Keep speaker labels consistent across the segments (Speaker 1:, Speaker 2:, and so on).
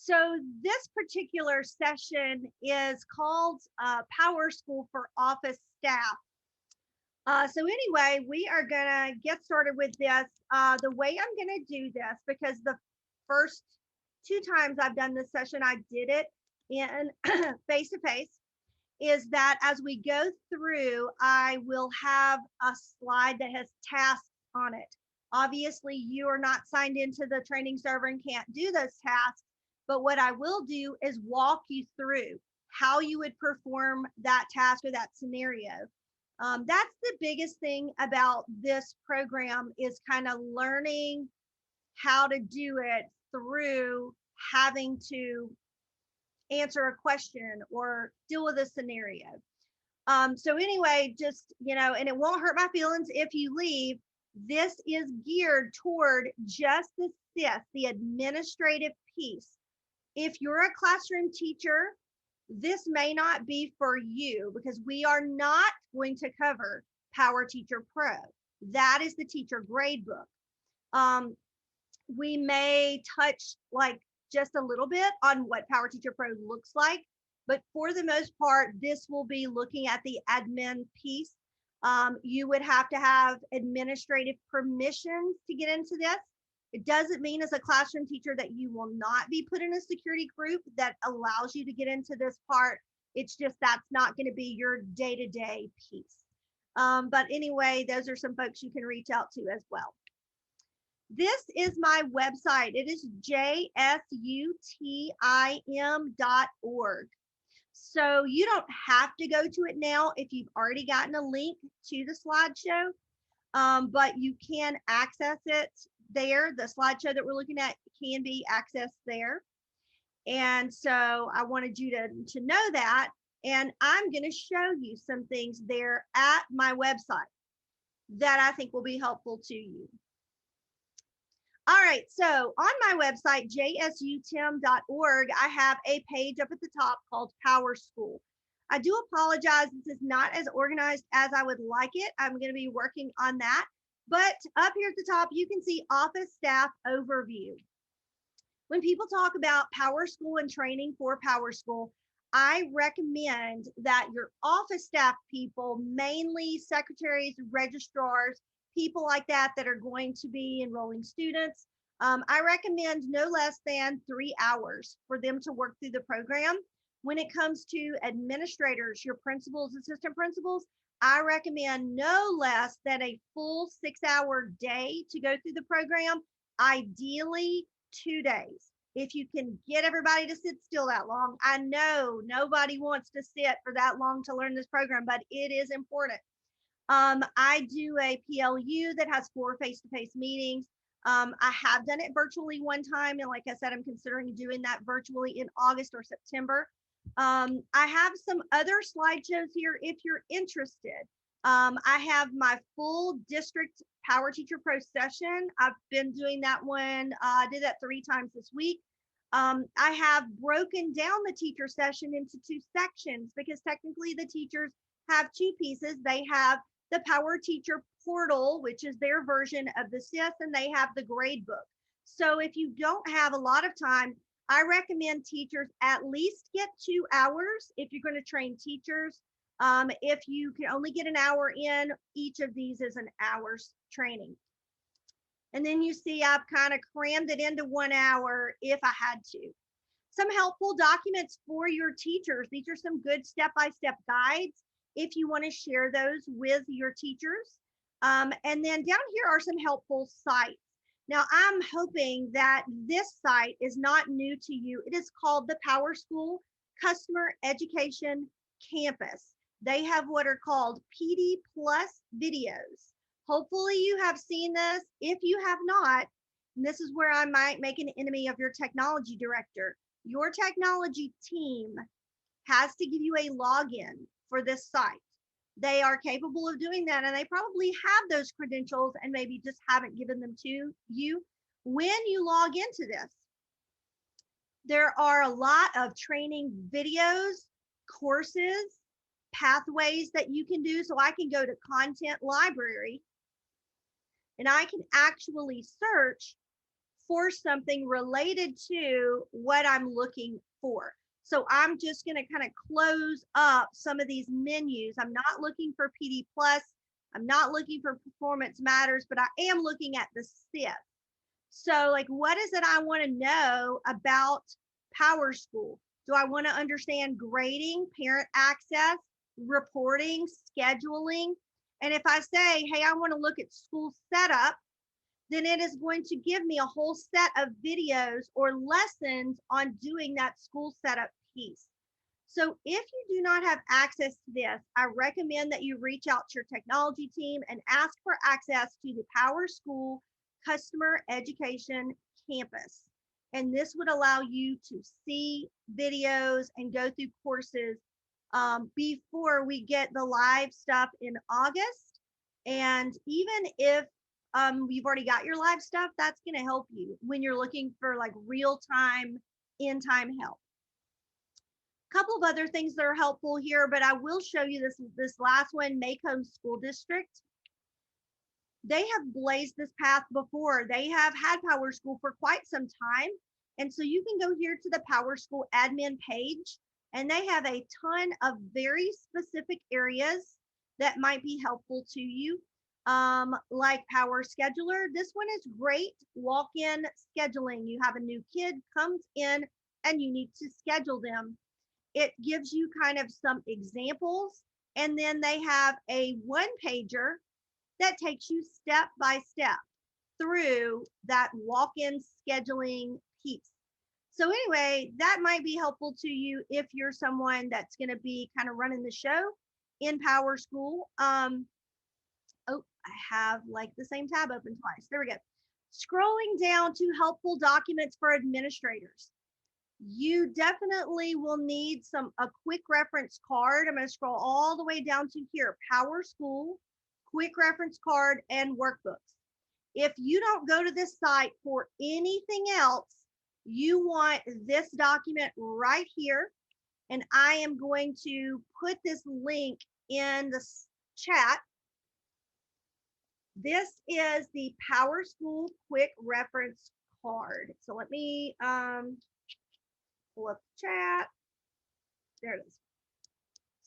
Speaker 1: So this particular session is called PowerSchool for Office Staff. So anyway, we are gonna get started with this. The way I'm gonna do this, because the first two times I've done this session, I did it in face to face, is that as we go through, I will have a slide that has tasks on it. Obviously, you are not signed into the training server and can't do those tasks, but what I will do is walk you through how you would perform that task or that scenario. That's the biggest thing about this program, is kind of learning how to do it through having to answer a question or deal with a scenario. So anyway, just, and it won't hurt my feelings if you leave. This is geared toward just the administrative piece. If you're a classroom teacher, this may not be for you, because we are not going to cover Power Teacher Pro. That is the teacher grade book. We may touch just a little bit on what Power Teacher Pro looks like, but for the most part, this will be looking at the admin piece. You would have to have administrative permissions to get into this. It doesn't mean as a classroom teacher that you will not be put in a security group that allows you to get into this part. It's just that's not going to be your day-to-day piece. But anyway, those are some folks you can reach out to as well. This is my website. It is jsutim.org. So you don't have to go to it now if you've already gotten a link to the slideshow, but you can access it there. The slideshow that we're looking at can be accessed there. And so I wanted you to know that. And I'm going to show you some things there at my website that I think will be helpful to you. All right, so on my website, jsutim.org, I have a page up at the top called PowerSchool. I do apologize, this is not as organized as I would like it. I'm going to be working on that. But up here at the top, you can see Office Staff Overview. When people talk about PowerSchool and training for PowerSchool, I recommend that your office staff people, mainly secretaries, registrars, people like that are going to be enrolling students, I recommend no less than 3 hours for them to work through the program. When it comes to administrators, your principals, assistant principals, I recommend no less than a full 6-hour day to go through the program, ideally 2 days. If you can get everybody to sit still that long. I know nobody wants to sit for that long to learn this program, but it is important. I do a PLU that has 4 face-to-face meetings. I have done it virtually one time, and like I said, I'm considering doing that virtually in August or September. I have some other slideshows here if you're interested. I have my full district Power Teacher Pro session. I've been doing that one. I did that 3 times this week. I have broken down the teacher session into 2 sections, because technically the teachers have 2 pieces. They have the Power Teacher Portal, which is their version of the SIS, and they have the grade book. So if you don't have a lot of time, I recommend teachers at least get 2 hours if you're going to train teachers. If you can only get an hour in, each of these is an hour's training. And then you see I've kind of crammed it into 1 hour if I had to. Some helpful documents for your teachers. These are some good step-by-step guides if you want to share those with your teachers. And then down here are some helpful sites. Now, I'm hoping that this site is not new to you. It is called the PowerSchool Customer Education Campus. They have what are called PD Plus videos. Hopefully you have seen this. If you have not, and this is where I might make an enemy of your technology director, your technology team has to give you a login for this site. They are capable of doing that, and they probably have those credentials and maybe just haven't given them to you. When you log into this, there are a lot of training videos, courses, pathways that you can do. So I can go to Content Library, and I can actually search for something related to what I'm looking for. So I'm just going to kind of close up some of these menus. I'm not looking for PD Plus. I'm not looking for Performance Matters, but I am looking at the SIF. So like, what is it I want to know about PowerSchool? Do I want to understand grading, parent access, reporting, scheduling? And if I say, hey, I want to look at school setup, then it is going to give me a whole set of videos or lessons on doing that school setup piece. So if you do not have access to this, I recommend that you reach out to your technology team and ask for access to the PowerSchool Customer Education Campus. And this would allow you to see videos and go through courses before we get the live stuff in August. And even if you've already got your live stuff, that's going to help you when you're looking for like real time, in time help. A couple of other things that are helpful here, but I will show you this last one, Macomb School District. They have blazed this path before. They have had PowerSchool for quite some time. And so you can go here to the PowerSchool admin page, and they have a ton of very specific areas that might be helpful to you, like Power Scheduler. This one is great. Walk-in scheduling. You have a new kid comes in and you need to schedule them. It gives you kind of some examples, and then they have a one-pager that takes you step by step through that walk-in scheduling piece. So anyway, that might be helpful to you if you're someone that's going to be kind of running the show in PowerSchool. Oh, I have like the same tab open twice. There we go. Scrolling down to helpful documents for administrators. You definitely will need a quick reference card. I'm going to scroll all the way down to here, PowerSchool, quick reference card, and workbooks. If you don't go to this site for anything else, you want this document right here. And I am going to put this link in the chat. This is the PowerSchool quick reference card. So let me pull up the chat. There it is.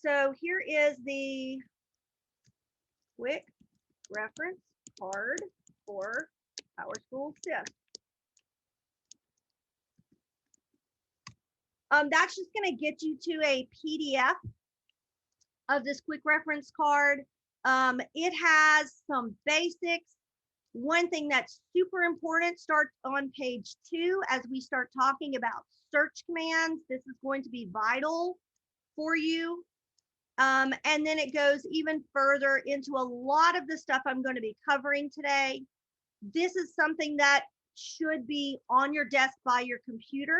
Speaker 1: So here is the quick reference card for PowerSchool SIF. That's just going to get you to a PDF of this quick reference card. It has some basics. One thing that's super important starts on page 2 as we start talking about search commands. This is going to be vital for you. And then it goes even further into a lot of the stuff I'm going to be covering today. This is something that should be on your desk by your computer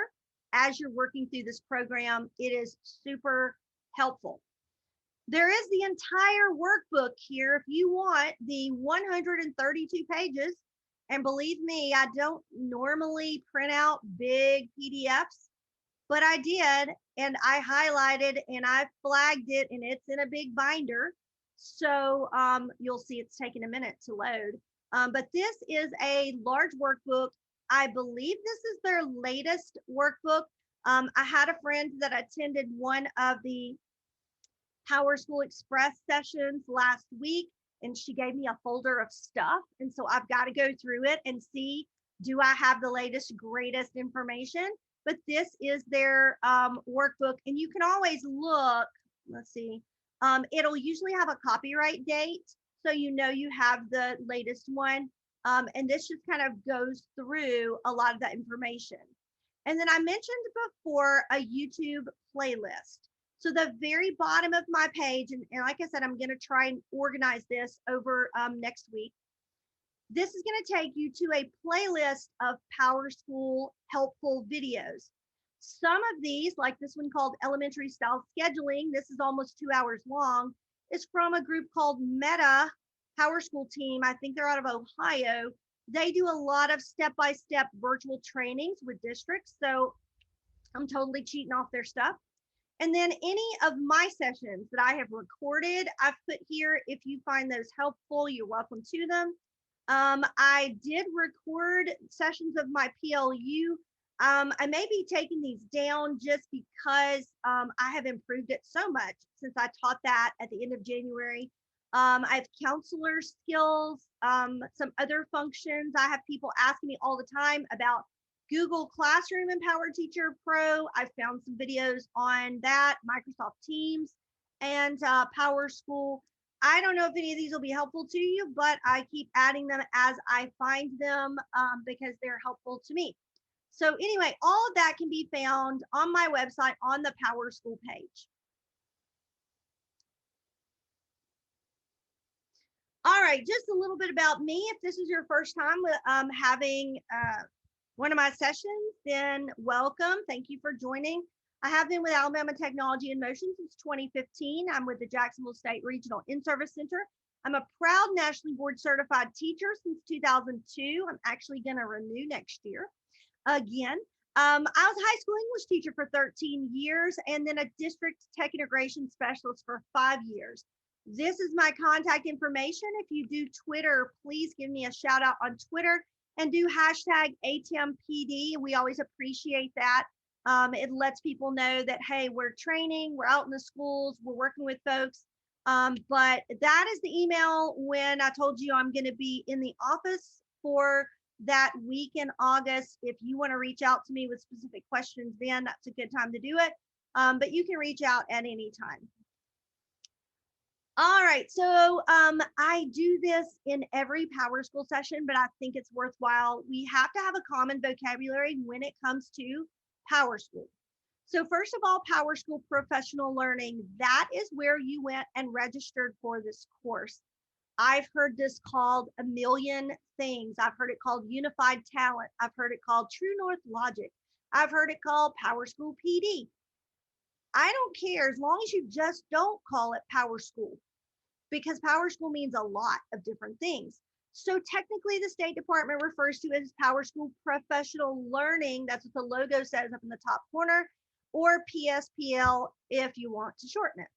Speaker 1: as you're working through this program. It is super helpful. There is the entire workbook here if you want the 132 pages. And believe me, I don't normally print out big PDFs, but I did, and I highlighted and I flagged it, and it's in a big binder. So you'll see it's taking a minute to load. But this is a large workbook. I believe this is their latest workbook. I had a friend that attended one of the PowerSchool Express sessions last week, and she gave me a folder of stuff. And so I've got to go through it and see, do I have the latest, greatest information? But this is their workbook, and you can always look, let's see, it'll usually have a copyright date, so you know you have the latest one. And this just kind of goes through a lot of that information. And then I mentioned before a YouTube playlist. So the very bottom of my page, and like I said, I'm going to try and organize this over next week. This is going to take you to a playlist of PowerSchool helpful videos. Some of these, like this one called Elementary Style Scheduling, this is almost 2 hours long, is from a group called Meta PowerSchool Team. I think they're out of Ohio. They do a lot of step-by-step virtual trainings with districts. So I'm totally cheating off their stuff. And then any of my sessions that I have recorded, I've put here. If you find those helpful, you're welcome to them. I did record sessions of my PLU. I may be taking these down just because I have improved it so much since I taught that at the end of January. I have counselor skills, some other functions. I have people asking me all the time about Google Classroom and Power Teacher Pro. I've found some videos on that, Microsoft Teams, and PowerSchool. I don't know if any of these will be helpful to you, but I keep adding them as I find them because they're helpful to me. So anyway, all of that can be found on my website on the PowerSchool page. All right, just a little bit about me. If this is your first time having one of my sessions, then welcome. Thank you for joining. I have been with Alabama Technology in Motion since 2015. I'm with the Jacksonville State Regional In-Service Center. I'm a proud nationally board certified teacher since 2002. I'm actually going to renew next year again. I was a high school English teacher for 13 years and then a district tech integration specialist for 5 years. This is my contact information. If you do Twitter, please give me a shout out on Twitter and do hashtag ATMPD. We always appreciate that. It lets people know that, hey, we're training, we're out in the schools, we're working with folks. But that is the email when I told you I'm going to be in the office for that week in August. If you want to reach out to me with specific questions, then that's a good time to do it. But you can reach out at any time. All right, so I do this in every PowerSchool session, but I think it's worthwhile. We have to have a common vocabulary when it comes to PowerSchool. So first of all, PowerSchool Professional Learning, that is where you went and registered for this course. I've heard this called a million things. I've heard it called Unified Talent. I've heard it called True North Logic. I've heard it called PowerSchool PD. I don't care as long as you just don't call it PowerSchool, because PowerSchool means a lot of different things. So technically the State Department refers to it as PowerSchool Professional Learning. That's what the logo says up in the top corner, or PSPL if you want to shorten it.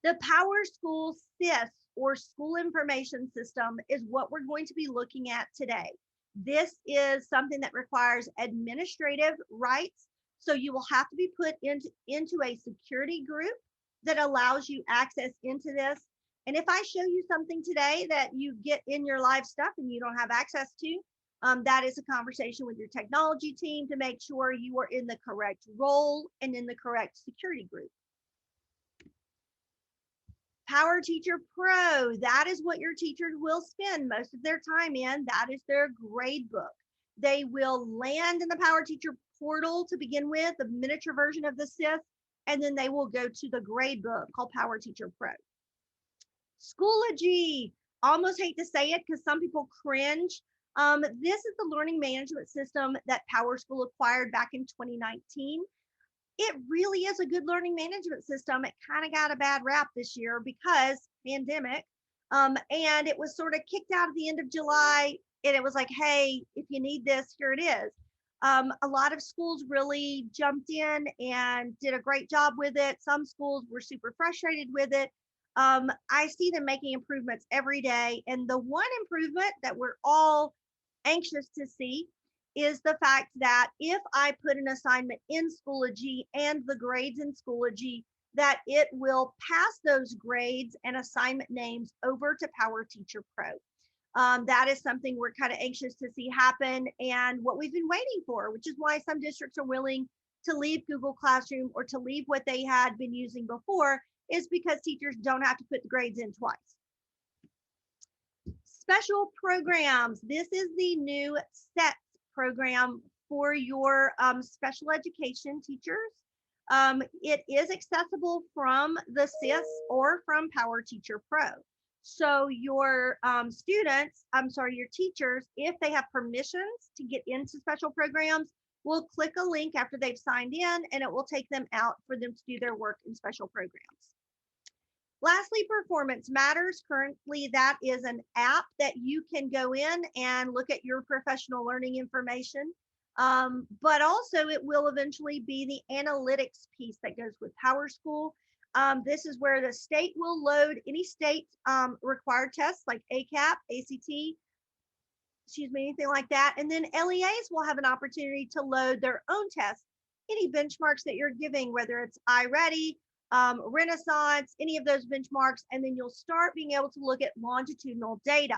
Speaker 1: The PowerSchool SIS, or School Information System, is what we're going to be looking at today. This is something that requires administrative rights. So you will have to be put into a security group that allows you access into this. And if I show you something today that you get in your live stuff and you don't have access to, that is a conversation with your technology team to make sure you are in the correct role and in the correct security group. Power Teacher Pro, that is what your teachers will spend most of their time in. That is their grade book. They will land in the Power Teacher portal to begin with, the miniature version of the SIS, and then they will go to the grade book called Power Teacher Pro. Schoology, almost hate to say it because some people cringe. This is the learning management system that PowerSchool acquired back in 2019. It really is a good learning management system. It kind of got a bad rap this year because pandemic, and it was sort of kicked out at the end of July. And it was like, hey, if you need this, here it is. A lot of schools really jumped in and did a great job with it. Some schools were super frustrated with it. I see them making improvements every day. And the one improvement that we're all anxious to see is the fact that if I put an assignment in Schoology and the grades in Schoology, that it will pass those grades and assignment names over to Power Teacher Pro. That is something we're kind of anxious to see happen and what we've been waiting for, which is why some districts are willing to leave Google Classroom or to leave what they had been using before, is because teachers don't have to put the grades in twice. Special programs. This is the new SET program for your special education teachers. It is accessible from the SIS or from Power Teacher Pro. So your your teachers, if they have permissions to get into special programs, will click a link after they've signed in and it will take them out for them to do their work in special programs. Lastly, Performance Matters. Currently, that is an app that you can go in and look at your professional learning information. But also it will eventually be the analytics piece that goes with PowerSchool. This is where the state will load any state required tests like ACAP, ACT, excuse me, anything like that. And then LEAs will have an opportunity to load their own tests, any benchmarks that you're giving, whether it's iReady, Renaissance, any of those benchmarks, and then you'll start being able to look at longitudinal data.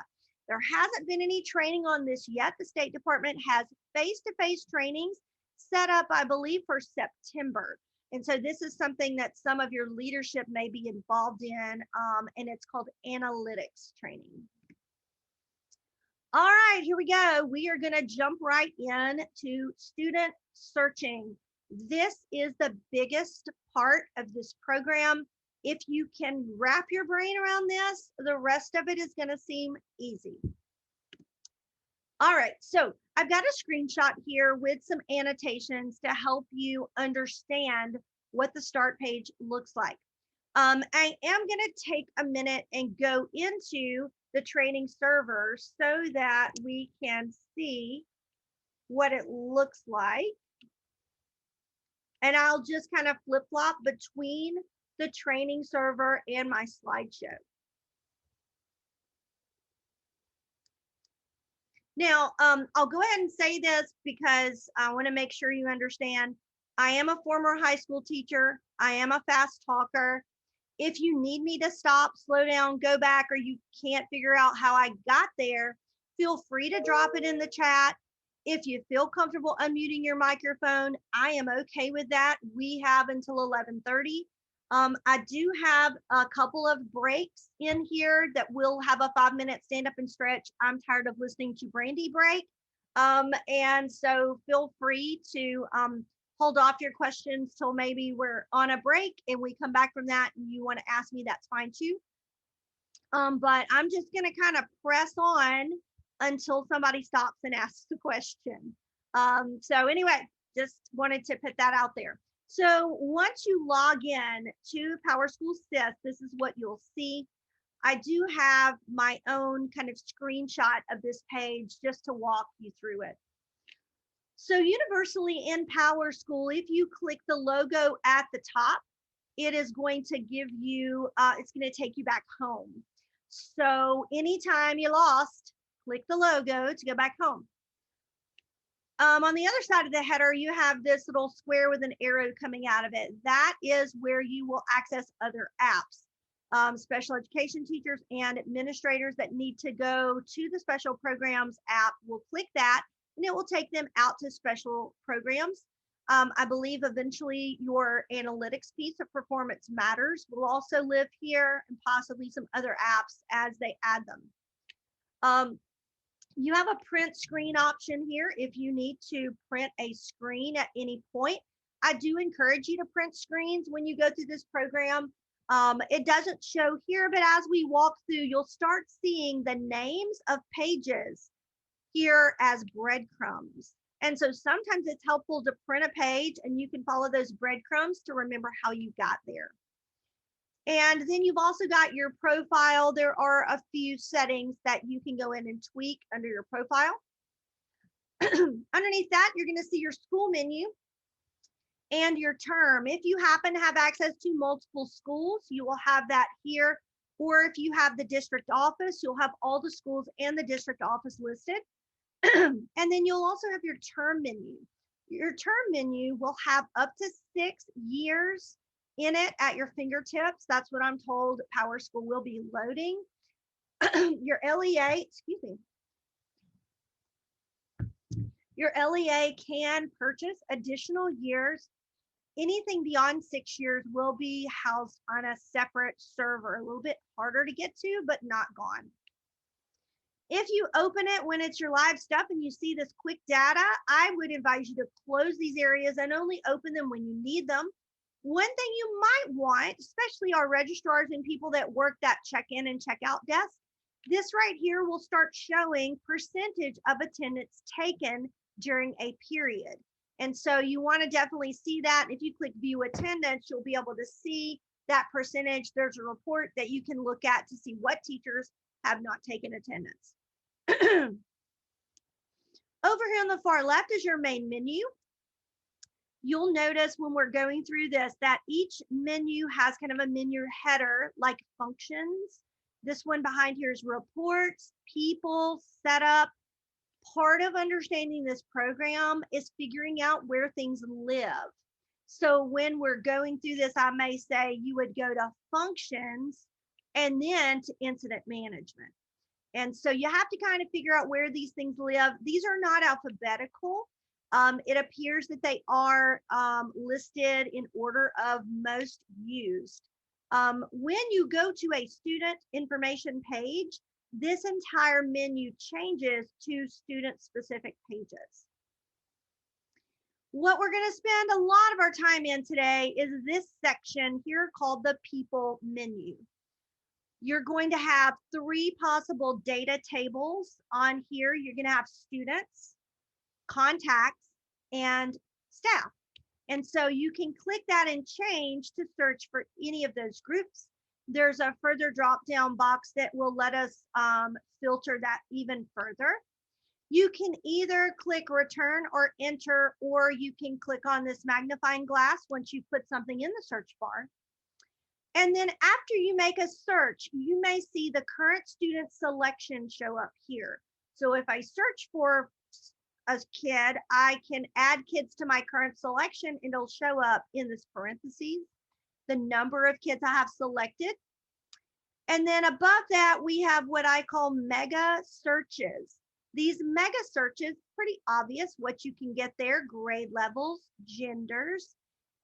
Speaker 1: There hasn't been any training on this yet. The State Department has face-to-face trainings set up, I believe, for September. And so this is something that some of your leadership may be involved in, and it's called analytics training. All right, here we go. We are going to jump right in to student searching. This is the biggest part of this program. If you can wrap your brain around this, the rest of it is going to seem easy. All right, so I've got a screenshot here with some annotations to help you understand what the start page looks like. I am going to take a minute and go into the training server so that we can see what it looks like. And I'll just kind of flip-flop between the training server and my slideshow. Now, I'll go ahead and say this because I want to make sure you understand. I am a former high school teacher. I am a fast talker. If you need me to stop, slow down, go back, or you can't figure out how I got there, feel free to drop it in the chat. If you feel comfortable unmuting your microphone, I am okay with that. We have until 11:30. I do have a couple of breaks in here that will have a 5-minute stand up and stretch. I'm tired of listening to Brandy break. And so feel free to hold off your questions till maybe we're on a break and we come back from that and you want to ask me, that's fine too. But I'm just going to kind of press on until somebody stops and asks the question. So anyway, just wanted to put that out there. So once you log in to PowerSchool SIS, this is what you'll see. I do have my own kind of screenshot of this page just to walk you through it. So universally in PowerSchool, if you click the logo at the top, it is going to give you, it's going to take you back home. So anytime you lost, click the logo to go back home. On the other side of the header, you have this little square with an arrow coming out of it. That is where you will access other apps. Special education teachers and administrators that need to go to the special programs app will click that and it will take them out to special programs. I believe eventually your analytics piece of Performance Matters will also live here and possibly some other apps as they add them. You have a print screen option here if you need to print a screen at any point. I do encourage you to print screens when you go through this program. It doesn't show here, but as we walk through, you'll start seeing the names of pages here as breadcrumbs. And so sometimes it's helpful to print a page and you can follow those breadcrumbs to remember how you got there. And then you've also got your profile. There are a few settings that you can go in and tweak under your profile. Underneath that, you're going to see your school menu and your term. If you happen to have access to multiple schools, you will have that here. Or if you have the district office, you'll have all the schools and the district office listed. And then you'll also have your term menu. Your term menu will have up to 6 years in it at your fingertips. That's what I'm told PowerSchool will be loading. Your LEA, excuse me. Your LEA can purchase additional years. Anything beyond 6 years will be housed on a separate server, a little bit harder to get to, but not gone. If you open it when it's your live stuff and you see this quick data, I would advise you to close these areas and only open them when you need them. One thing you might want, especially our registrars and people that work that check-in and check-out desk, this right here will start showing percentage of attendance taken during a period. And so you want to definitely see that. If you click view attendance, you'll be able to see that percentage. There's a report that you can look at to see what teachers have not taken attendance. Over here on the far left is your main menu. You'll notice when we're going through this that each menu has kind of a menu header like functions. This one behind here is reports, people, setup. Part of understanding this program is figuring out where things live. So when we're going through this, I may say you would go to functions and then to incident management. And so you have to kind of figure out where these things live. These are not alphabetical. It appears that they are listed in order of most used. When you go to a student information page, this entire menu changes to student specific pages. What we're going to spend a lot of our time in today is this section here called the people menu. You're going to have 3 possible data tables on here. You're going to have students, contacts, and staff. And so you can click that and change to search for any of those groups. There's a further drop down box that will let us filter that even further. You can either click return or enter, or you can click on this magnifying glass once you put something in the search bar. And then after you make a search, you may see the current student selection show up here. So if I search for a kid, I can add kids to my current selection and it'll show up in this parentheses, the number of kids I have selected. And then above that, we have what I call mega searches. These mega searches, pretty obvious what you can get there, grade levels, genders.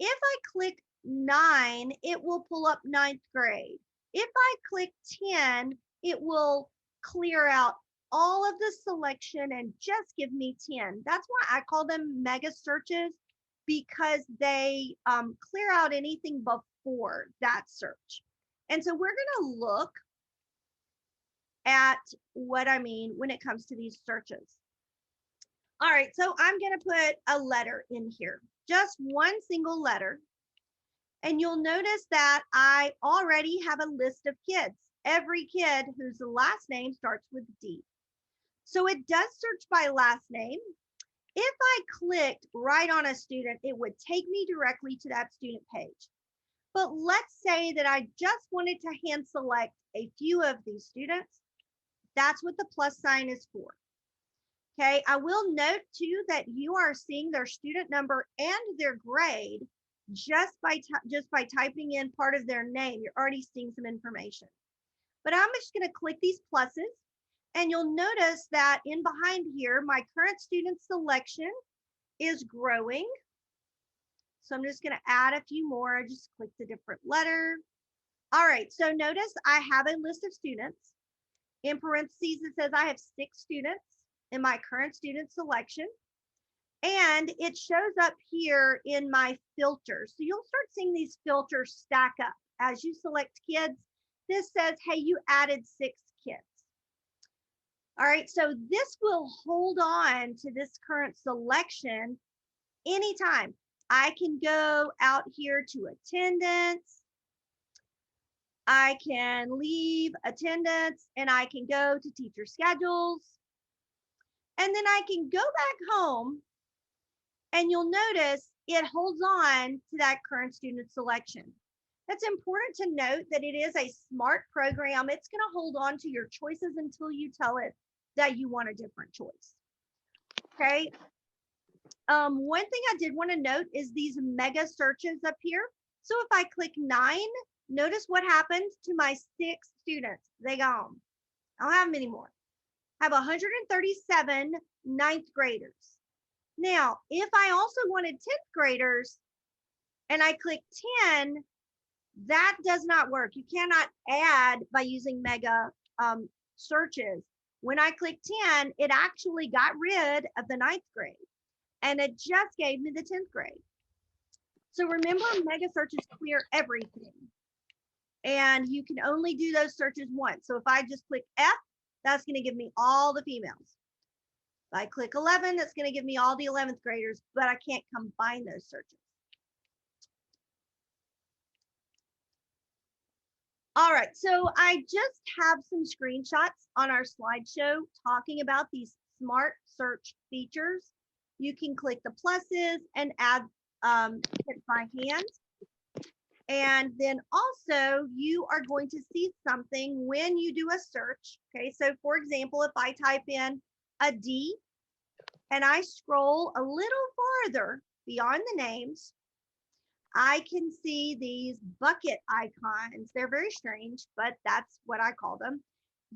Speaker 1: If I click 9, it will pull up 9th grade. If I click 10, it will clear out all of the selection and just give me 10. That's why I call them mega searches, because they clear out anything before that search. And so we're going to look at what I mean when it comes to these searches. All right, so I'm going to put a letter in here, just one single letter. And you'll notice that I already have a list of kids, every kid whose last name starts with D. So it does search by last name. If I clicked right on a student, it would take me directly to that student page. But let's say that I just wanted to hand select a few of these students. That's what the plus sign is for. Okay, I will note too that you are seeing their student number and their grade just by typing in part of their name. You're already seeing some information. But I'm just going to click these pluses, and you'll notice that in behind here, my current student selection is growing. So I'm just going to add a few more. I just click the different letter. All right, so notice I have a list of students. In parentheses, it says I have 6 students in my current student selection. And it shows up here in my filters. So you'll start seeing these filters stack up. As you select kids, this says, hey, you added 6 kids. All right, so this will hold on to this current selection anytime. I can go out here to attendance. I can leave attendance and I can go to teacher schedules. And then I can go back home, and you'll notice it holds on to that current student selection. That's important to note that it is a smart program. It's going to hold on to your choices until you tell it that you want a different choice. Okay. One thing I did want to note is these mega searches up here. So if I click 9, notice what happened to my 6 students. They gone. I don't have them anymore. I have 137 9th graders. Now, if I also wanted 10th graders and I click 10, that does not work. You cannot add by using mega searches. When I click 10, it actually got rid of the 9th grade and it just gave me the 10th grade. So remember, mega searches clear everything. And you can only do those searches once. So if I just click F, that's going to give me all the females. If I click 11, that's going to give me all the 11th graders, but I can't combine those searches. All right, so I just have some screenshots on our slideshow talking about these smart search features. You can click the pluses and add hit by hand. And then also you are going to see something when you do a search. Okay, so for example, if I type in a D and I scroll a little farther beyond the names, I can see these bucket icons. They're very strange, but that's what I call them.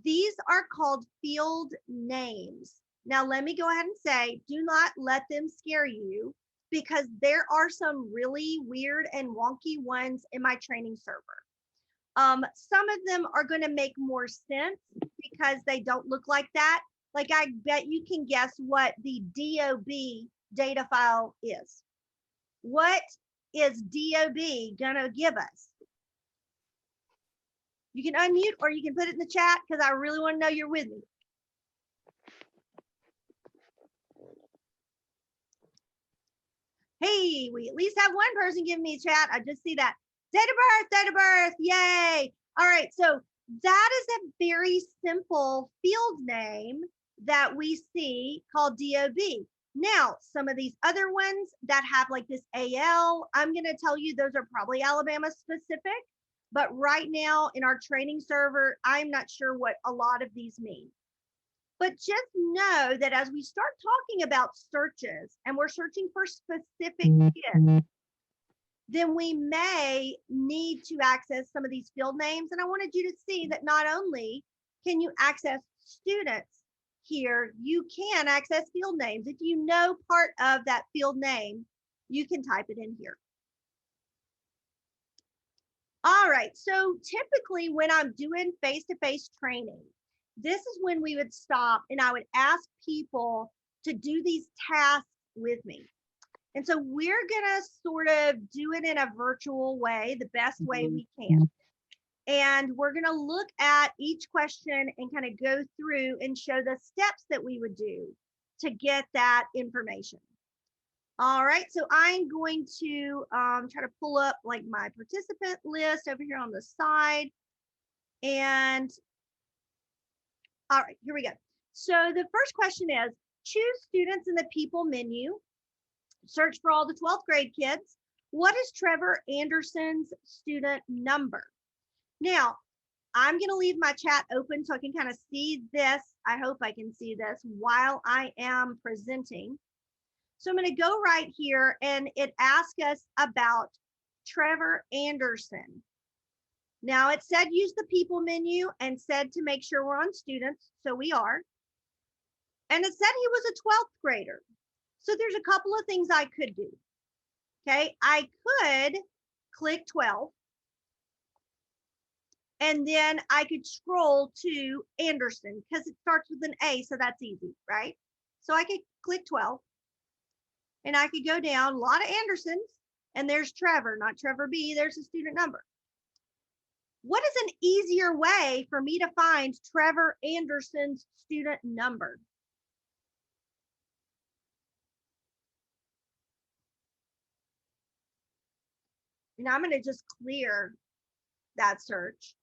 Speaker 1: These are called field names. Now, let me go ahead and say, do not let them scare you because there are some really weird and wonky ones in my training server. Some of them are going to make more sense because they don't look like that. Like I bet you can guess what the DOB data file is. What is DOB going to give us? You can unmute or you can put it in the chat because I really want to know you're with me. Hey, we at least have one person giving me a chat. I just see that. Date of birth, yay. All right, so that is a very simple field name that we see called DOB. Now, some of these other ones that have like this AL, I'm going to tell you those are probably Alabama specific, but right now in our training server, I'm not sure what a lot of these mean. But just know that as we start talking about searches and we're searching for specific kids, then we may need to access some of these field names. And I wanted you to see that not only can you access students here, you can access field names. If you know part of that field name, you can type it in here. All right, so typically when I'm doing face-to-face training, this is when we would stop and I would ask people to do these tasks with me. And so we're gonna sort of do it in a virtual way, the best way we can. And we're gonna look at each question and kind of go through and show the steps that we would do to get that information. All right, so I'm going to try to pull up like my participant list over here on the side. And all right, here we go. So the first question is, choose students in the people menu. Search for all the 12th grade kids. What is Trevor Anderson's student number? Now, I'm going to leave my chat open so I can kind of see this. I hope I can see this while I am presenting. So I'm going to go right here and it asks us about Trevor Anderson. Now it said use the people menu and said to make sure we're on students. So we are. And it said he was a 12th grader. So there's a couple of things I could do. Okay, I could click 12. And then I could scroll to Anderson because it starts with an A, so that's easy, right? So I could click 12. And I could go down, a lot of Andersons, and there's Trevor, not Trevor B, there's the student number. What is an easier way for me to find Trevor Anderson's student number? And I'm going to just clear that search.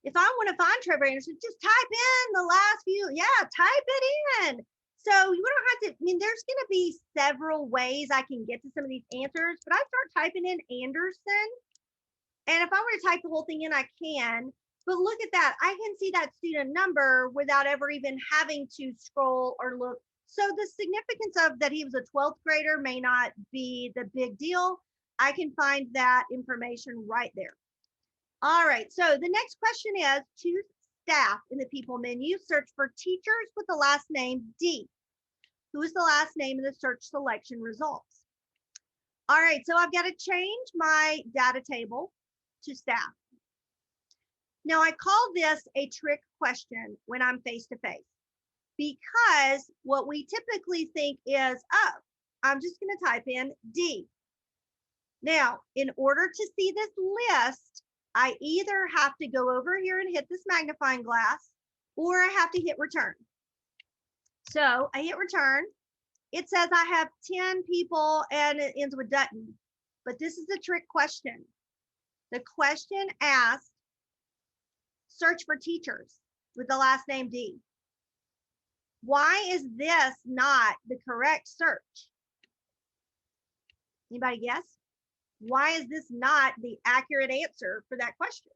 Speaker 1: If I want to find Trevor Anderson, just type in the last few, type it in. So you don't have to, I mean, there's going to be several ways I can get to some of these answers, but I start typing in Anderson. And if I were to type the whole thing in, I can. But look at that. I can see that student number without ever even having to scroll or look. So the significance of that he was a 12th grader may not be the big deal. I can find that information right there. All right. So the next question is choose staff in the people menu. Search for teachers with the last name D. Who is the last name in the search selection results? All right. So I've got to change my data table to staff. Now I call this a trick question when I'm face-to-face because what we typically think is, oh, I'm just going to type in D. Now, in order to see this list, I either have to go over here and hit this magnifying glass or I have to hit return. So I hit return. It says I have 10 people and it ends with Dutton, but this is a trick question. The question asks, search for teachers with the last name D. Why is this not the correct search? Anybody guess? Why is this not the accurate answer for that question?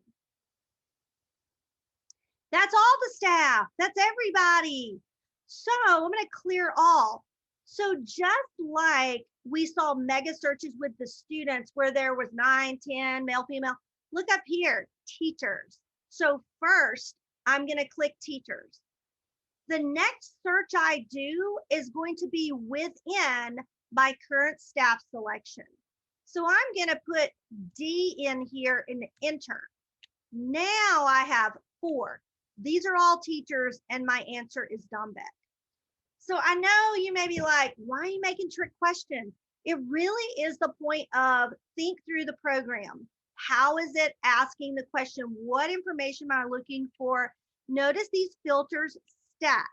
Speaker 1: That's all the staff. That's everybody. So I'm going to clear all. So just like we saw mega searches with the students where there was 9, 10, male, female, look up here, teachers. So first, I'm going to click teachers. The next search I do is going to be within my current staff selection. So I'm going to put D in here and enter. Now I have 4. These are all teachers, and my answer is Dombeck. So I know you may be like, why are you making trick questions? It really is the point of think through the program. How is it asking the question? What information am I looking for? Notice these filters stack.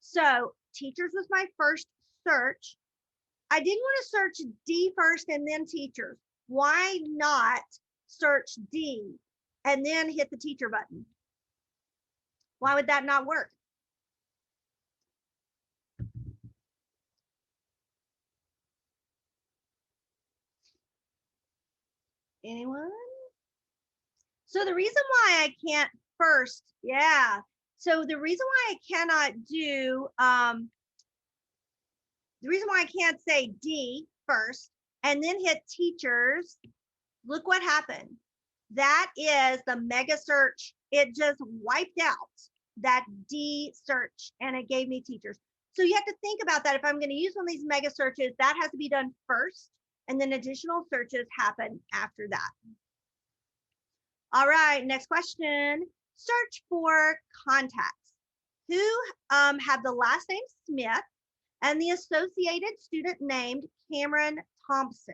Speaker 1: So teachers was my first search. I didn't want to search D first and then teachers. Why not search D and then hit the teacher button? Why would that not work? Anyone? So the reason why I can't first, yeah. So the reason why I cannot do, the reason why I can't say D first and then hit teachers, look what happened. That is the mega search. It just wiped out that D search and it gave me teachers. So you have to think about that. If I'm going to use one of these mega searches, that has to be done first, and then additional searches happen after that. All right, next question. Search for contacts who have the last name Smith and the associated student named Cameron Thompson.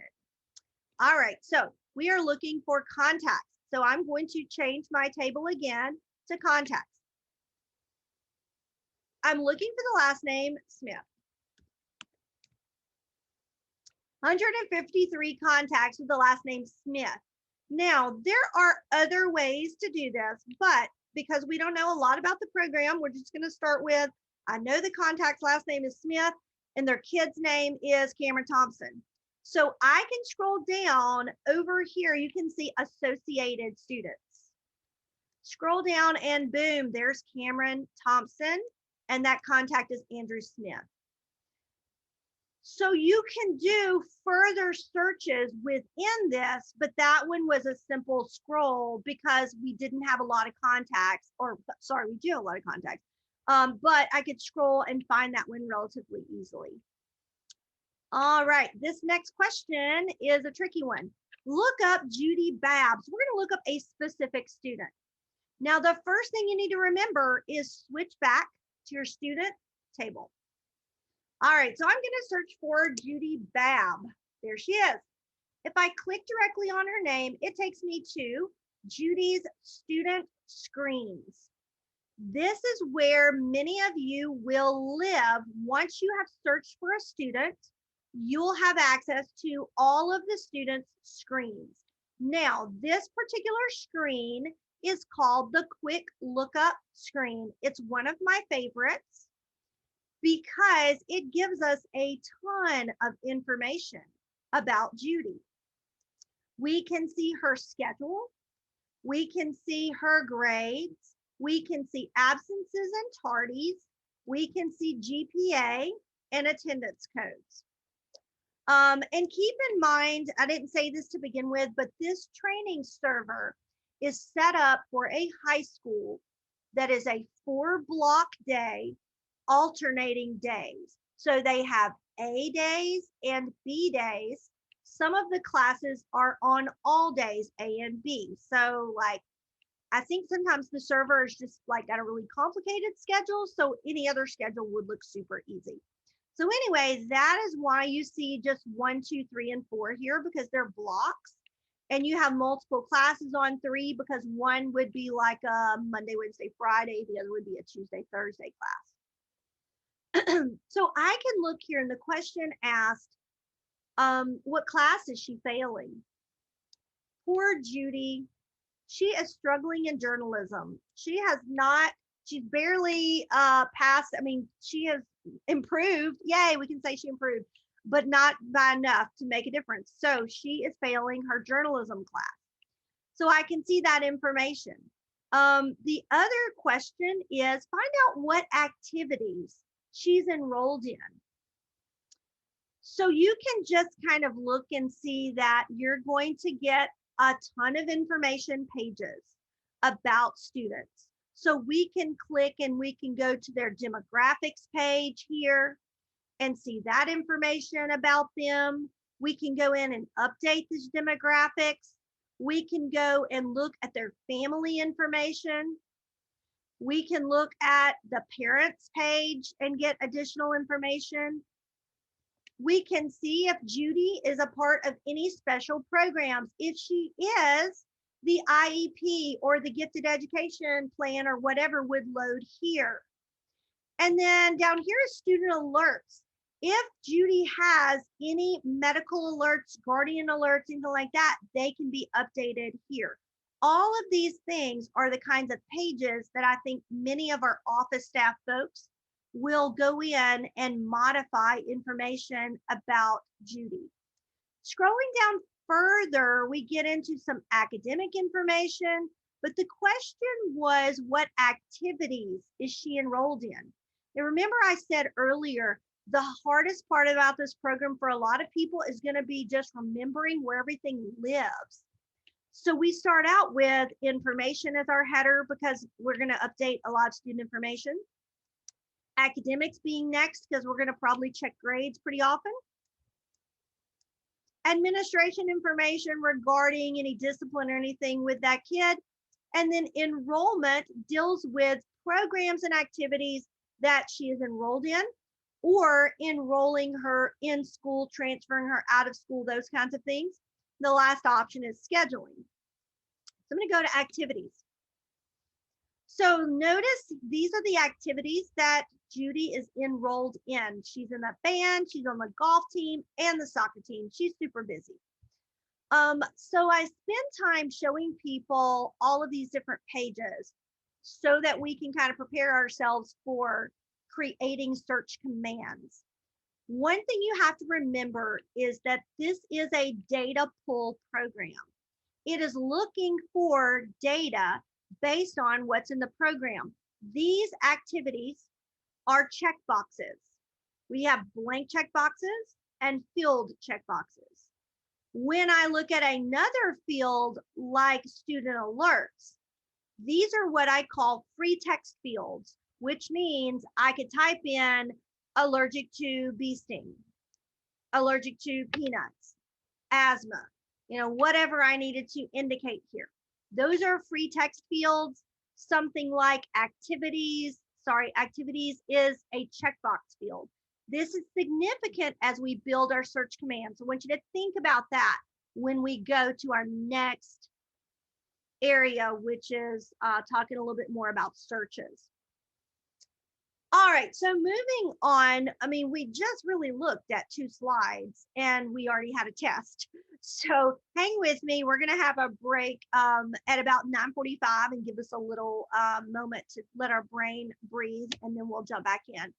Speaker 1: All right, so we are looking for contacts. So I'm going to change my table again to contacts. I'm looking for the last name Smith. 153 contacts with the last name Smith. Now, there are other ways to do this, but because we don't know a lot about the program, we're just going to start with, I know the contact's last name is Smith and their kid's name is Cameron Thompson. So I can scroll down over here. You can see associated students. Scroll down and boom, there's Cameron Thompson, and that contact is Andrew Smith. So you can do further searches within this, but that one was a simple scroll because we didn't have a lot of contacts, or sorry, we do have a lot of contacts, but I could scroll and find that one relatively easily. All right, this next question is a tricky one. Look up Judy Babs. We're going to look up a specific student. Now, the first thing you need to remember is switch back to your student table. All right, so I'm going to search for Judy Babb. There she is. If I click directly on her name, it takes me to Judy's student screens. This is where many of you will live. Once you have searched for a student, you'll have access to all of the students' screens. Now, this particular screen is called the Quick Lookup screen. It's one of my favorites because it gives us a ton of information about Judy. We can see her schedule. We can see her grades. We can see absences and tardies. We can see GPA and attendance codes. And keep in mind, I didn't say this to begin with, but this training server is set up for a high school that is a 4-block day, alternating days. So they have A days and B days. Some of the classes are on all days, A and B. So like, I think sometimes the server is just like got a really complicated schedule. So any other schedule would look super easy. So anyway, that is why you see just 1, 2, 3, and 4 here, because they're blocks. And you have multiple classes on 3 because one would be like a Monday, Wednesday, Friday. The other would be a Tuesday, Thursday class. So I can look here, and the question asked, what class is she failing? Poor Judy. She is struggling in journalism. She's barely passed. I mean, she has improved. Yay, we can say she improved. but not by enough to make a difference. So she is failing her journalism class. So I can see that information. The other question is find out what activities she's enrolled in. So you can just kind of look and see that you're going to get a ton of information pages about students. So we can click and we can go to their demographics page here and see that information about them. We can go in and update these demographics. We can go and look at their family information. We can look at the parents page and get additional information. We can see if Judy is a part of any special programs. If she is, the IEP or the gifted education plan or whatever would load here. And then down here is student alerts. If Judy has any medical alerts, guardian alerts, anything like that, they can be updated here. All of these things are the kinds of pages that I think many of our office staff folks will go in and modify information about Judy. Scrolling down further, we get into some academic information, but the question was, what activities is she enrolled in? Now, remember I said earlier, the hardest part about this program for a lot of people is going to be just remembering where everything lives. So we start out with information as our header because we're going to update a lot of student information. Academics being next because we're going to probably check grades pretty often. Administration information regarding any discipline or anything with that kid. And then enrollment deals with programs and activities that she is enrolled in or enrolling her in school, transferring her out of school, those kinds of things. The last option is scheduling. So I'm going to go to activities. So notice these are the activities that Judy is enrolled in. She's in the band, she's on the golf team and the soccer team. She's super busy. So I spend time showing people all of these different pages so that we can kind of prepare ourselves for creating search commands. One thing you have to remember is that this is a data pull program. It is looking for data based on what's in the program. These activities are check boxes. We have blank check boxes and filled check boxes. When I look at another field like student alerts, these are what I call free text fields, which means I could type in allergic to bee sting, allergic to peanuts, asthma, whatever I needed to indicate here. Those are free text fields. Something like activities is a checkbox field. This is significant as we build our search commands. So I want you to think about that when we go to our next area, which is talking a little bit more about searches. All right, so moving on, we just really looked at 2 slides and we already had a test. So hang with me. We're going to have a break at about 9:45 and give us a little moment to let our brain breathe, and then we'll jump back in.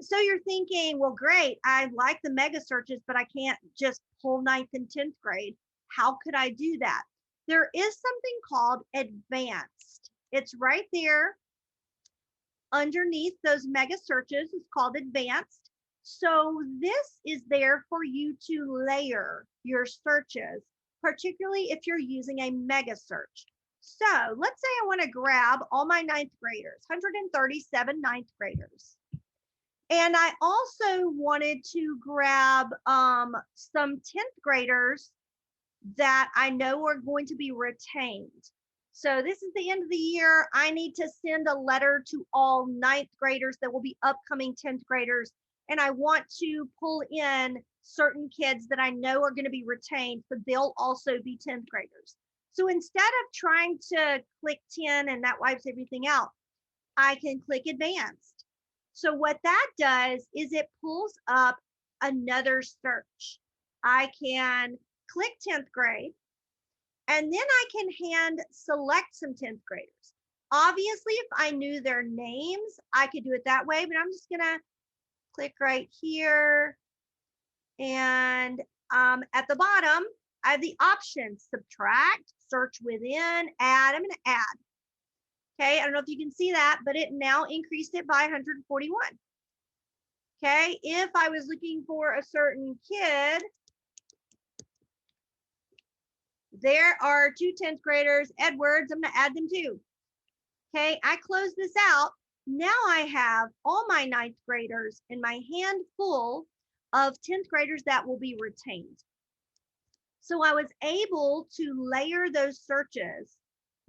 Speaker 1: So you're thinking, well, great, I like the mega searches, but I can't just pull 9th and 10th grade. How could I do that? There is something called advanced. It's right there underneath those mega searches. It's called advanced. So this is there for you to layer your searches, particularly if you're using a mega search. So let's say I want to grab all my 9th graders, 137 9th graders. And I also wanted to grab some 10th graders that I know are going to be retained. So this is the end of the year. I need to send a letter to all 9th graders that will be upcoming 10th graders. And I want to pull in certain kids that I know are going to be retained, but they'll also be 10th graders. So instead of trying to click 10 and that wipes everything out, I can click advanced. So what that does is it pulls up another search. I can click 10th grade, and then I can hand select some 10th graders. Obviously, if I knew their names, I could do it that way, but I'm just gonna click right here And at the bottom, I have the options: subtract, search within, add. I'm going to add. Okay, I don't know if you can see that, but it now increased it by 141. Okay, if I was looking for a certain kid, there are 2 10th graders, Edwards, I'm going to add them too. Okay, I close this out. Now I have all my 9th graders and my handful of 10th graders that will be retained. So I was able to layer those searches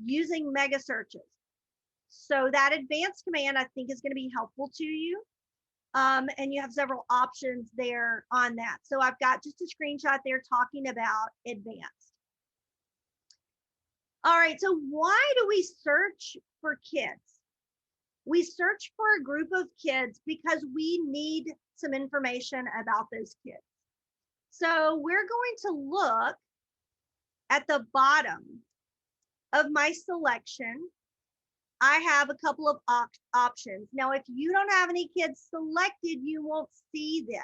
Speaker 1: using mega searches. So that advanced command, I think, is going to be helpful to you. And you have several options there on that. So I've got just a screenshot there talking about advanced. All right, so why do we search for kids? We search for a group of kids because we need some information about those kids. So we're going to look at the bottom of my selection. I have a couple of options. Now, if you don't have any kids selected, you won't see this.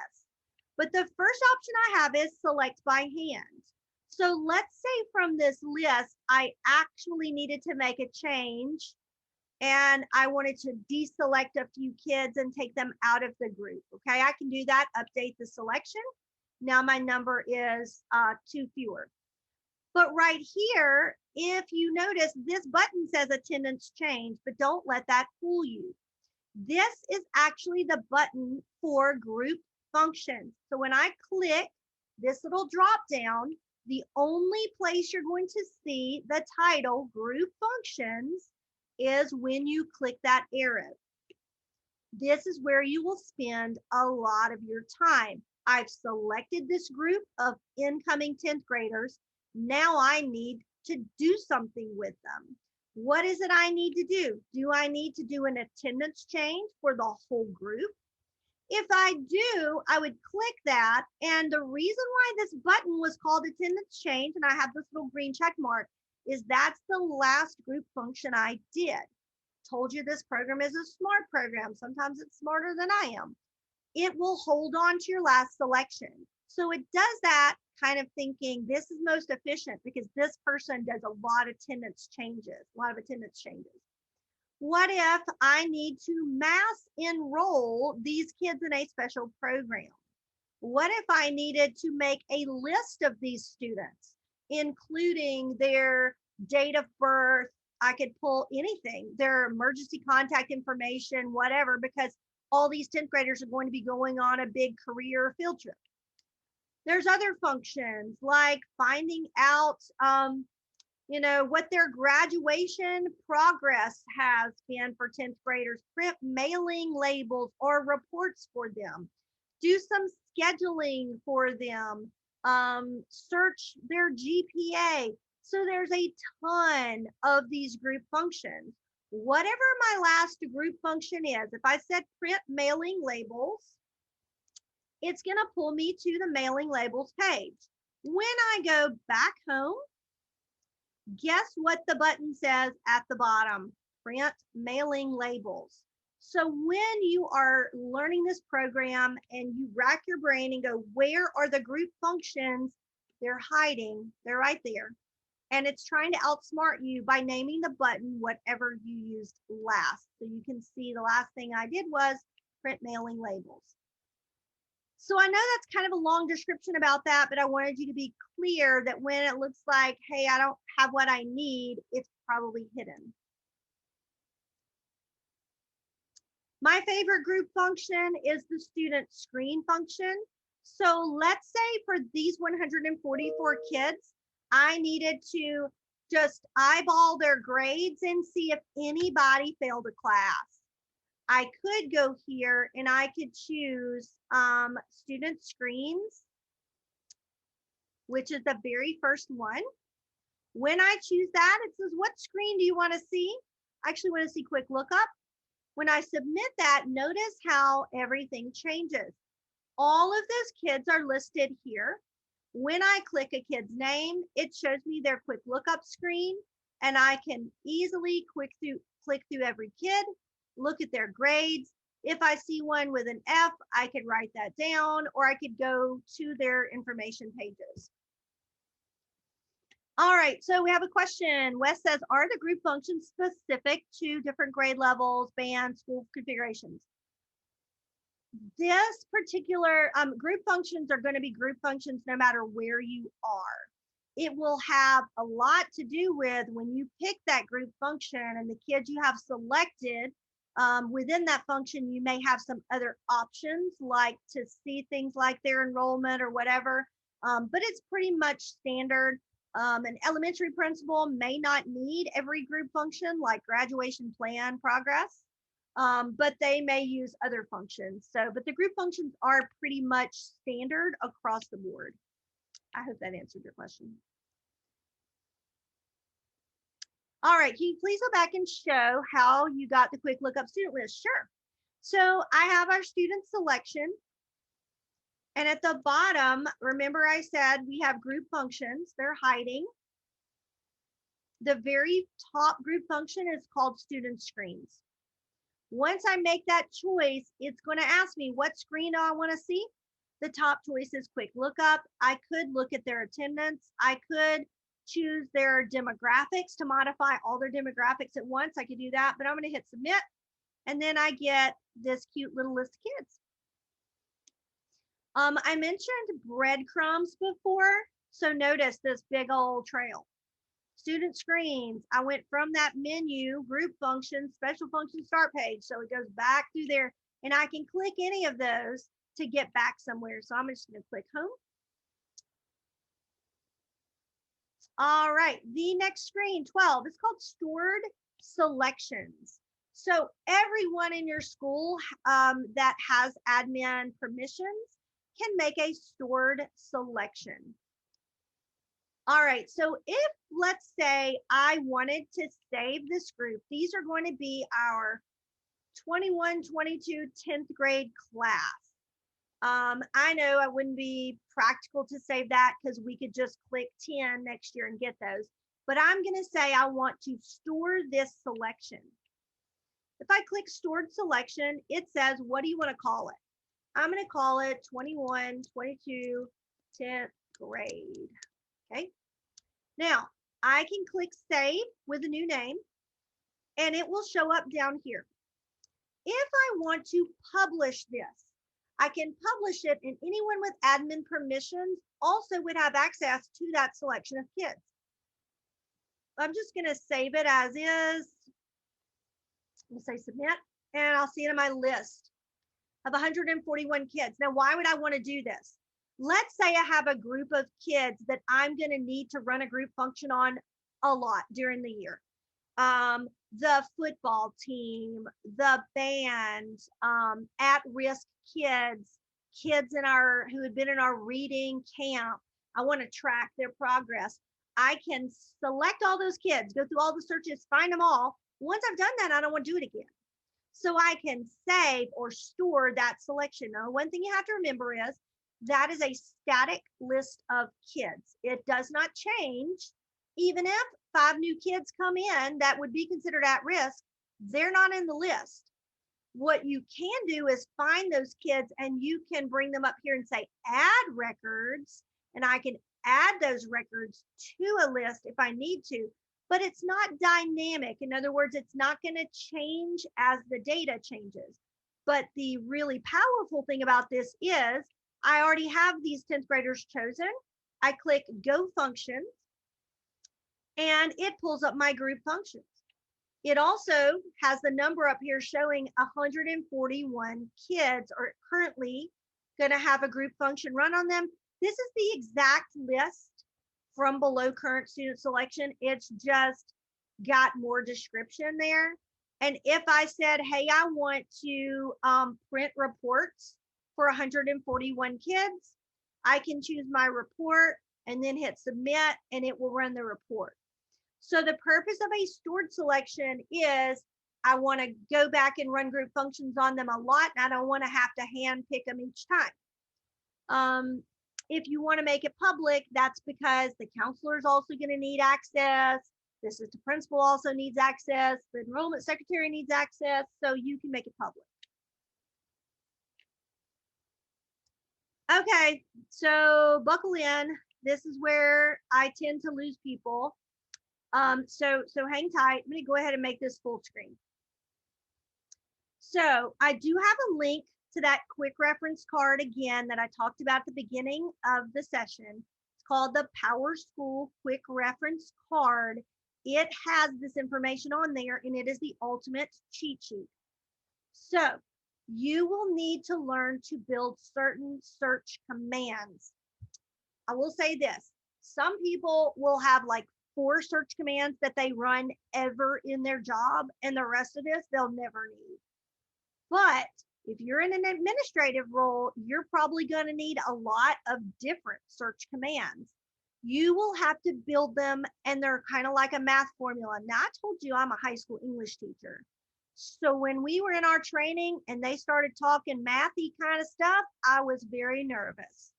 Speaker 1: But the first option I have is select by hand. So let's say from this list, I actually needed to make a change and I wanted to deselect a few kids and take them out of the group. Okay, I can do that, update the selection. Now my number is 2 fewer. But right here, if you notice, this button says attendance change, but don't let that fool you. This is actually the button for group functions. So when I click this little drop down, the only place you're going to see the title group functions is when you click that arrow. This is where you will spend a lot of your time. I've selected this group of incoming 10th graders. Now I need to do something with them. What is it I need to do? Do I need to do an attendance change for the whole group? If I do, I would click that. And the reason why this button was called attendance change, and I have this little green check mark, is that's the last group function I did. Told you this program is a smart program. Sometimes it's smarter than I am. It will hold on to your last selection. So it does that kind of thinking this is most efficient because this person does a lot of attendance changes. What if I need to mass enroll these kids in a special program? What if I needed to make a list of these students, including their date of birth? I could pull anything, their emergency contact information, whatever, because all these 10th graders are going to be going on a big career field trip. There's other functions like finding out, what their graduation progress has been for 10th graders, print mailing labels or reports for them, do some scheduling for them, search their GPA. So there's a ton of these group functions. Whatever my last group function is, if I said print mailing labels, it's going to pull me to the mailing labels page. When I go back home, guess what the button says at the bottom? Print mailing labels. So when you are learning this program and you rack your brain and go, where are the group functions? They're hiding. They're right there. And it's trying to outsmart you by naming the button whatever you used last. So you can see the last thing I did was print mailing labels. So I know that's kind of a long description about that, but I wanted you to be clear that when it looks like, hey, I don't have what I need, it's probably hidden. My favorite group function is the student screen function. So let's say for these 144 kids, I needed to just eyeball their grades and see if anybody failed a class. I could go here and I could choose student screens, which is the very first one. When I choose that, it says, what screen do you want to see? I actually want to see quick lookup. When I submit that, notice how everything changes. All of those kids are listed here. When I click a kid's name, it shows me their quick lookup screen, and I can easily click through every kid, look at their grades, If I see one with an F, I could write that down, or I could go to their information pages. All right, so we have a question. Wes says, are the group functions specific to different grade levels, bands, school configurations? This particular group functions are going to be group functions no matter where you are. It will have a lot to do with when you pick that group function and the kids you have selected within that function, you may have some other options like to see things like their enrollment or whatever, but it's pretty much standard. An elementary principal may not need every group function like graduation plan progress, but they may use other functions. So, but the group functions are pretty much standard across the board. I hope that answered your question. All right, can you please go back and show how you got the quick lookup student list? Sure. So I have our student selection. And at the bottom, remember I said we have group functions, they're hiding. The very top group function is called student screens. Once I make that choice, it's going to ask me what screen do I want to see. The top choice is quick lookup. I could look at their attendance. I could choose their demographics to modify all their demographics at once. I could do that, but I'm going to hit submit. And then I get this cute little list of kids. I mentioned breadcrumbs before. So notice this big old trail. Student screens, I went from that menu, group functions, special function start page. So it goes back through there and I can click any of those to get back somewhere. So I'm just going to click home. All right, the next screen, 12, is called stored selections. So everyone in your school that has admin permissions can make a stored selection. All right, so if let's say I wanted to save this group, these are going to be our 21, 22, 10th grade class. I know it wouldn't be practical to save that because we could just click 10 next year and get those. But I'm going to say I want to store this selection. If I click stored selection, it says, what do you want to call it? I'm going to call it 21, 22, 10th grade. Okay. Now I can click save with a new name and it will show up down here. If I want to publish this, I can publish it and anyone with admin permissions also would have access to that selection of kids. I'm just going to save it as is. We'll say submit and I'll see it in my list of 141 kids. Now, why would I want to do this? Let's say I have a group of kids that I'm going to need to run a group function on a lot during the year. The football team, the band, at-risk kids in who had been in our reading camp. I want to track their progress. I can select all those kids, go through all the searches, find them all. Once I've done that, I don't want to do it again. So I can save or store that selection. Now, one thing you have to remember is that is a static list of kids. It does not change. Even if 5 new kids come in that would be considered at risk, they're not in the list. What you can do is find those kids and you can bring them up here and say add records, and I can add those records to a list if I need to, but it's not dynamic. In other words, it's not going to change as the data changes. But the really powerful thing about this is I already have these 10th graders chosen. I click Go Functions, and it pulls up my group functions. It also has the number up here showing 141 kids are currently going to have a group function run on them. This is the exact list from below current student selection. It's just got more description there. And if I said, hey, I want to print reports for 141 kids, I can choose my report and then hit submit and it will run the report. So the purpose of a stored selection is I want to go back and run group functions on them a lot, and I don't want to have to hand pick them each time. If you want to make it public, that's because the counselor is also going to need access. The assistant principal also needs access. The enrollment secretary needs access, so you can make it public. Okay, so buckle in. This is where I tend to lose people. So hang tight. I'm going to go ahead and make this full screen. So I do have a link to that quick reference card again that I talked about at the beginning of the session. It's called the PowerSchool Quick Reference Card. It has this information on there, and it is the ultimate cheat sheet. So you will need to learn to build certain search commands. I will say this, some people will have like 4 search commands that they run ever in their job, and the rest of this they'll never need. But if you're in an administrative role, you're probably going to need a lot of different search commands. You will have to build them, and they're kind of like a math formula. Now, I told you I'm a high school English teacher. So when we were in our training and they started talking mathy kind of stuff, I was very nervous.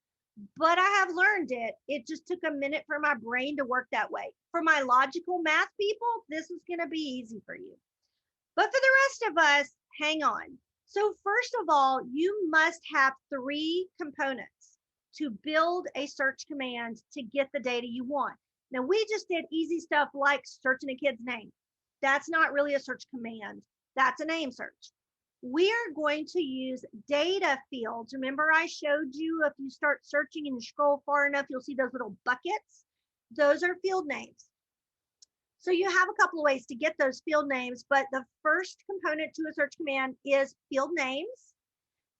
Speaker 1: But I have learned it. It just took a minute for my brain to work that way. For my logical math people, this is going to be easy for you. But for the rest of us, hang on. So first of all, you must have 3 components to build a search command to get the data you want. Now, we just did easy stuff like searching a kid's name. That's not really a search command. That's a name search. We are going to use data fields. Remember, I showed you if you start searching and you scroll far enough, you'll see those little buckets. Those are field names. So you have a couple of ways to get those field names, but the first component to a search command is field names.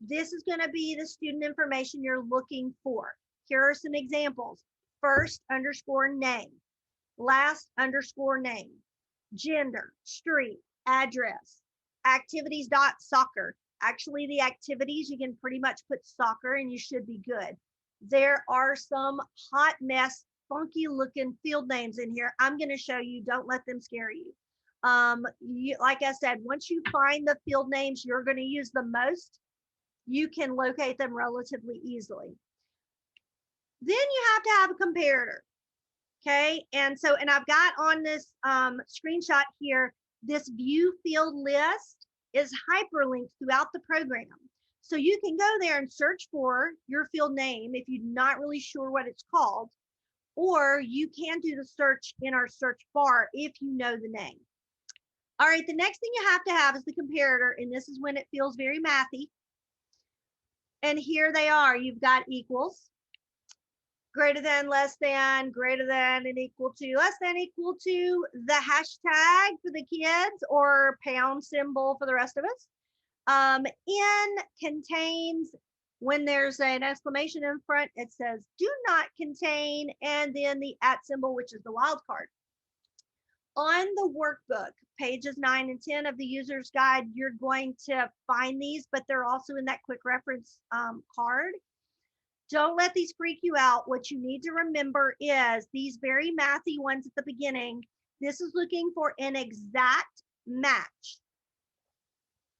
Speaker 1: This is going to be the student information you're looking for. Here are some examples. First underscore name, last underscore name, gender, street, address, activities.soccer. Actually, the activities, you can pretty much put soccer and you should be good. There are some hot mess, funky looking field names in here. I'm going to show you. Don't let them scare you. Like I said, once you find the field names you're going to use the most, you can locate them relatively easily. Then you have to have a comparator. Okay, and I've got on this screenshot here, this view field list is hyperlinked throughout the program. So you can go there and search for your field name if you're not really sure what it's called, or you can do the search in our search bar if you know the name. All right, the next thing you have to have is the comparator, and this is when it feels very mathy. And here they are. You've got equals, greater than, less than, greater than, and equal to, less than, equal to, the hashtag for the kids, or pound symbol for the rest of us. In contains, when there's an exclamation in front, it says do not contain, and then the @ symbol, which is the wildcard. On the workbook, pages 9 and 10 of the user's guide, you're going to find these, but they're also in that quick reference card. Don't let these freak you out. What you need to remember is these very mathy ones at the beginning. This is looking for an exact match.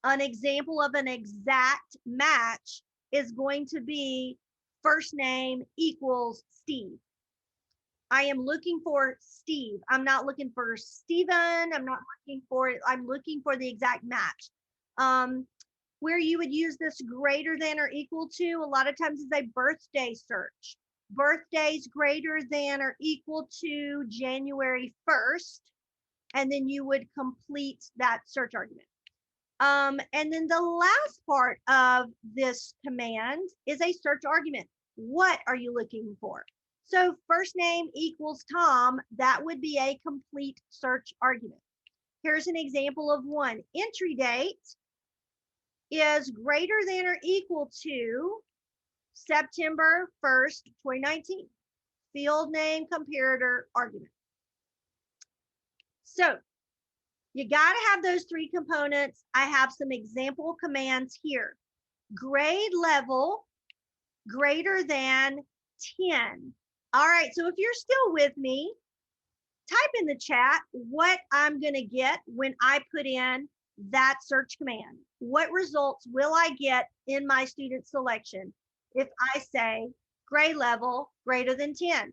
Speaker 1: An example of an exact match is going to be first name equals Steve. I am looking for Steve. I'm not looking for Steven. I'm looking for the exact match. Where you would use this greater than or equal to, a lot of times is a birthday search. Birthdays greater than or equal to January 1st, and then you would complete that search argument. And then the last part of this command is a search argument. What are you looking for? So first name equals Tom, that would be a complete search argument. Here's an example of one. Entry date is greater than or equal to September 1st, 2019. Field name comparator argument. So you got to have those 3 components. I have some example commands here. Grade level greater than 10. All right, so if you're still with me, type in the chat what I'm going to get when I put in that search command. What results will I get in my student selection if I say grade level greater than 10?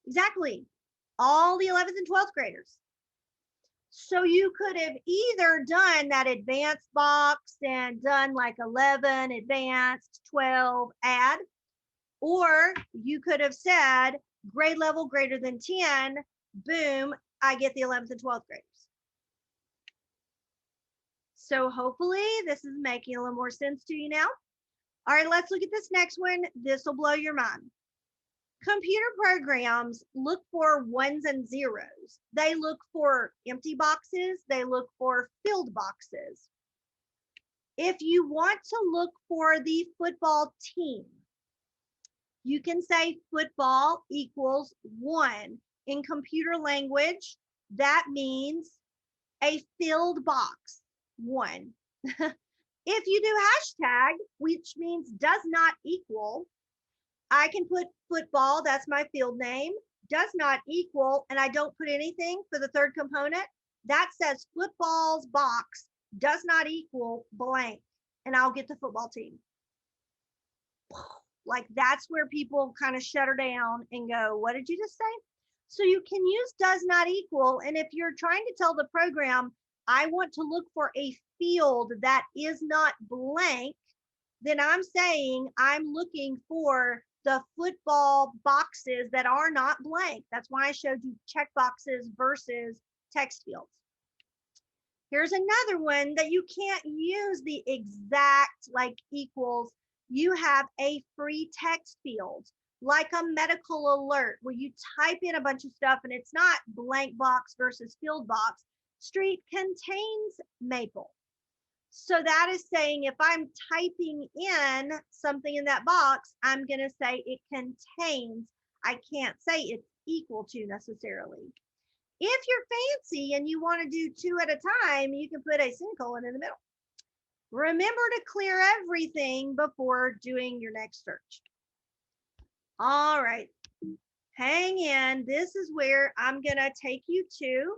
Speaker 1: Exactly, all the 11th and 12th graders. So you could have either done that advanced box and done like 11, advanced, 12, add, Or you could have said grade level greater than 10, boom, I get the 11th and 12th graders. So hopefully this is making a little more sense to you now. All right, let's look at this next one. This will blow your mind. Computer programs look for ones and zeros. They look for empty boxes. They look for filled boxes. If you want to look for the football team, you can say football equals 1. In computer language, that means a filled box, 1. If you do hashtag, which means does not equal, I can put football, that's my field name, does not equal, and I don't put anything for the third component. That says football's box does not equal blank, and I'll get the football team. Like that's where people kind of shut her down and go, what did you just say? So you can use does not equal, and if you're trying to tell the program, I want to look for a field that is not blank, then I'm saying I'm looking for the football boxes that are not blank. That's why I showed you check boxes versus text fields. Here's another one that you can't use the exact like equals. You have a free text field, like a medical alert, where you type in a bunch of stuff and it's not blank box versus filled box. Street contains Maple. So that is saying if I'm typing in something in that box, I'm going to say it contains. I can't say it's equal to necessarily. If you're fancy and you want to do 2 at a time, you can put a semicolon in the middle. Remember to clear everything before doing your next search. All right, hang in. This is where I'm going to take you to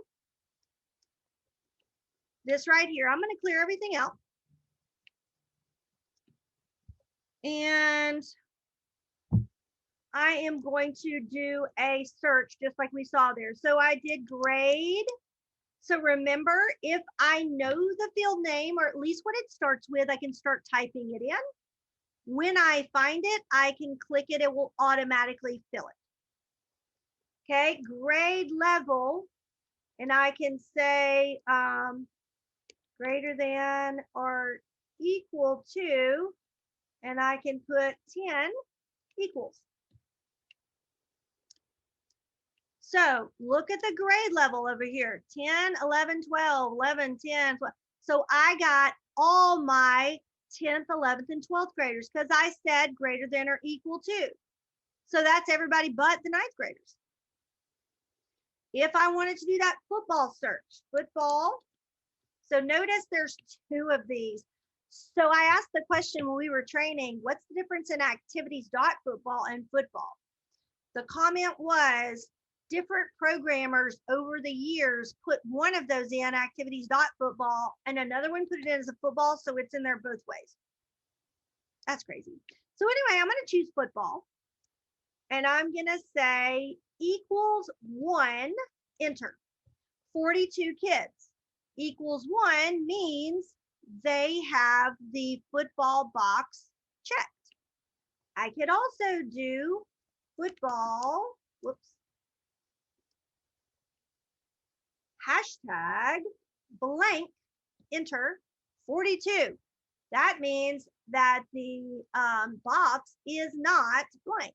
Speaker 1: this right here. I'm going to clear everything out. And I am going to do a search just like we saw there. So I did grade. So remember, if I know the field name, or at least what it starts with, I can start typing it in. When I find it, I can click it. It will automatically fill it. Okay, grade level. And I can say greater than or equal to, and I can put 10 equals. So look at the grade level over here, 10, 11, 12, 11, 10, 12. So I got all my 10th, 11th, and 12th graders because I said greater than or equal to. So that's everybody but the 9th graders. If I wanted to do that football search, football. So notice there's 2 of these. So I asked the question when we were training, what's the difference in activities.football and football? The comment was, different programmers over the years put one of those in activities.football and another one put it in as a football, so it's in there both ways. That's crazy. So anyway, I'm going to choose football, and I'm going to say equals 1, enter. 42 kids equals 1 means they have the football box checked. I could also do football, hashtag blank, enter 42. That means that the box is not blank,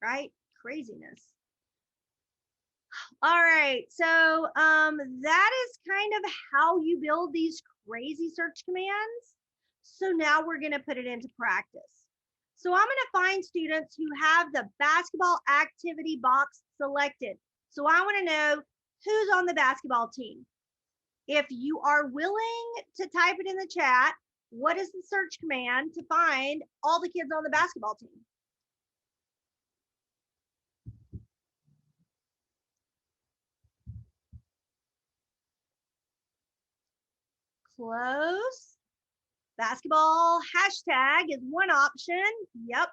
Speaker 1: right? Craziness. All right, so that is kind of how you build these crazy search commands. So now we're going to put it into practice. So I'm going to find students who have the basketball activity box selected. So I want to know who's on the basketball team. If you are willing to type it in the chat, what is the search command to find all the kids on the basketball team? Close. Basketball hashtag is one option. Yep.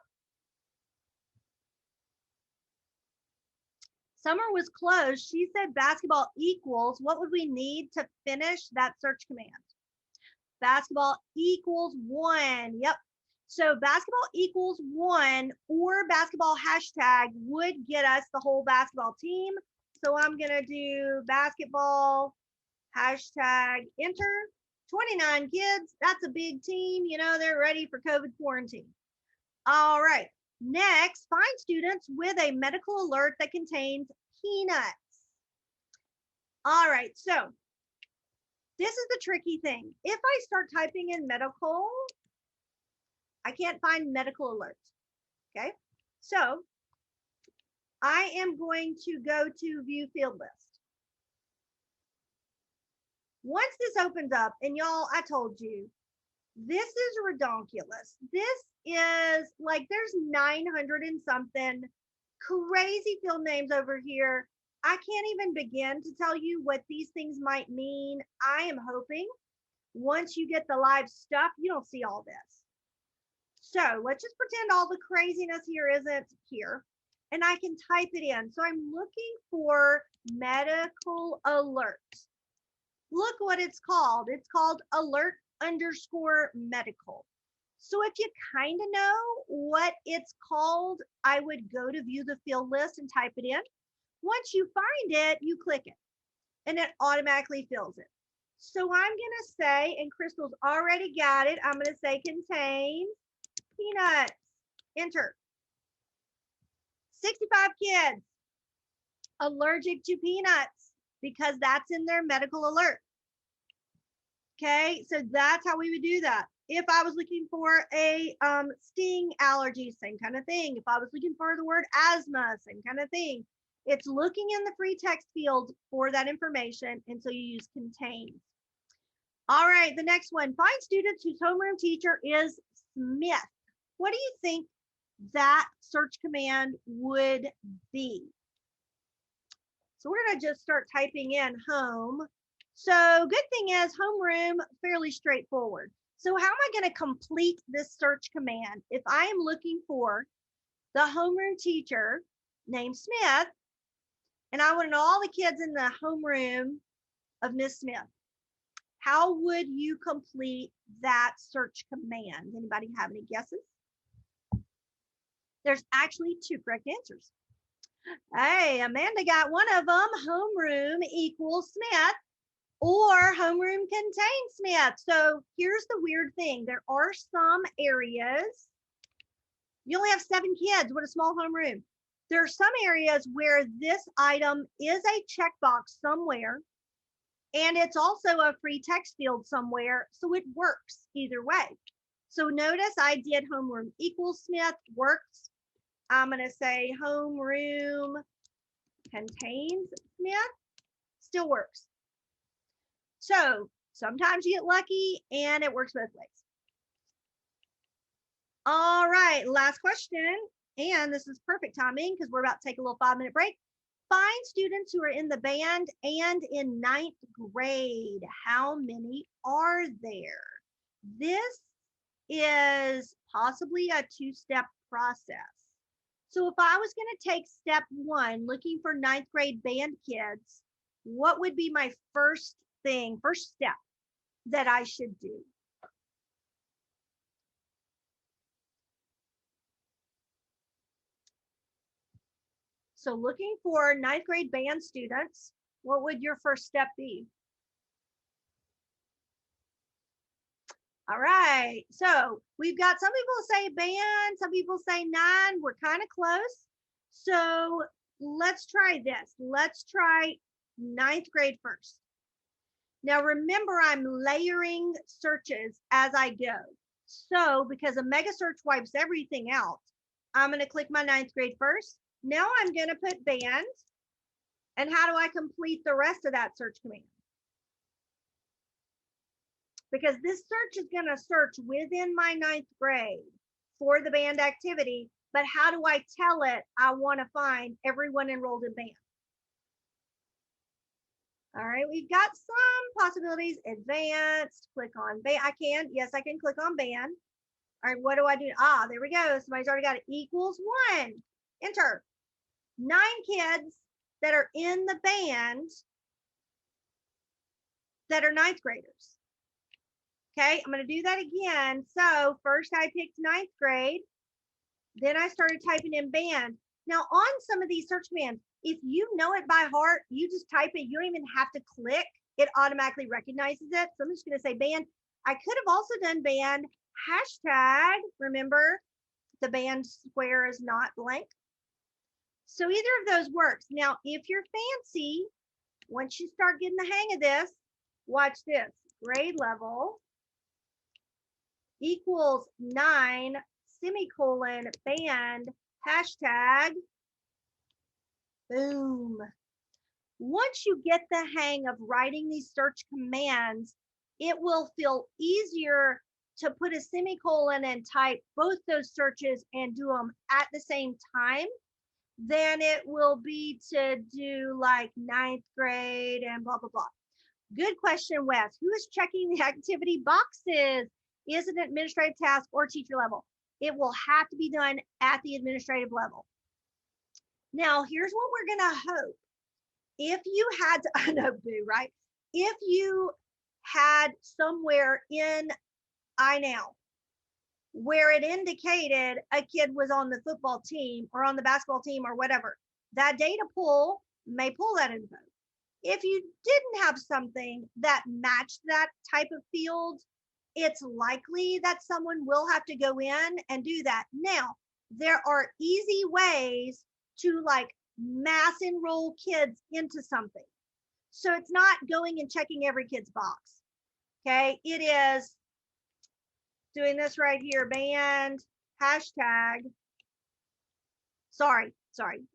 Speaker 1: Summer was close. She said basketball equals. What would we need to finish that search command? Basketball equals 1. Yep. So basketball equals 1 or basketball hashtag would get us the whole basketball team. So I'm going to do basketball hashtag enter. 29 kids. That's a big team. You know, they're ready for COVID quarantine. All right. Next, find students with a medical alert that contains peanuts. All right. So this is the tricky thing. If I start typing in medical, I can't find medical alerts. Okay. So I am going to go to view field list. Once this opens up, and y'all, I told you, this is redonkulous. This is like there's 900 and something crazy field names over here. I can't even begin to tell you what these things might mean. I am hoping once you get the live stuff, you don't see all this. So let's just pretend all the craziness here isn't here. And I can type it in. So I'm looking for medical alert. Look what it's called. It's called alert_medical. So if you kind of know what it's called, I would go to view the field list and type it in. Once you find it, you click it and it automatically fills it. So I'm going to say, and Crystal's already got it, I'm going to say contains peanuts. Enter. 65 kids allergic to peanuts because that's in their medical alert. Okay, so that's how we would do that. If I was looking for a sting allergy, same kind of thing. If I was looking for the word asthma, same kind of thing. It's looking in the free text field for that information, and so you use contains. All right, the next one. Find students whose homeroom teacher is Smith. What do you think that search command would be? So we're going to just start typing in home. So good thing is homeroom, fairly straightforward. So how am I going to complete this search command? If I am looking for the homeroom teacher named Smith, and I want to know all the kids in the homeroom of Miss Smith, how would you complete that search command? Anybody have any guesses? There's actually 2 correct answers. Hey, Amanda got one of them. Homeroom equals Smith or homeroom contains Smith. So here's the weird thing. There are some areas, you only have 7 kids. What a small homeroom. There are some areas where this item is a checkbox somewhere, and it's also a free text field somewhere, so it works either way. So notice I did homeroom equals Smith, works. I'm going to say homeroom contains Smith, still works. So sometimes you get lucky and it works both ways. All right, last question. And this is perfect timing because we're about to take a little 5-minute break. Find students who are in the band and in 9th grade. How many are there? This is possibly a 2-step process. So if I was going to take step 1, looking for 9th grade band kids, what would be my first step that I should do? So looking for 9th grade band students, what would your first step be? All right, so we've got some people say band, some people say 9. We're kind of close. So let's try this. Let's try 9th grade first. Now remember, I'm layering searches as I go. So because a mega search wipes everything out, I'm going to click my 9th grade first. Now I'm going to put band. And how do I complete the rest of that search command? Because this search is going to search within my 9th grade for the band activity. But how do I tell it I want to find everyone enrolled in band? All right, we've got some possibilities. Advanced, click on band. I can click on band. All right, what do I do? Ah, there we go. Somebody's already got it. Equals 1. Enter. 9 kids that are in the band that are 9th graders. Okay, I'm going to do that again. So first I picked ninth grade. Then I started typing in band. Now on some of these search commands, if you know it by heart, you just type it. You don't even have to click. It automatically recognizes it. So I'm just going to say band. I could have also done band hashtag. Remember, the band square is not blank. So either of those works. Now, if you're fancy, once you start getting the hang of this, watch this. Grade level equals 9 semicolon band hashtag. Boom. Once you get the hang of writing these search commands, it will feel easier to put a semicolon and type both those searches and do them at the same time than it will be to do like ninth grade and blah, blah, blah. Good question, Wes. Who is checking the activity boxes? Is it an administrative task or teacher level? It will have to be done at the administrative level. Now, here's what we're going to hope. If you had to, I know, boo, right? If you had somewhere in iNow where it indicated a kid was on the football team or on the basketball team or whatever, that data pool may pull that info. If you didn't have something that matched that type of field, it's likely that someone will have to go in and do that. Now, there are easy ways to like mass enroll kids into something. So it's not going and checking every kid's box. Okay, it is doing this right here, band hashtag. Sorry,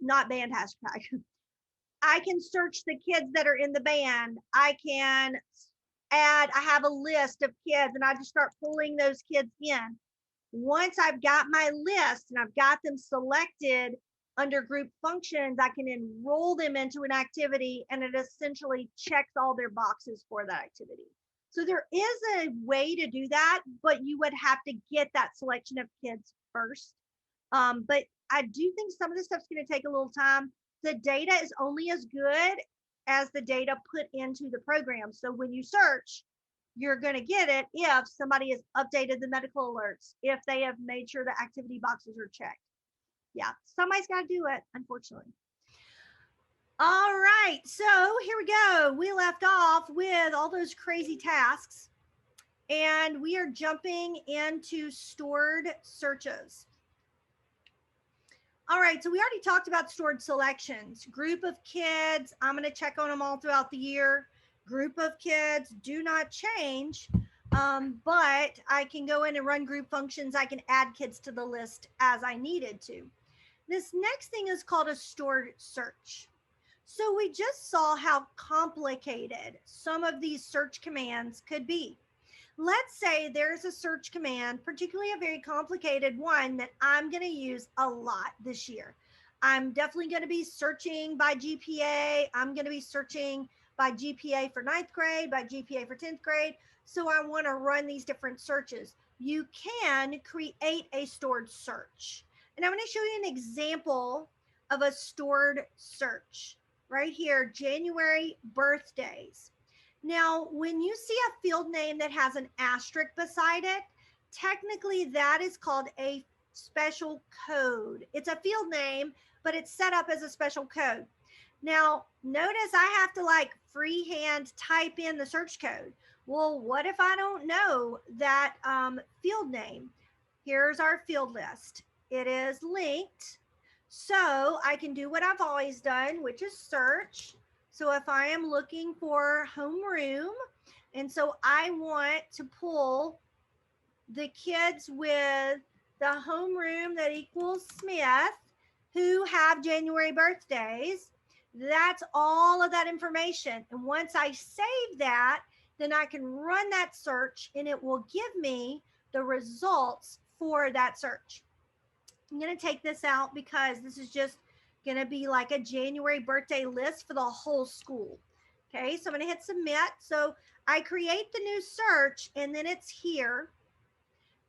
Speaker 1: not band hashtag. I can search the kids that are in the band. I can add, I have a list of kids and I just start pulling those kids in. Once I've got my list and I've got them selected under group functions, I can enroll them into an activity and it essentially checks all their boxes for that activity. So there is a way to do that, but you would have to get that selection of kids first. But I do think some of this stuff's going to take a little time. The data is only as good as the data put into the program. So when you search, you're going to get it if somebody has updated the medical alerts, if they have made sure the activity boxes are checked. Yeah, somebody's got to do it, unfortunately. All right, so here we go. We left off with all those crazy tasks, and we are jumping into stored searches. All right, so we already talked about stored selections. Group of kids, I'm going to check on them all throughout the year. Group of kids do not change, but I can go in and run group functions. I can add kids to the list as I needed to. This next thing is called a stored search. So we just saw how complicated some of these search commands could be. Let's say there's a search command, particularly a very complicated one that I'm going to use a lot this year. I'm definitely going to be searching by GPA. I'm going to be searching by GPA for ninth grade, by GPA for 10th grade. So I want to run these different searches. You can create a stored search. And I'm going to show you an example of a stored search right here, January birthdays. Now, when you see a field name that has an asterisk beside it, technically that is called a special code. It's a field name, but it's set up as a special code. Now, notice I have to like freehand type in the search code. Well, what if I don't know that field name? Here's our field list. It is linked. So I can do what I've always done, which is search. So if I am looking for homeroom, and so I want to pull the kids with the homeroom that equals Smith who have January birthdays, that's all of that information. And once I save that, then I can run that search and it will give me the results for that search. I'm going to take this out because this is just going to be like a January birthday list for the whole school. Okay, so I'm going to hit submit. So I create the new search and then it's here.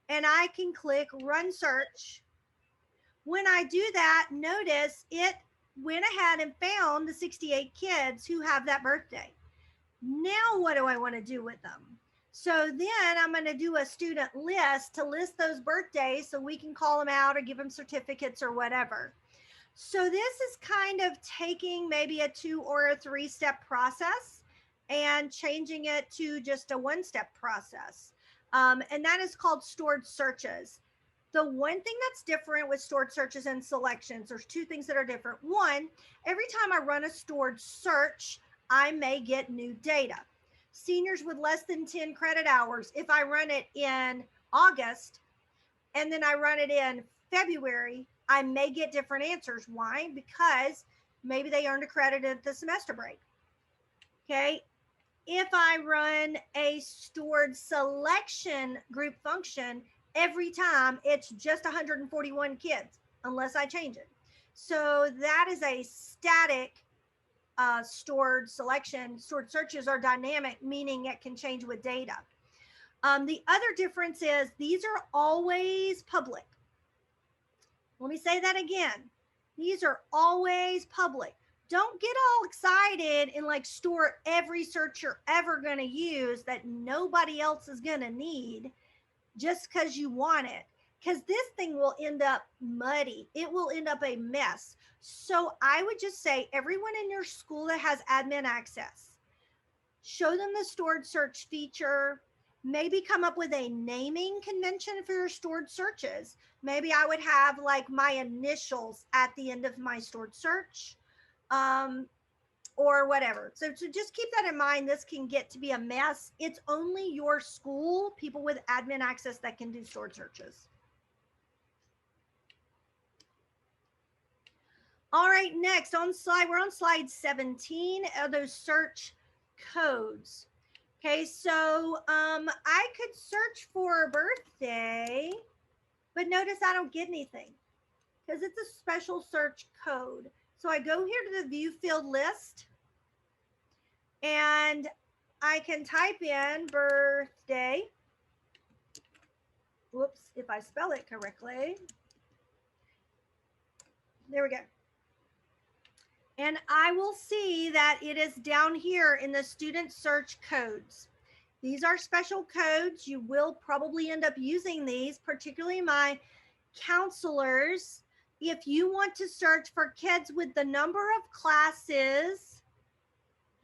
Speaker 1: And I can click run search. When I do that, notice it went ahead and found the 68 kids who have that birthday. Now, what do I want to do with them? So then I'm going to do a student list to list those birthdays so we can call them out or give them certificates or whatever. So this is kind of taking maybe a 2 or a 3-step process and changing it to just a 1-step process. And that is called stored searches. The one thing that's different with stored searches and selections, there's 2 things that are different. One, every time I run a stored search, I may get new data. Seniors with less than 10 credit hours, if I run it in August and then I run it in February, I may get different answers. Why? Because maybe they earned a credit at the semester break. Okay. If I run a stored selection group function, every time it's just 141 kids, unless I change it. So that is a static stored selection. Stored searches are dynamic, meaning it can change with data. The other difference is these are always public. Let me say that again. These are always public. Don't get all excited and like store every search you're ever going to use that nobody else is going to need just because you want it. Because this thing will end up muddy. It will end up a mess. So I would just say everyone in your school that has admin access, show them the stored search feature. Maybe come up with a naming convention for your stored searches. Maybe I would have like my initials at the end of my stored search, or whatever. So just keep that in mind. This can get to be a mess. It's only your school, people with admin access, that can do stored searches. All right, next we're on slide 17 of those search codes. Okay, so I could search for a birthday, but notice I don't get anything because it's a special search code. So I go here to the view field list and I can type in birthday. Whoops, if I spell it correctly. There we go. And I will see that it is down here in the student search codes. These are special codes. You will probably end up using these, particularly my counselors. If you want to search for kids with the number of classes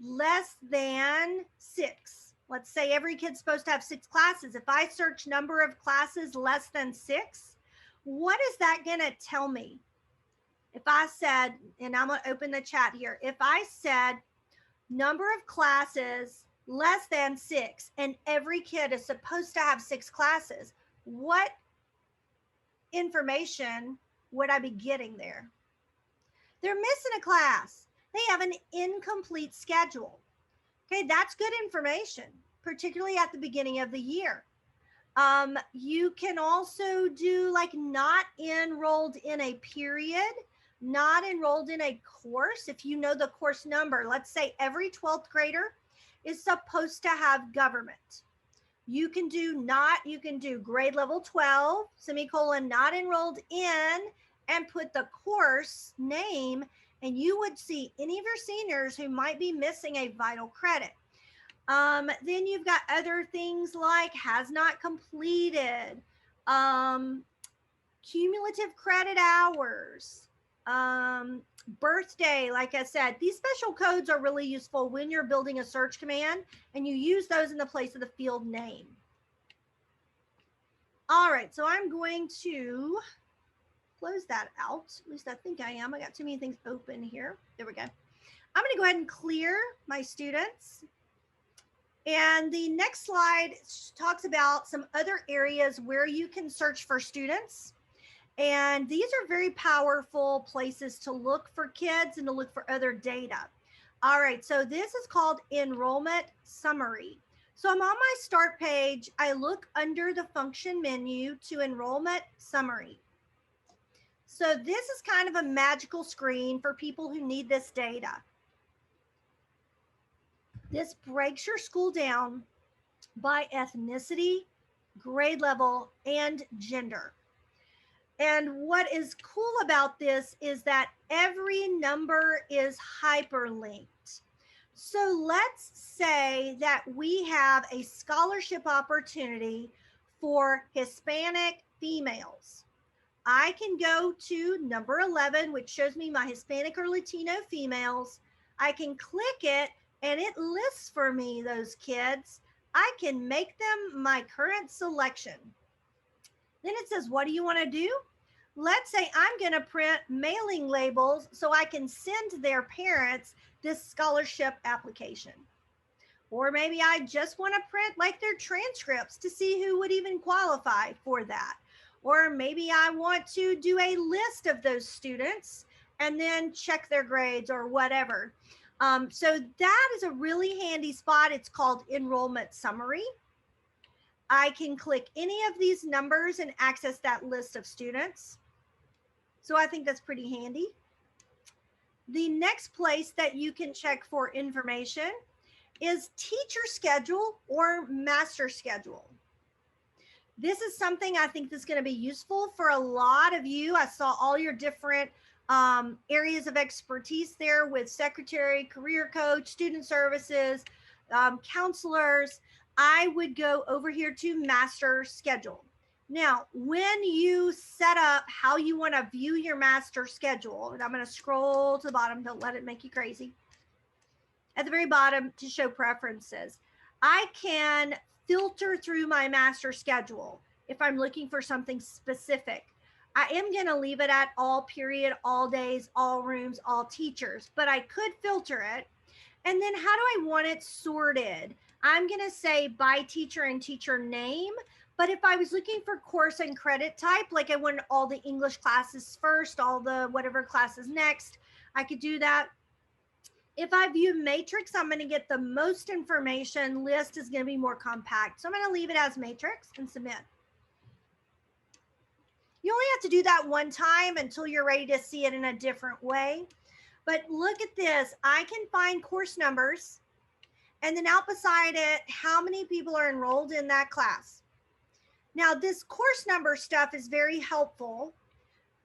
Speaker 1: less than 6, let's say every kid's supposed to have 6 classes. If I search number of classes less than 6, what is that going to tell me? If I said, and I'm going to open the chat here, if I said number of classes less than 6 and every kid is supposed to have 6 classes, what information would I be getting there? They're missing a class. They have an incomplete schedule. Okay, that's good information, particularly at the beginning of the year. You can also do like not enrolled in a period, not enrolled in a course. If you know the course number, let's say every 12th grader is supposed to have government. You can do grade level 12, semicolon, not enrolled in, and put the course name, and you would see any of your seniors who might be missing a vital credit. Then you've got other things like has not completed, cumulative credit hours, birthday. Like I said, these special codes are really useful when you're building a search command, and you use those in the place of the field name. All right, so I'm going to close that out. At least I think I am. I got too many things open here. There we go. I'm going to go ahead and clear my students. And the next slide talks about some other areas where you can search for students. And these are very powerful places to look for kids and to look for other data. All right, so this is called enrollment summary. So I'm on my start page. I look under the function menu to enrollment summary. So this is kind of a magical screen for people who need this data. This breaks your school down by ethnicity, grade level, and gender. And what is cool about this is that every number is hyperlinked. So let's say that we have a scholarship opportunity for Hispanic females. I can go to number 11, which shows me my Hispanic or Latino females. I can click it and it lists for me those kids. I can make them my current selection. Then it says, what do you want to do? Let's say I'm going to print mailing labels so I can send their parents this scholarship application. Or maybe I just want to print like their transcripts to see who would even qualify for that. Or maybe I want to do a list of those students and then check their grades or whatever. So that is a really handy spot. It's called enrollment summary. I can click any of these numbers and access that list of students. So I think that's pretty handy. The next place that you can check for information is teacher schedule or master schedule. This is something I think that's going to be useful for a lot of you. I saw all your different areas of expertise there with secretary, career coach, student services, counselors. I would go over here to master schedule. Now, when you set up how you want to view your master schedule, and I'm going to scroll to the bottom, don't let it make you crazy. At the very bottom to show preferences, I can filter through my master schedule if I'm looking for something specific. I am going to leave it at all period, all days, all rooms, all teachers, but I could filter it. And then how do I want it sorted? I'm going to say by teacher and teacher name. But if I was looking for course and credit type, like I wanted all the English classes first, all the whatever classes next, I could do that. If I view matrix, I'm going to get the most information. List is going to be more compact. So I'm going to leave it as matrix and submit. You only have to do that one time until you're ready to see it in a different way. But look at this. I can find course numbers and then out beside it, how many people are enrolled in that class. Now, this course number stuff is very helpful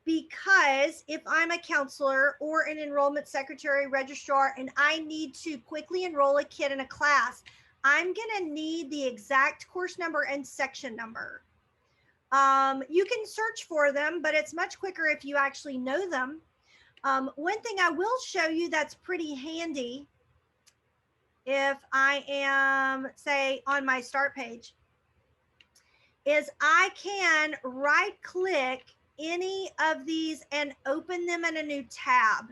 Speaker 1: because if I'm a counselor or an enrollment secretary, registrar, and I need to quickly enroll a kid in a class, I'm going to need the exact course number and section number. You can search for them, but it's much quicker if you actually know them. One thing I will show you that's pretty handy, if I am, say, on my start page, is I can right click any of these and open them in a new tab.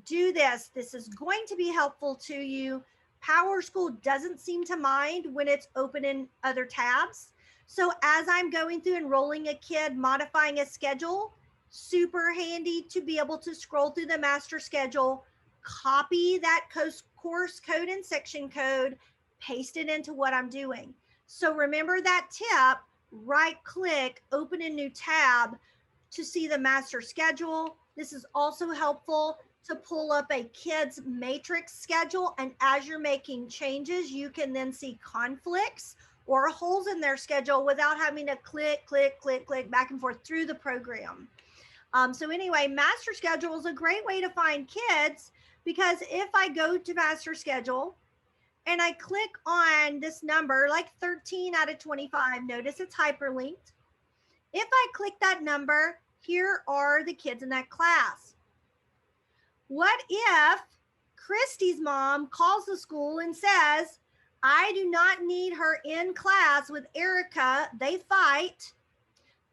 Speaker 1: Do this. This is going to be helpful to you. PowerSchool doesn't seem to mind when it's open in other tabs. So as I'm going through enrolling a kid, modifying a schedule, super handy to be able to scroll through the master schedule, copy that course code and section code, paste it into what I'm doing. So remember that tip, right click, open a new tab to see the master schedule. This is also helpful to pull up a kid's matrix schedule. And as you're making changes, you can then see conflicts or holes in their schedule without having to click back and forth through the program. So anyway, master schedule is a great way to find kids because if I go to master schedule and I click on this number, like 13 out of 25, notice it's hyperlinked. If I click that number, here are the kids in that class. What if Christy's mom calls the school and says, I do not need her in class with Erica, they fight.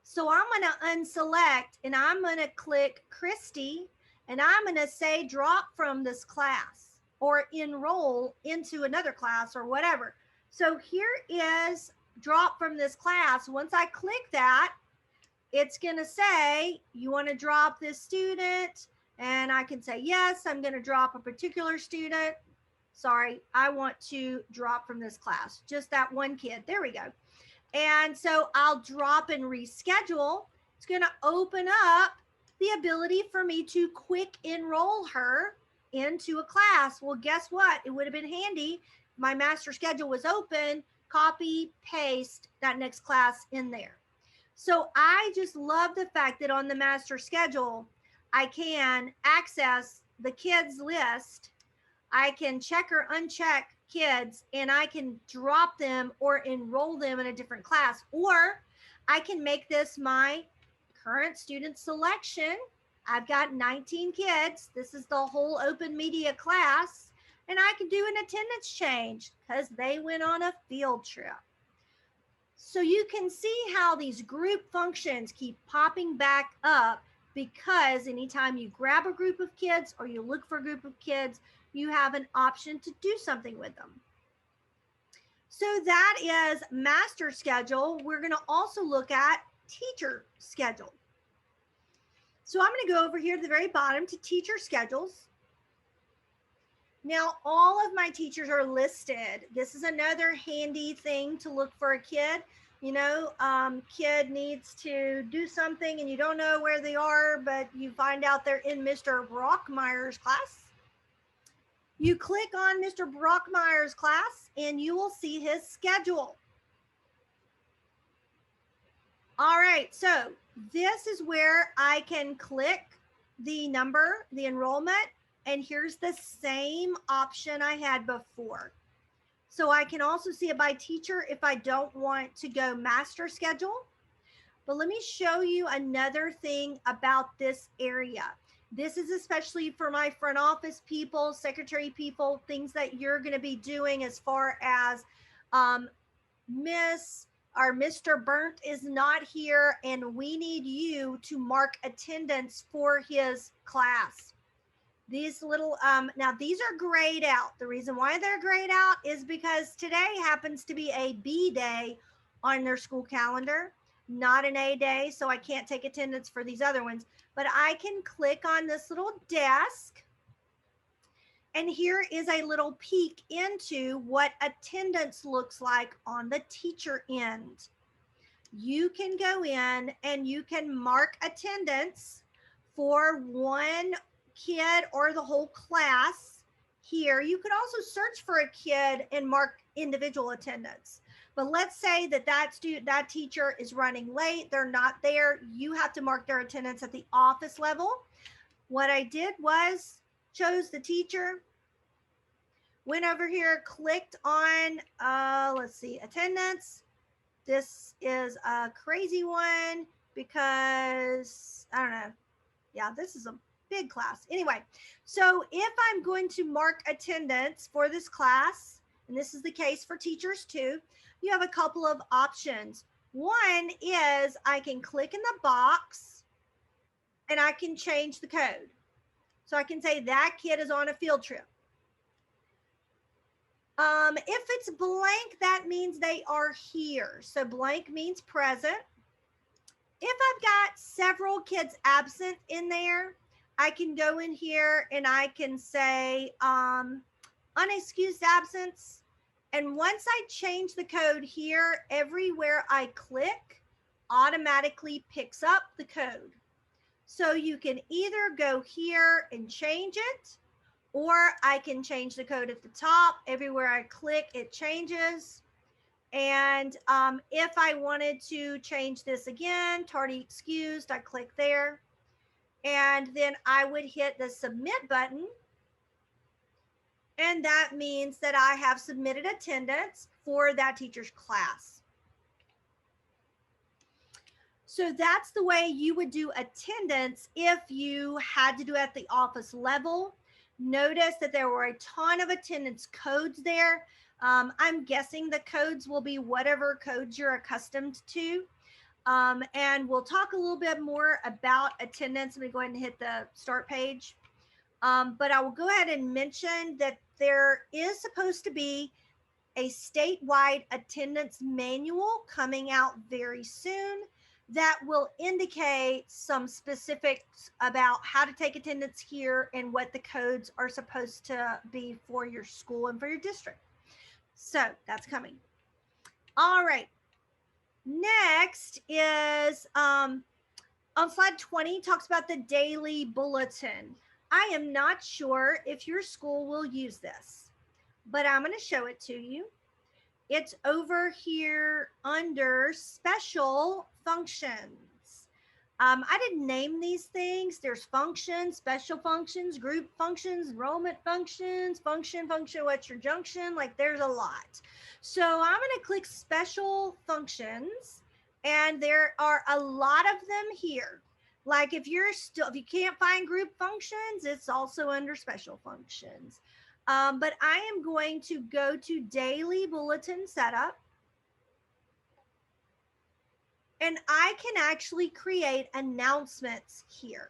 Speaker 1: So I'm going to unselect and I'm going to click Christy and I'm going to say drop from this class or enroll into another class or whatever. So here is drop from this class. Once I click that, it's going to say, you want to drop this student? And I can say, yes, I'm going to drop a particular student. Sorry, I want to drop from this class. Just that one kid. There we go. And so I'll drop and reschedule. It's going to open up the ability for me to quick enroll her into a class. Well, guess what? It would have been handy. My master schedule was open, copy, paste that next class in there. So I just love the fact that on the master schedule, I can access the kids list I can check or uncheck kids, and I can drop them or enroll them in a different class. Or I can make this my current student selection. I've got 19 kids. This is the whole open media class. And I can do an attendance change because they went on a field trip. So you can see how these group functions keep popping back up, because anytime you grab a group of kids or you look for a group of kids, you have an option to do something with them. So that is master schedule. We're going to also look at teacher schedule. So I'm going to go over here to the very bottom to teacher schedules. Now, all of my teachers are listed. This is another handy thing to look for a kid. You know, kid needs to do something and you don't know where they are, but you find out they're in Mr. Brockmeyer's class. You click on Mr. Brockmeyer's class and you will see his schedule. All right, so this is where I can click the number, the enrollment, and here's the same option I had before. So I can also see it by teacher if I don't want to go master schedule. But let me show you another thing about this area. This is especially for my front office people, secretary people, things that you're going to be doing as far as Miss or Mr. Burnt is not here and we need you to mark attendance for his class. These little, now these are grayed out. The reason why they're grayed out is because today happens to be a B day on their school calendar, not an A day. So I can't take attendance for these other ones, but I can click on this little desk. And here is a little peek into what attendance looks like on the teacher end. You can go in and you can mark attendance for one kid or the whole class here. You could also search for a kid and mark individual attendance. But let's say that that teacher is running late, they're not there, you have to mark their attendance at the office level. What I did was chose the teacher, went over here, clicked on, let's see, attendance. This is a crazy one because, I don't know. Yeah, this is a big class. Anyway, so if I'm going to mark attendance for this class, and this is the case for teachers too, you have a couple of options. One is I can click in the box and I can change the code. So I can say that kid is on a field trip. If it's blank, that means they are here. So blank means present. If I've got several kids absent in there, I can go in here and I can say unexcused absence. And once I change the code here, everywhere I click automatically picks up the code. So you can either go here and change it, or I can change the code at the top. Everywhere I click, it changes. And if I wanted to change this again, tardy excused, I click there. And then I would hit the submit button. And that means that I have submitted attendance for that teacher's class. So that's the way you would do attendance if you had to do it at the office level. Notice that there were a ton of attendance codes there. I'm guessing the codes will be whatever codes you're accustomed to. And we'll talk a little bit more about attendance. Let me go ahead and hit the start page. But I will go ahead and mention that there is supposed to be a statewide attendance manual coming out very soon that will indicate some specifics about how to take attendance here and what the codes are supposed to be for your school and for your district. So that's coming. All right. Next is on slide 20, talks about the daily bulletin. I am not sure if your school will use this, but I'm going to show it to you. It's over here under special functions. I didn't name these things. There's functions, special functions, group functions, enrollment functions, function, what's your junction? Like there's a lot. So I'm going to click special functions, and there are a lot of them here. Like if you can't find group functions, it's also under special functions. But I am going to go to daily bulletin setup. And I can actually create announcements here.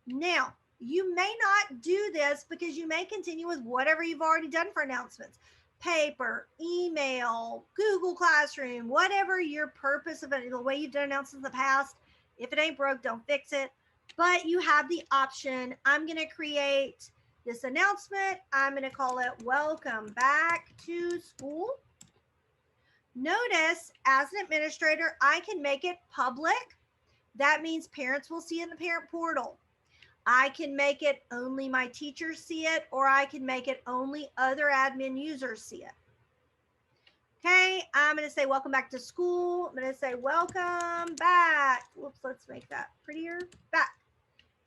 Speaker 1: Now, you may not do this because you may continue with whatever you've already done for announcements. Paper, email, Google Classroom, whatever your purpose of it, the way you've done announcements in the past. If it ain't broke, don't fix it. But you have the option. I'm going to create this announcement. I'm going to call it Welcome Back to School. Notice, as an administrator, I can make it public. That means parents will see it in the parent portal. I can make it only my teachers see it, or I can make it only other admin users see it. Okay, I'm going to say welcome back to school. I'm going to say welcome back. Whoops, let's make that prettier. Back.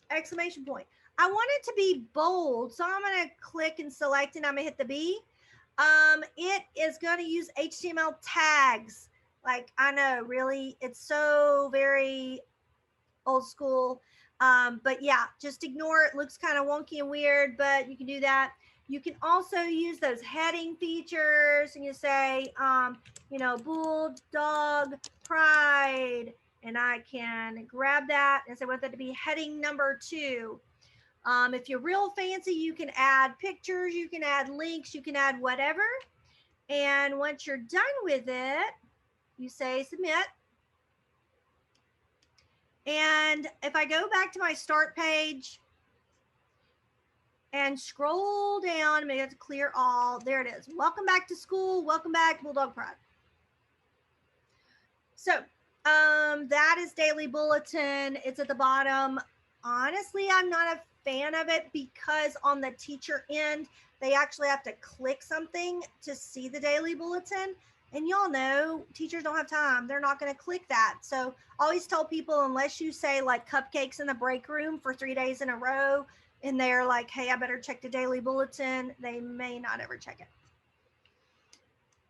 Speaker 1: Exclamation point. I want it to be bold, so I'm going to click and select, and I'm going to hit the B. It is going to use HTML tags. Like, I know, really, it's so very old school. But yeah, just ignore it. Looks kind of wonky and weird, but you can do that. You can also use those heading features, and you say, Bulldog Pride, and I can grab that and say, I want that to be heading number 2. If you're real fancy, you can add pictures, you can add links, you can add whatever. And once you're done with it, you say submit. And if I go back to my start page and scroll down, maybe I have to clear all. There it is. Welcome back to school. Welcome back, Bulldog Pride. So that is Daily Bulletin. It's at the bottom. Honestly, I'm not a fan of it because on the teacher end, they actually have to click something to see the Daily Bulletin. And y'all know teachers don't have time. They're not going to click that. So I always tell people, unless you say like cupcakes in the break room for 3 days in a row, and they're like, hey, I better check the Daily Bulletin, they may not ever check it.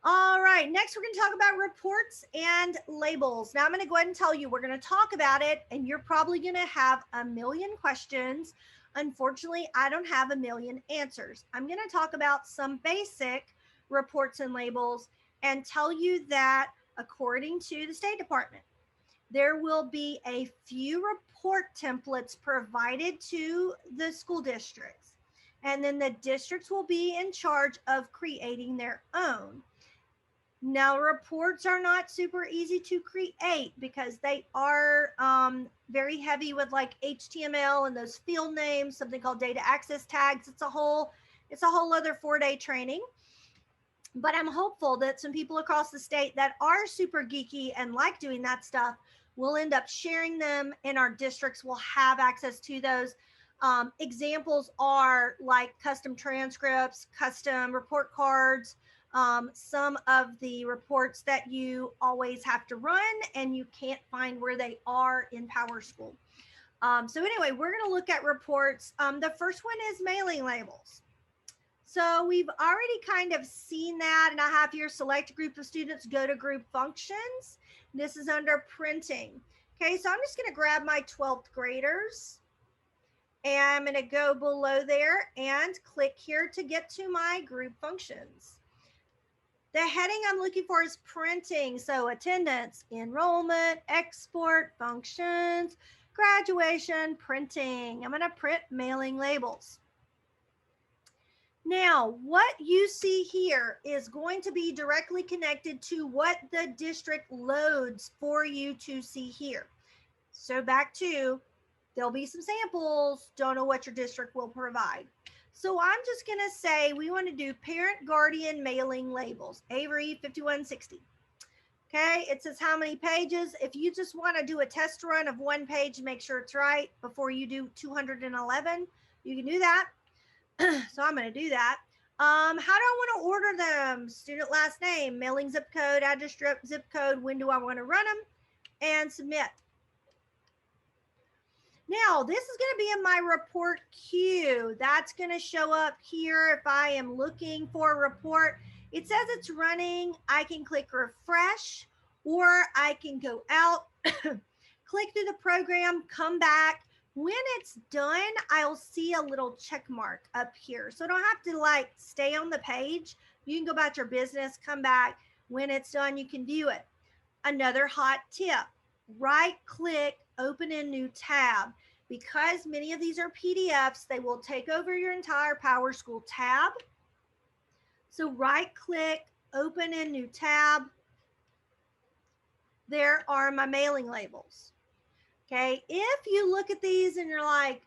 Speaker 1: All right, next we're going to talk about reports and labels. Now I'm going to go ahead and tell you, we're going to talk about it, and you're probably going to have a million questions. Unfortunately, I don't have a million answers. I'm going to talk about some basic reports and labels and tell you that according to the State Department, there will be a few report templates provided to the school districts, and then the districts will be in charge of creating their own. Now, reports are not super easy to create because they are very heavy with like HTML and those field names, something called data access tags. It's a whole other 4-day training. But I'm hopeful that some people across the state that are super geeky and like doing that stuff will end up sharing them, and our districts will have access to those. Examples are like custom transcripts, custom report cards, some of the reports that you always have to run and you can't find where they are in PowerSchool. So anyway, we're going to look at reports. The first one is mailing labels. So we've already kind of seen that, and I have here select a group of students, go to group functions. This is under printing. Okay, so I'm just going to grab my 12th graders, and I'm going to go below there and click here to get to my group functions. The heading I'm looking for is printing. So attendance, enrollment, export, functions, graduation, printing. I'm going to print mailing labels. Now, what you see here is going to be directly connected to what the district loads for you to see here. So back to, there'll be some samples, don't know what your district will provide. So I'm just going to say we want to do parent guardian mailing labels, Avery 5160. Okay, it says how many pages. If you just want to do a test run of one page, make sure it's right before you do 211, you can do that. So I'm going to do that. How do I want to order them? Student last name, mailing zip code, address zip code. When do I want to run them? And submit. Now, this is going to be in my report queue. That's going to show up here if I am looking for a report. It says it's running. I can click refresh, or I can go out, click through the program, come back. When it's done, I'll see a little check mark up here. So I don't have to like stay on the page. You can go about your business, come back. When it's done, you can view it. Another hot tip, right click, open a new tab. Because many of these are PDFs, they will take over your entire PowerSchool tab. So right click, open a new tab. There are my mailing labels. Okay, if you look at these and you're like,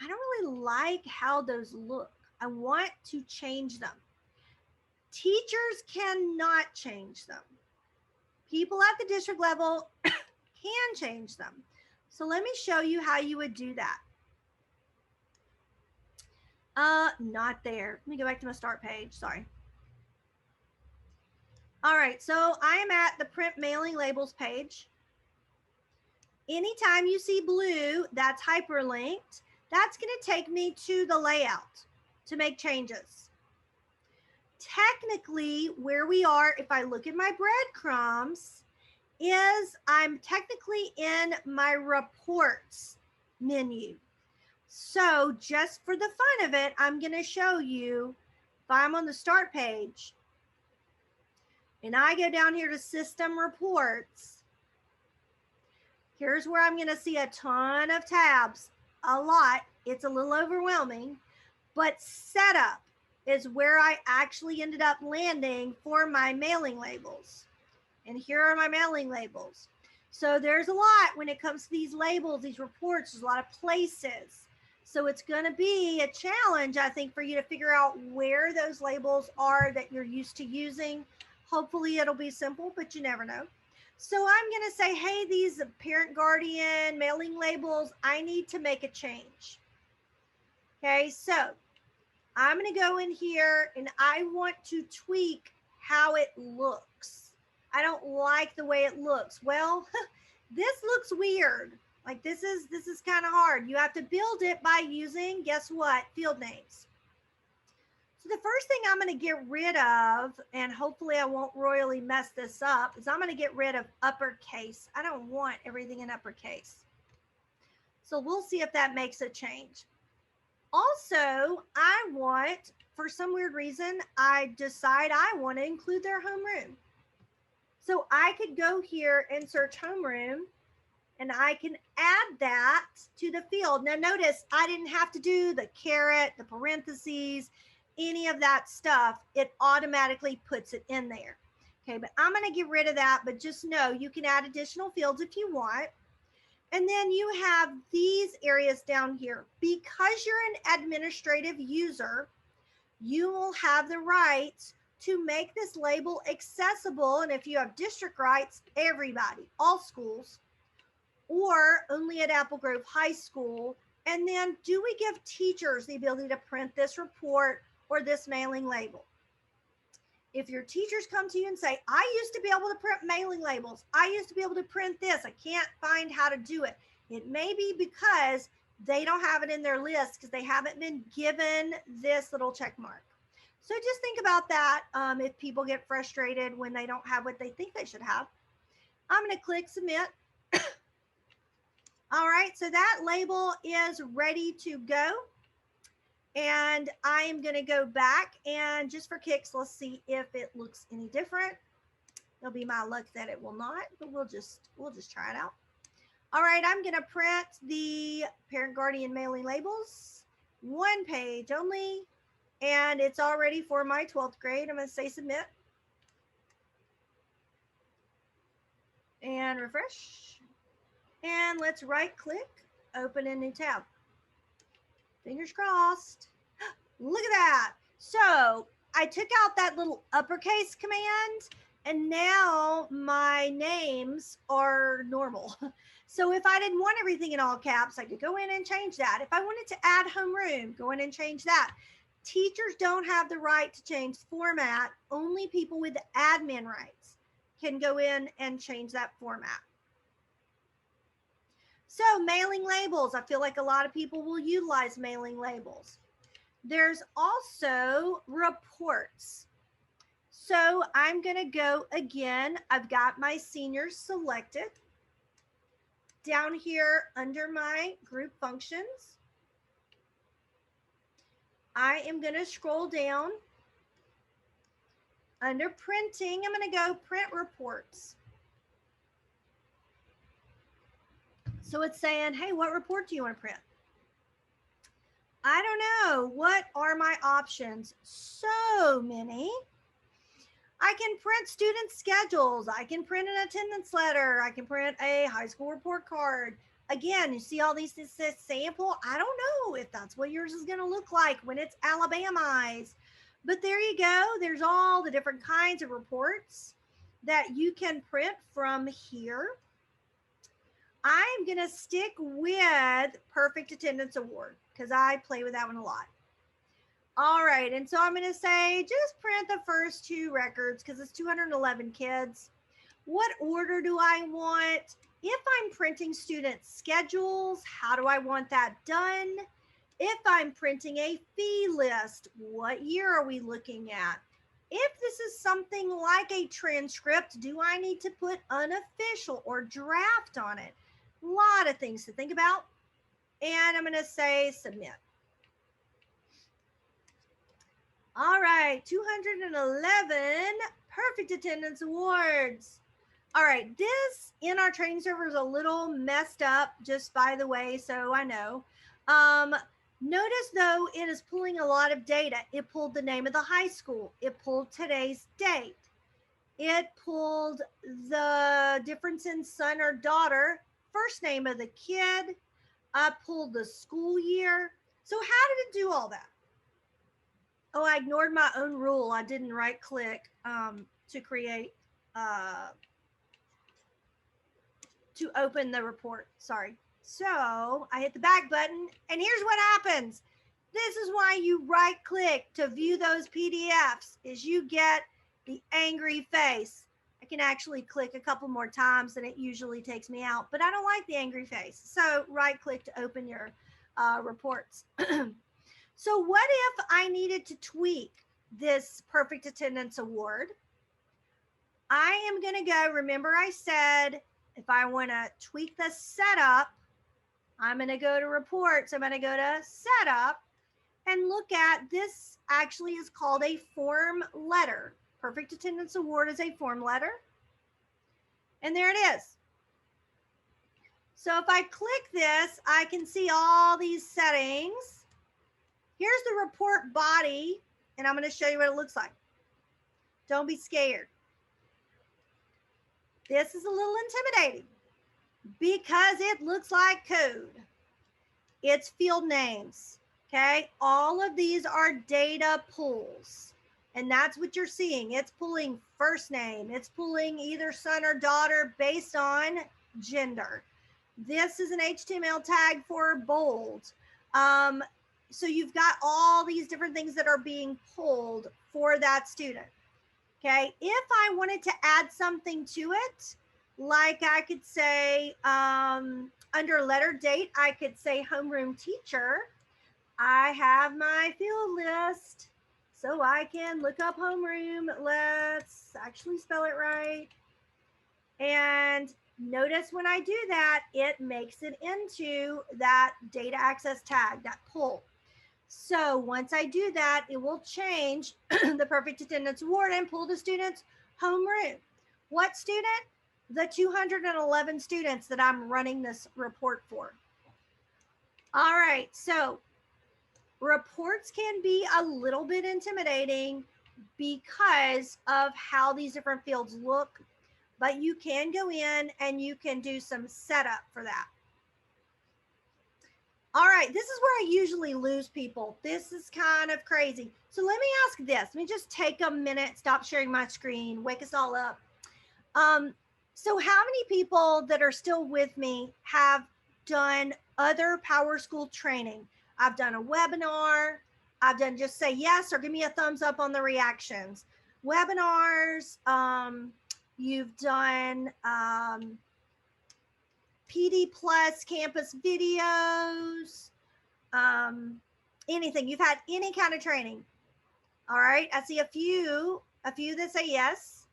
Speaker 1: I don't really like how those look, I want to change them. Teachers cannot change them. People at the district level can change them. So let me show you how you would do that. Not there. Let me go back to my start page. Sorry. All right, so I am at the print mailing labels page. Anytime you see blue, that's hyperlinked. That's going to take me to the layout to make changes. Technically, where we are, if I look at my breadcrumbs, is I'm technically in my reports menu. So just for the fun of it, I'm going to show you, if I'm on the start page and I go down here to system reports, here's where I'm going to see a ton of tabs, a lot. It's a little overwhelming, but setup is where I actually ended up landing for my mailing labels. And here are my mailing labels. So there's a lot when it comes to these labels, these reports, there's a lot of places. So it's going to be a challenge, I think, for you to figure out where those labels are that you're used to using. Hopefully it'll be simple, but you never know. So I'm going to say, hey, these parent guardian mailing labels, I need to make a change. Okay, so I'm going to go in here and I want to tweak how it looks. I don't like the way it looks. Well, this looks weird. Like this is kind of hard. You have to build it by using, guess what? Field names. So the first thing I'm going to get rid of, and hopefully I won't royally mess this up, is I'm going to get rid of uppercase. I don't want everything in uppercase. So we'll see if that makes a change. Also, I want, for some weird reason, I decide I want to include their homeroom. So I could go here and search homeroom, and I can add that to the field. Now notice I didn't have to do the caret, the parentheses, any of that stuff. It automatically puts it in there. Okay, but I'm going to get rid of that, but just know you can add additional fields if you want. And then you have these areas down here. Because you're an administrative user, you will have the rights to make this label accessible. And if you have district rights, everybody, all schools, or only at Apple Grove High School. And then do we give teachers the ability to print this report or this mailing label? If your teachers come to you and say, I used to be able to print mailing labels, I used to be able to print this, I can't find how to do it. It may be because they don't have it in their list because they haven't been given this little check mark. So just think about that if people get frustrated when they don't have what they think they should have. I'm going to click submit. All right, so that label is ready to go. And I am going to go back and just for kicks, let's see if it looks any different. It'll be my luck that it will not, but we'll just try it out. All right, I'm going to print the parent guardian mailing labels, one page only, and it's all ready for my 12th grade. I'm going to say submit and refresh. And let's right click, open a new tab. Fingers crossed. Look at that. So I took out that little uppercase command and now my names are normal. So if I didn't want everything in all caps, I could go in and change that. If I wanted to add homeroom, go in and change that. Teachers don't have the right to change format. Only people with admin rights can go in and change that format. So mailing labels, I feel like a lot of people will utilize mailing labels. There's also reports. So I'm going to go again. I've got my seniors selected. Down here under my group functions, I am going to scroll down. Under printing, I'm going to go print reports. So it's saying, hey, what report do you want to print? I don't know. What are my options? So many. I can print student schedules. I can print an attendance letter. I can print a high school report card. Again, you see all these, this sample. I don't know if that's what yours is going to look like when it's Alabamized. But there you go. There's all the different kinds of reports that you can print from here. I'm going to stick with Perfect Attendance Award because I play with that one a lot. All right, and so I'm going to say just print the first 2 records because it's 211 kids. What order do I want? If I'm printing student schedules, how do I want that done? If I'm printing a fee list, what year are we looking at? If this is something like a transcript, do I need to put unofficial or draft on it? A lot of things to think about. And I'm going to say submit. All right, 211 Perfect Attendance Awards. All right, this in our training server is a little messed up, just by the way, so I know. Notice though, it is pulling a lot of data. It pulled the name of the high school. It pulled today's date. It pulled the difference in son or daughter, first name of the kid. I pulled the school year. So how did it do all that? Oh, I ignored my own rule. I didn't right click to create, to open the report. Sorry. So I hit the back button and here's what happens. This is why you right click to view those PDFs is you get the angry face. I can actually click a couple more times than it usually takes me out, but I don't like the angry face. So right click to open your reports. So what if I needed to tweak this Perfect Attendance Award? I am going to go, remember I said, if I want to tweak the setup, I'm going to go to reports. I'm going to go to setup and look at this actually is called a form letter. Perfect Attendance Award is a form letter. And there it is. So if I click this, I can see all these settings. Here's the report body, and I'm going to show you what it looks like. Don't be scared. This is a little intimidating because it looks like code. It's field names, okay? All of these are data pulls, and that's what you're seeing. It's pulling first name. It's pulling either son or daughter based on gender. This is an HTML tag for bold. So you've got all these different things that are being pulled for that student. Okay, if I wanted to add something to it, like I could say under letter date, I could say homeroom teacher. I have my field list, so I can look up homeroom. Let's actually spell it right. And notice when I do that, it makes it into that data access tag, that pull. So once I do that, it will change the Perfect Attendance Award and pull the students' homeroom. What student? The 211 students that I'm running this report for. All right, so reports can be a little bit intimidating because of how these different fields look, but you can go in and you can do some setup for that. All right, this is where I usually lose people. This is kind of crazy. So let me ask this. Let me just take a minute, stop sharing my screen, wake us all up. So how many people that are still with me have done other PowerSchool training? I've done a webinar. I've done just say yes or give me a thumbs up on the reactions. Webinars, you've done PD Plus campus videos, anything. You've had any kind of training. All right. I see a few that say yes.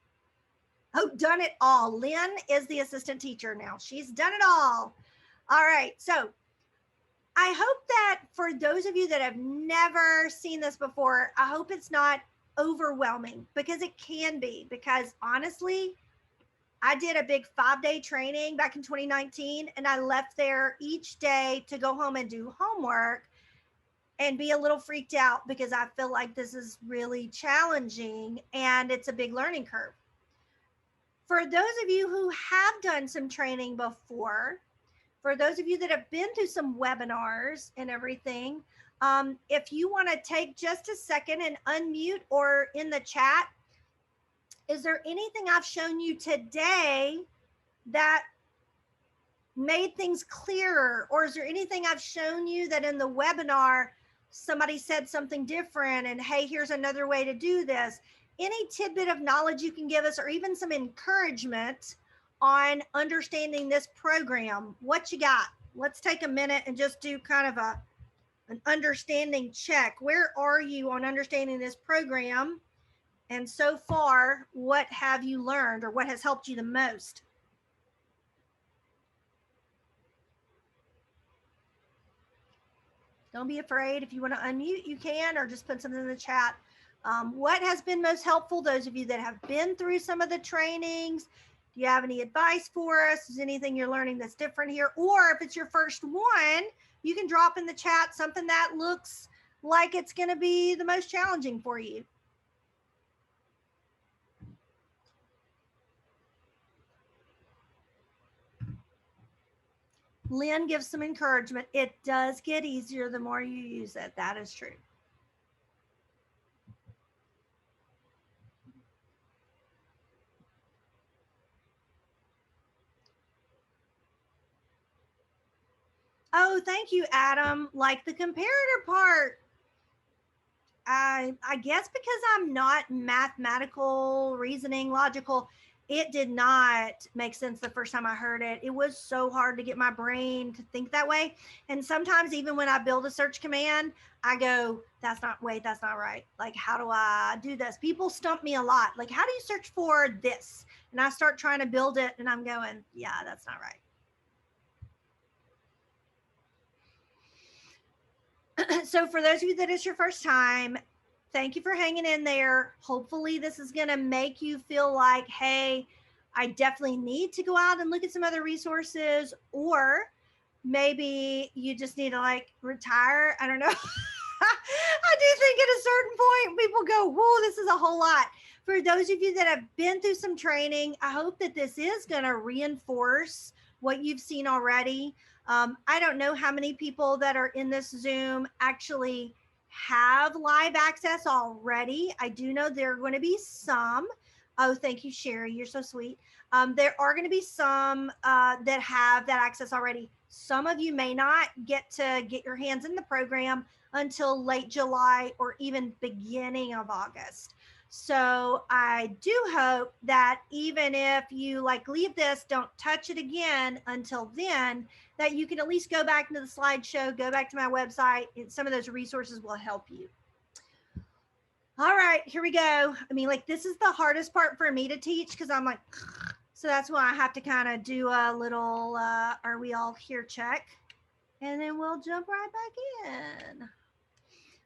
Speaker 1: Oh, done it all. Lynn is the assistant teacher now. She's done it all. All right. So I hope that for those of you that have never seen this before, I hope it's not overwhelming, because it can be. Because honestly, I did a big 5-day training back in 2019, and I left there each day to go home and do homework and be a little freaked out, because I feel like this is really challenging and it's a big learning curve. For those of you who have done some training before, for those of you that have been through some webinars and everything, if you want to take just a second and unmute, or in the chat, is there anything I've shown you today that made things clearer? Or is there anything I've shown you that in the webinar somebody said something different, and hey, here's another way to do this? Any tidbit of knowledge you can give us, or even some encouragement on understanding this program? What you got? Let's take a minute and just do kind of an understanding check. Where are you on understanding this program? And so far, what have you learned, or what has helped you the most? Don't be afraid. If you want to unmute, you can, or just put something in the chat. What has been most helpful? Those of you that have been through some of the trainings, do you have any advice for us? Is anything you're learning that's different here? Or if it's your first one, you can drop in the chat something that looks like it's going to be the most challenging for you. Lynn gives some encouragement. It does get easier the more you use it. That is true. Oh, thank you, Adam. Like the comparator part, I guess because I'm not mathematical, reasoning, logical, it did not make sense the first time I heard it. It was so hard to get my brain to think that way. And sometimes even when I build a search command, I go, that's not right. Like, how do I do this? People stump me a lot. Like, how do you search for this? And I start trying to build it, and I'm going, yeah, that's not right. So for those of you that it's your first time, thank you for hanging in there. Hopefully this is going to make you feel like, hey, I definitely need to go out and look at some other resources, or maybe you just need to like retire. I don't know. I do think at a certain point people go, whoa, this is a whole lot. For those of you that have been through some training, I hope that this is going to reinforce what you've seen already. I don't know how many people that are in this Zoom actually have live access already. I do know there are going to be some. Oh, thank you, Sherry. You're so sweet. There are going to be some that have that access already. Some of you may not get to get your hands in the program until late July or even beginning of August. So I do hope that even if you like leave this, don't touch it again until then, that you can at least go back into the slideshow, go back to my website, and some of those resources will help you. All right, here we go. I mean, like, this is the hardest part for me to teach, because I'm like, so that's why I have to kind of do a little, are we all here check? And then we'll jump right back in.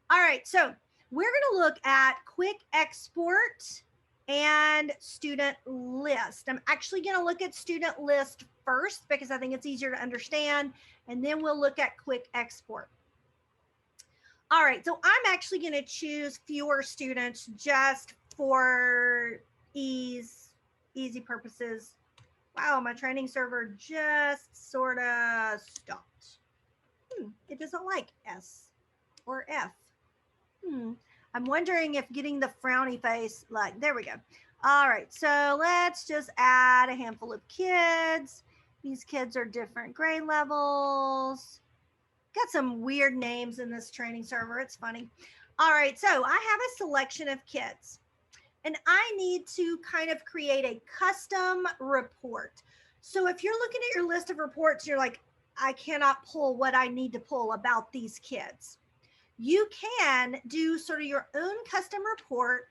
Speaker 1: All right, so we're going to look at quick export and student list. I'm actually going to look at student list first because I think it's easier to understand, and then we'll look at quick export. All right, so I'm actually going to choose fewer students just for easy purposes. Wow, my training server just sort of stopped. It doesn't like S or F. I'm wondering if getting the frowny face, like, there we go. All right, so let's just add a handful of kids. These kids are different grade levels. Got some weird names in this training server. It's funny. All right, so I have a selection of kids, and I need to kind of create a custom report. So if you're looking at your list of reports, you're like, I cannot pull what I need to pull about these kids. You can do sort of your own custom report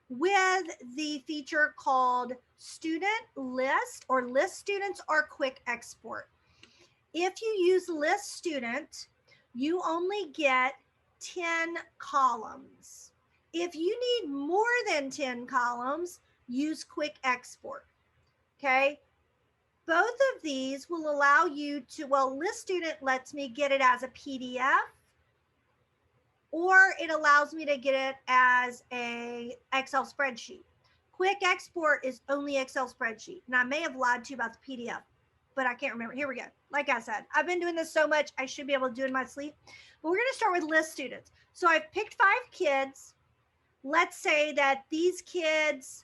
Speaker 1: with the feature called Student List or List Students or Quick Export. If you use List Student, you only get 10 columns. If you need more than 10 columns, use Quick Export. Okay. Both of these will allow you to, well, List Student lets me get it as a PDF, or it allows me to get it as a Excel spreadsheet. Quick Export is only Excel spreadsheet. And I may have lied to you about the PDF, but I can't remember. Here we go. Like I said, I've been doing this so much, I should be able to do it in my sleep. But we're going to start with List Students. So I've picked 5 kids. Let's say that these kids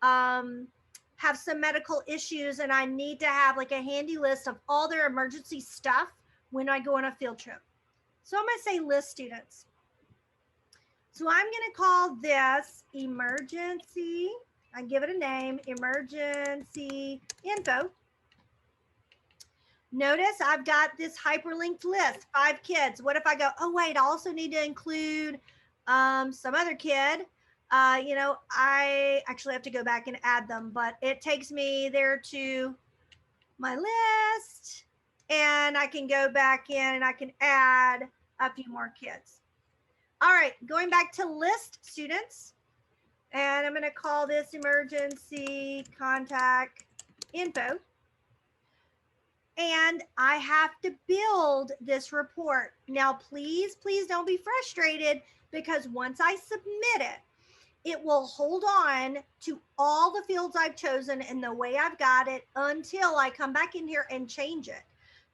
Speaker 1: have some medical issues and I need to have like a handy list of all their emergency stuff when I go on a field trip. So I'm going to say List Students. So I'm going to call this emergency. I give it a name, emergency info. Notice I've got this hyperlinked list, 5 kids. What if I go, oh wait, I also need to include some other kid. I actually have to go back and add them, but it takes me there to my list and I can go back in and I can add a few more kids. All right, going back to List Students, and I'm going to call this emergency contact info. And I have to build this report. Now, please don't be frustrated, because once I submit it, it will hold on to all the fields I've chosen and the way I've got it until I come back in here and change it.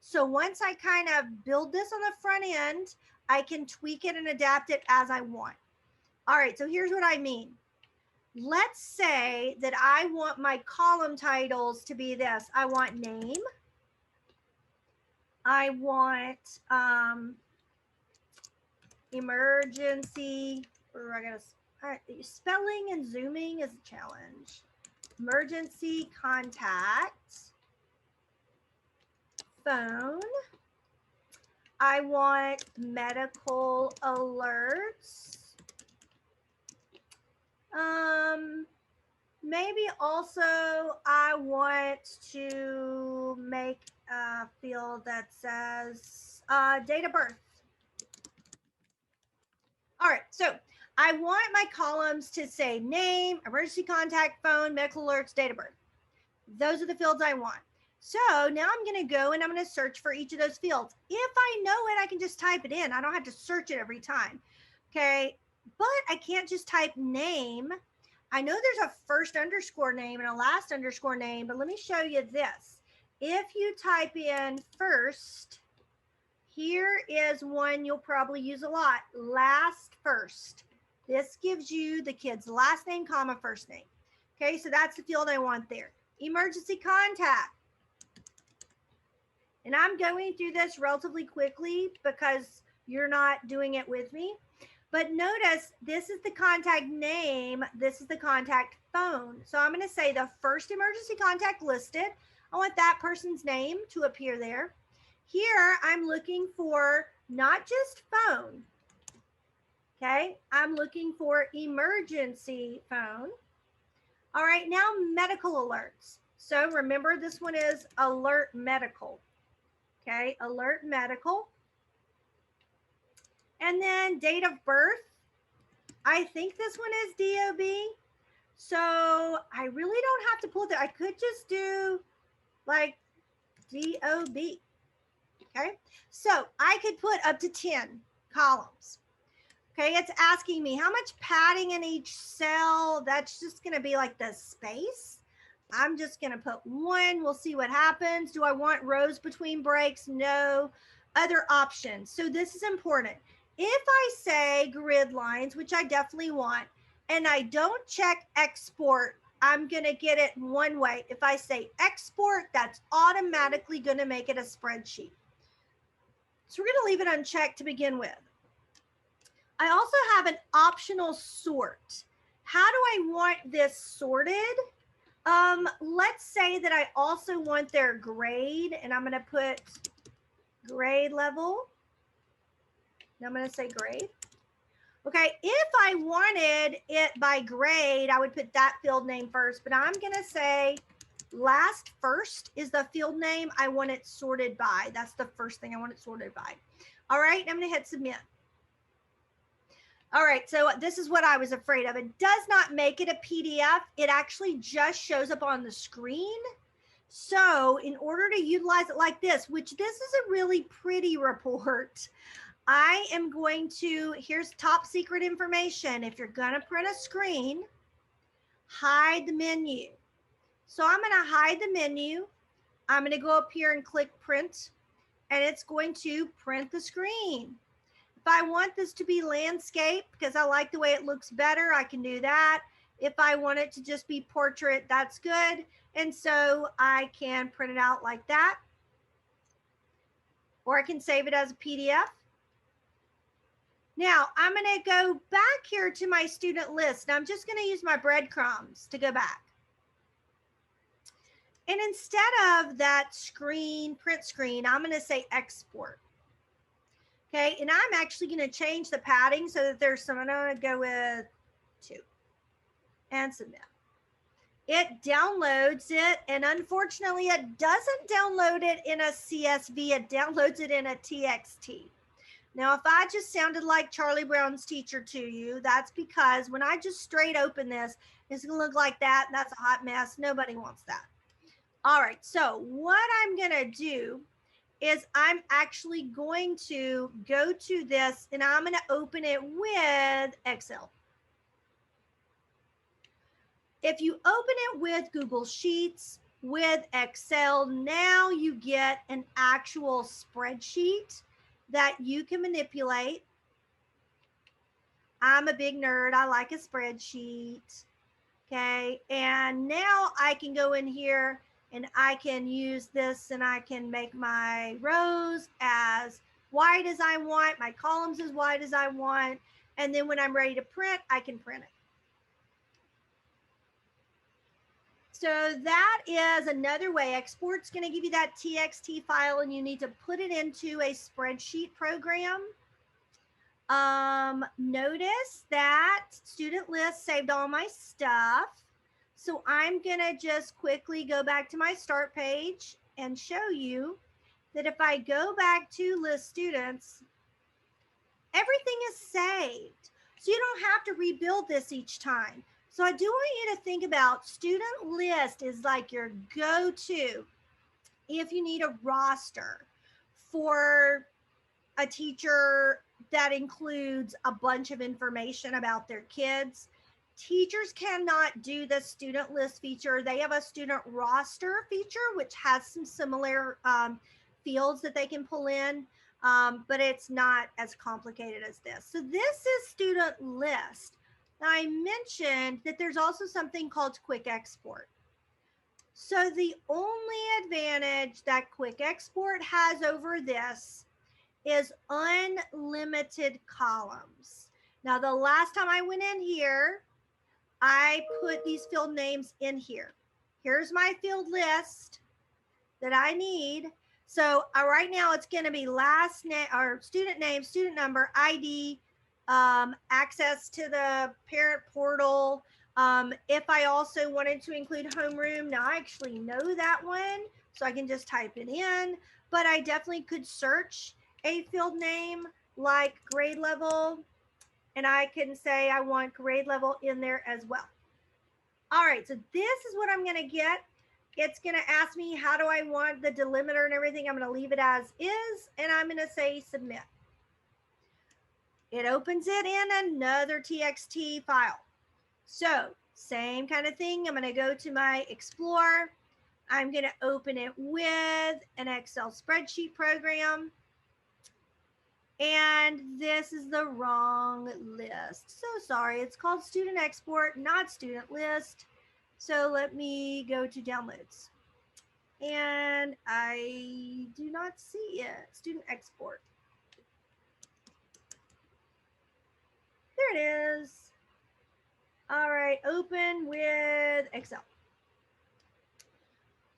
Speaker 1: So once I kind of build this on the front end, I can tweak it and adapt it as I want. All right, so here's what I mean. Let's say that I want my column titles to be this. I want name. I want emergency, or I gotta, spelling and zooming is a challenge. Emergency contact phone. I want medical alerts. Maybe also I want to make a field that says date of birth. All right, so I want my columns to say name, emergency contact phone, medical alerts, date of birth. Those are the fields I want. So now I'm going to go and I'm going to search for each of those fields. If I know it, I can just type it in. I don't have to search it every time. Okay, but I can't just type name. I know there's a first underscore name and a last underscore name, but let me show you this. If you type in first, here is one you'll probably use a lot, last first. This gives you the kid's last name, comma, first name. Okay, so that's the field I want there. Emergency contact. And I'm going through this relatively quickly because you're not doing it with me. But notice this is the contact name. This is the contact phone. So I'm going to say the first emergency contact listed. I want that person's name to appear there. Here, I'm looking for not just phone. Okay, I'm looking for emergency phone. All right, now medical alerts. So remember, this one is alert medical. Okay, alert medical. And then date of birth. I think this one is DOB. So I really don't have to pull that. I could just do like DOB. Okay, so I could put up to 10 columns. Okay, it's asking me how much padding in each cell. That's just going to be like the space. I'm just going to put 1. We'll see what happens. Do I want rows between breaks? No. Other options. So this is important. If I say grid lines, which I definitely want, and I don't check export, I'm going to get it one way. If I say export, that's automatically going to make it a spreadsheet. So we're going to leave it unchecked to begin with. I also have an optional sort. How do I want this sorted? Let's say that I also want their grade, and I'm going to put grade level. And I'm going to say grade. Okay, if I wanted it by grade, I would put that field name first, but I'm going to say last first is the field name I want it sorted by. That's the first thing I want it sorted by. All right, I'm going to hit submit. All right, so this is what I was afraid of. It does not make it a PDF. It actually just shows up on the screen. So in order to utilize it like this, which this is a really pretty report, I am going to, here's top secret information. If you're going to print a screen, hide the menu. So I'm going to hide the menu. I'm going to go up here and click print, and it's going to print the screen. If I want this to be landscape because I like the way it looks better, I can do that. If I want it to just be portrait, that's good. And so I can print it out like that. Or I can save it as a PDF. Now I'm going to go back here to my student list. And I'm just going to use my breadcrumbs to go back. And instead of that screen, print screen, I'm going to say export. Okay, and I'm actually going to change the padding so that there's some, I'm going to go with 2 and submit. It downloads it, and unfortunately it doesn't download it in a CSV, it downloads it in a TXT. Now, if I just sounded like Charlie Brown's teacher to you, that's because when I just straight open this, it's going to look like that, and that's a hot mess. Nobody wants that. All right, so what I'm going to do is I'm actually going to go to this, and I'm going to open it with Excel. If you open it with Google Sheets, with Excel, now you get an actual spreadsheet that you can manipulate. I'm a big nerd. I like a spreadsheet. Okay, and now I can go in here and I can use this, and I can make my rows as wide as I want, my columns as wide as I want, and then when I'm ready to print, I can print it. So that is another way. Export's going to give you that TXT file, and you need to put it into a spreadsheet program. Notice that student list saved all my stuff. So I'm going to just quickly go back to my start page and show you that if I go back to list students, everything is saved. So you don't have to rebuild this each time. So I do want you to think about student list is like your go-to if you need a roster for a teacher that includes a bunch of information about their kids. Teachers cannot do the student list feature. They have a student roster feature, which has some similar fields that they can pull in, but it's not as complicated as this. So this is student list. Now I mentioned that there's also something called quick export. So the only advantage that quick export has over this is unlimited columns. Now, the last time I went in here, I put these field names in here. Here's my field list that I need. So right now it's going to be last name or student name, student number, ID, access to the parent portal. If I also wanted to include homeroom, now I actually know that one, so I can just type it in, but I definitely could search a field name like grade level, and I can say I want grade level in there as well. All right, so this is what I'm going to get. It's going to ask me how do I want the delimiter and everything. I'm going to leave it as is, and I'm going to say submit. It opens it in another TXT file. So same kind of thing. I'm going to go to my Explorer. I'm going to open it with an Excel spreadsheet program. And this is the wrong list. So sorry, it's called student export, not student list. So let me go to downloads. And I do not see it. Student export. There it is. All right, open with Excel.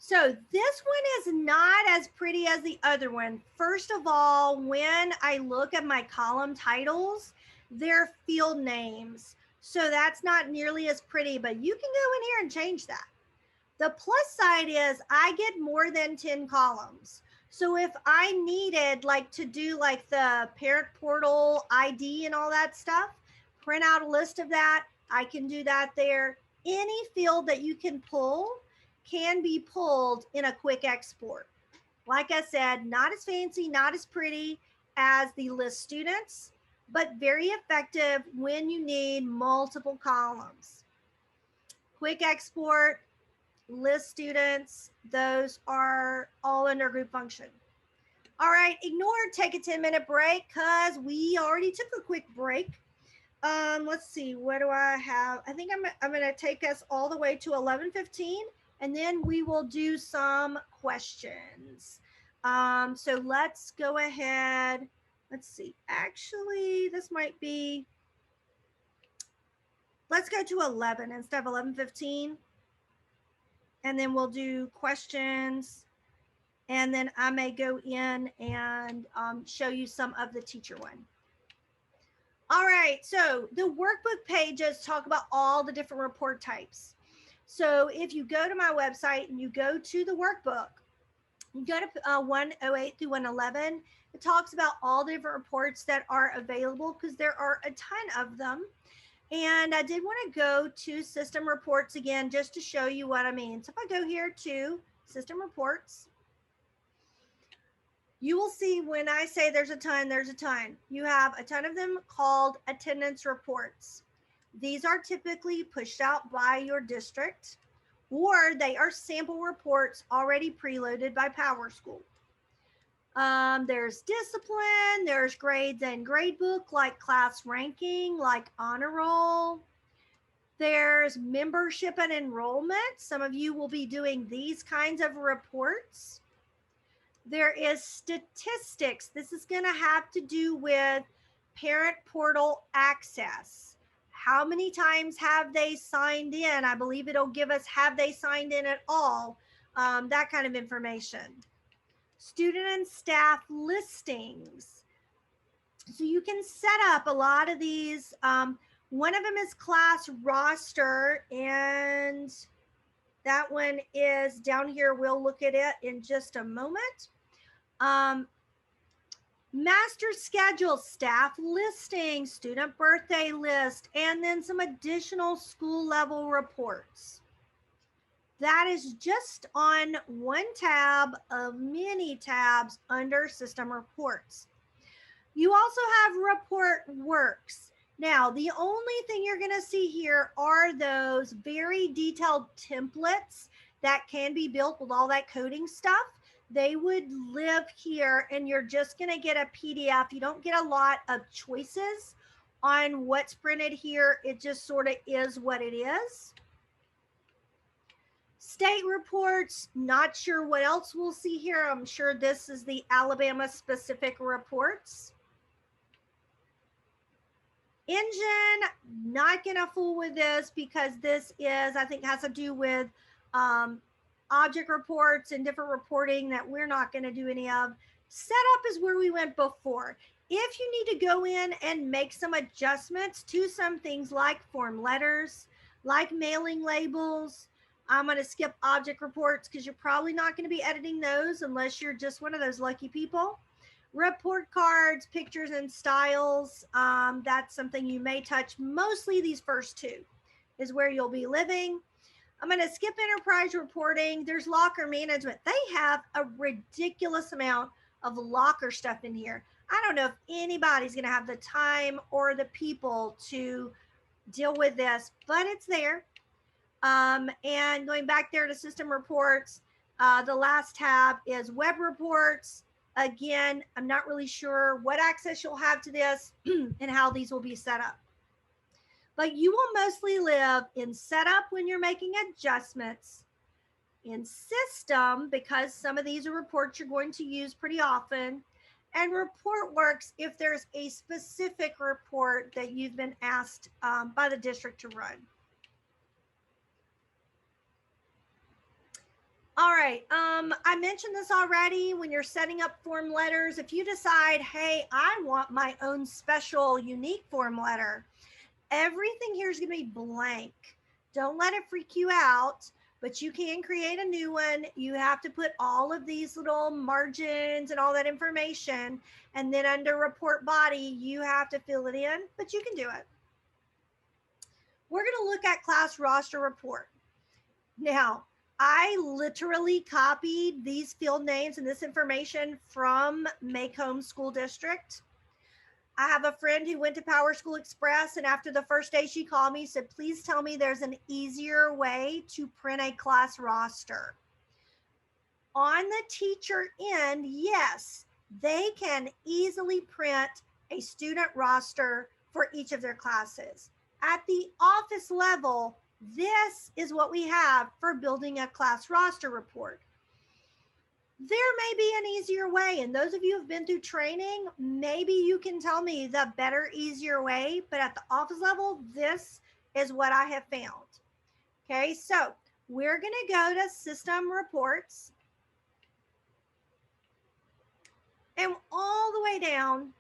Speaker 1: So this one is not as pretty as the other one. First of all, when I look at my column titles, they're field names. So that's not nearly as pretty, but you can go in here and change that. The plus side is I get more than 10 columns. So if I needed like to do like the parent portal ID and all that stuff, print out a list of that, I can do that there. Any field that you can pull can be pulled in a quick export. Like I said, not as fancy, not as pretty as the list students, but very effective when you need multiple columns. Quick export, list students, those are all under group function. All right, ignore, take a 10-minute break because we already took a quick break. Let's see, what do I have? I think I'm going to take us all the way to 11:15, and then we will do some questions. So let's go ahead. Let's see. Actually, this might be, let's go to 11 instead of 11:15. And then we'll do questions. And then I may go in and show you some of the teacher one. All right, so the workbook pages talk about all the different report types. So if you go to my website and you go to the workbook, you go to 108 through 111, it talks about all the different reports that are available because there are a ton of them. And I did want to go to system reports again, just to show you what I mean. So if I go here to system reports, you will see when I say there's a ton, there's a ton. You have a ton of them called attendance reports. These are typically pushed out by your district, or they are sample reports already preloaded by PowerSchool. There's discipline, there's grades and gradebook, like class ranking, like honor roll. There's membership and enrollment. Some of you will be doing these kinds of reports. There is statistics. This is going to have to do with parent portal access. How many times have they signed in? I believe it'll give us, have they signed in at all? That kind of information. Student and staff listings. So you can set up a lot of these. One of them is class roster, and that one is down here. We'll look at it in just a moment. Master schedule, staff listing, student birthday list, and then some additional school level reports. That is just on one tab of many tabs under system reports. You also have report works. Now, the only thing you're going to see here are those very detailed templates that can be built with all that coding stuff. They would live here, and you're just going to get a PDF. You don't get a lot of choices on what's printed here. It just sort of is what it is. State reports, not sure what else we'll see here. I'm sure this is the Alabama specific reports. Engine, not gonna fool with this because this is, I think, has to do with object reports and different reporting that we're not gonna do any of. Setup is where we went before. If you need to go in and make some adjustments to some things like form letters, like mailing labels, I'm going to skip object reports because you're probably not going to be editing those unless you're just one of those lucky people. Report cards, pictures, and styles. That's something you may touch. Mostly these first two is where you'll be living. I'm going to skip enterprise reporting. There's locker management. They have a ridiculous amount of locker stuff in here. I don't know if anybody's going to have the time or the people to deal with this, but it's there. And going back there to system reports, the last tab is web reports. Again, I'm not really sure what access you'll have to this and how these will be set up. But you will mostly live in setup when you're making adjustments, in system, because some of these are reports you're going to use pretty often, and report works if there's a specific report that you've been asked by the district to run. All right. I mentioned this already when you're setting up form letters. If you decide, hey, I want my own special unique form letter, everything here is going to be blank. Don't let it freak you out, but you can create a new one. You have to put all of these little margins and all that information. And then under report body, you have to fill it in, but you can do it. We're going to look at class roster report. Now, I literally copied these field names and this information from Macomb School District. I have a friend who went to PowerSchool Express, and after the first day, she called me, said, please tell me there's an easier way to print a class roster. On the teacher end, yes, they can easily print a student roster for each of their classes. At the office level, this is what we have for building a class roster report. There may be an easier way, and those of you who've been through training, maybe you can tell me the better, easier way, but at the office level, this is what I have found. Okay, so we're going to go to System Reports, and all the way down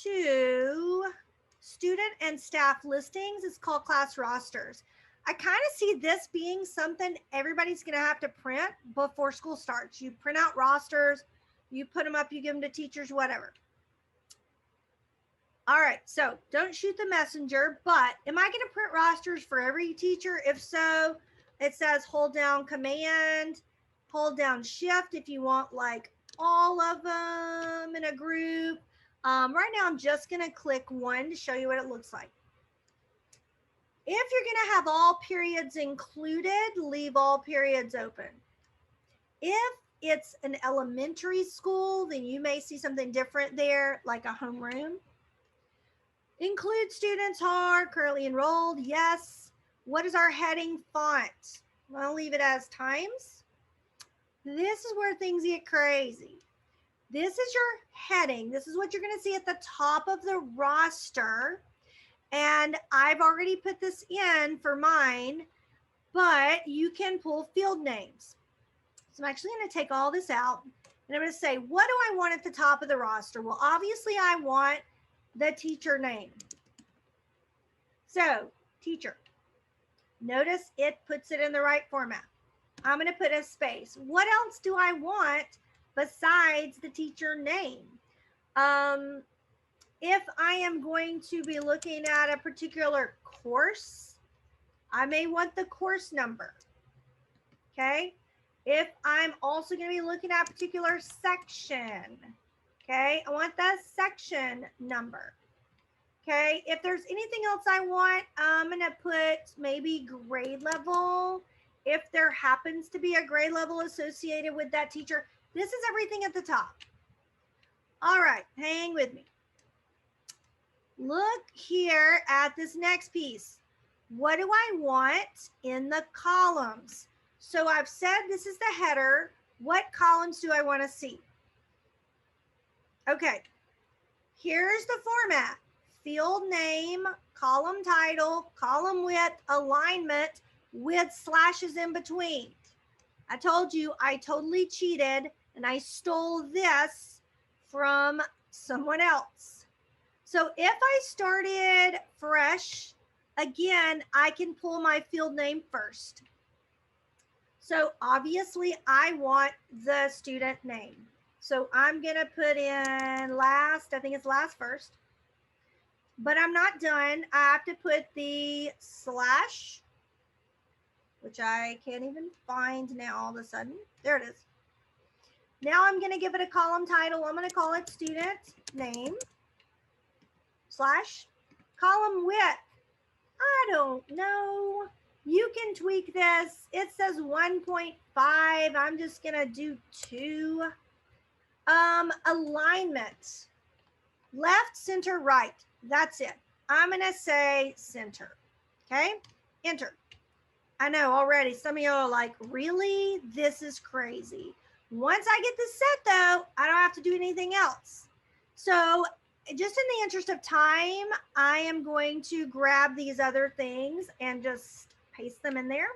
Speaker 1: to Student and Staff Listings. It's called Class Rosters. I kind of see this being something everybody's going to have to print before school starts. You print out rosters, you put them up, you give them to teachers, whatever. All right, so don't shoot the messenger, but am I going to print rosters for every teacher? If so, it says hold down Command, hold down Shift if you want like all of them in a group. Right now, I'm just going to click one to show you what it looks like. If you're going to have all periods included, leave all periods open. If it's an elementary school, then you may see something different there, like a homeroom. Include students who are currently enrolled. Yes. What is our heading font? I'll leave it as Times. This is where things get crazy. This is your heading. This is what you're going to see at the top of the roster. And I've already put this in for mine, but you can pull field names. So I'm actually going to take all this out, and I'm going to say, what do I want at the top of the roster? Well, obviously I want the teacher name. So teacher, notice it puts it in the right format. I'm going to put a space. What else do I want besides the teacher name? If I am going to be looking at a particular course, I may want the course number. Okay. If I'm also going to be looking at a particular section, okay, I want the section number. Okay. If there's anything else I want, I'm going to put maybe grade level. If there happens to be a grade level associated with that teacher, this is everything at the top. All right, hang with me. Look here at this next piece. What do I want in the columns? So I've said this is the header. What columns do I want to see? Okay, here's the format. Field name, column title, column width, alignment with slashes in between. I told you I totally cheated and I stole this from someone else. So if I started fresh, again, I can pull my field name first. So obviously I want the student name. So I'm going to put in last, I think it's last first, but I'm not done. I have to put the slash, which I can't even find now all of a sudden. There it is. Now I'm going to give it a column title. I'm going to call it student name. Slash column width. I don't know. You can tweak this. It says 1.5. I'm just going to do 2. Alignment. Left, center, right. That's it. I'm going to say center. Okay? Enter. I know already some of you are like, really? This is crazy. Once I get this set though, I don't have to do anything else. So just in the interest of time, I am going to grab these other things and just paste them in there.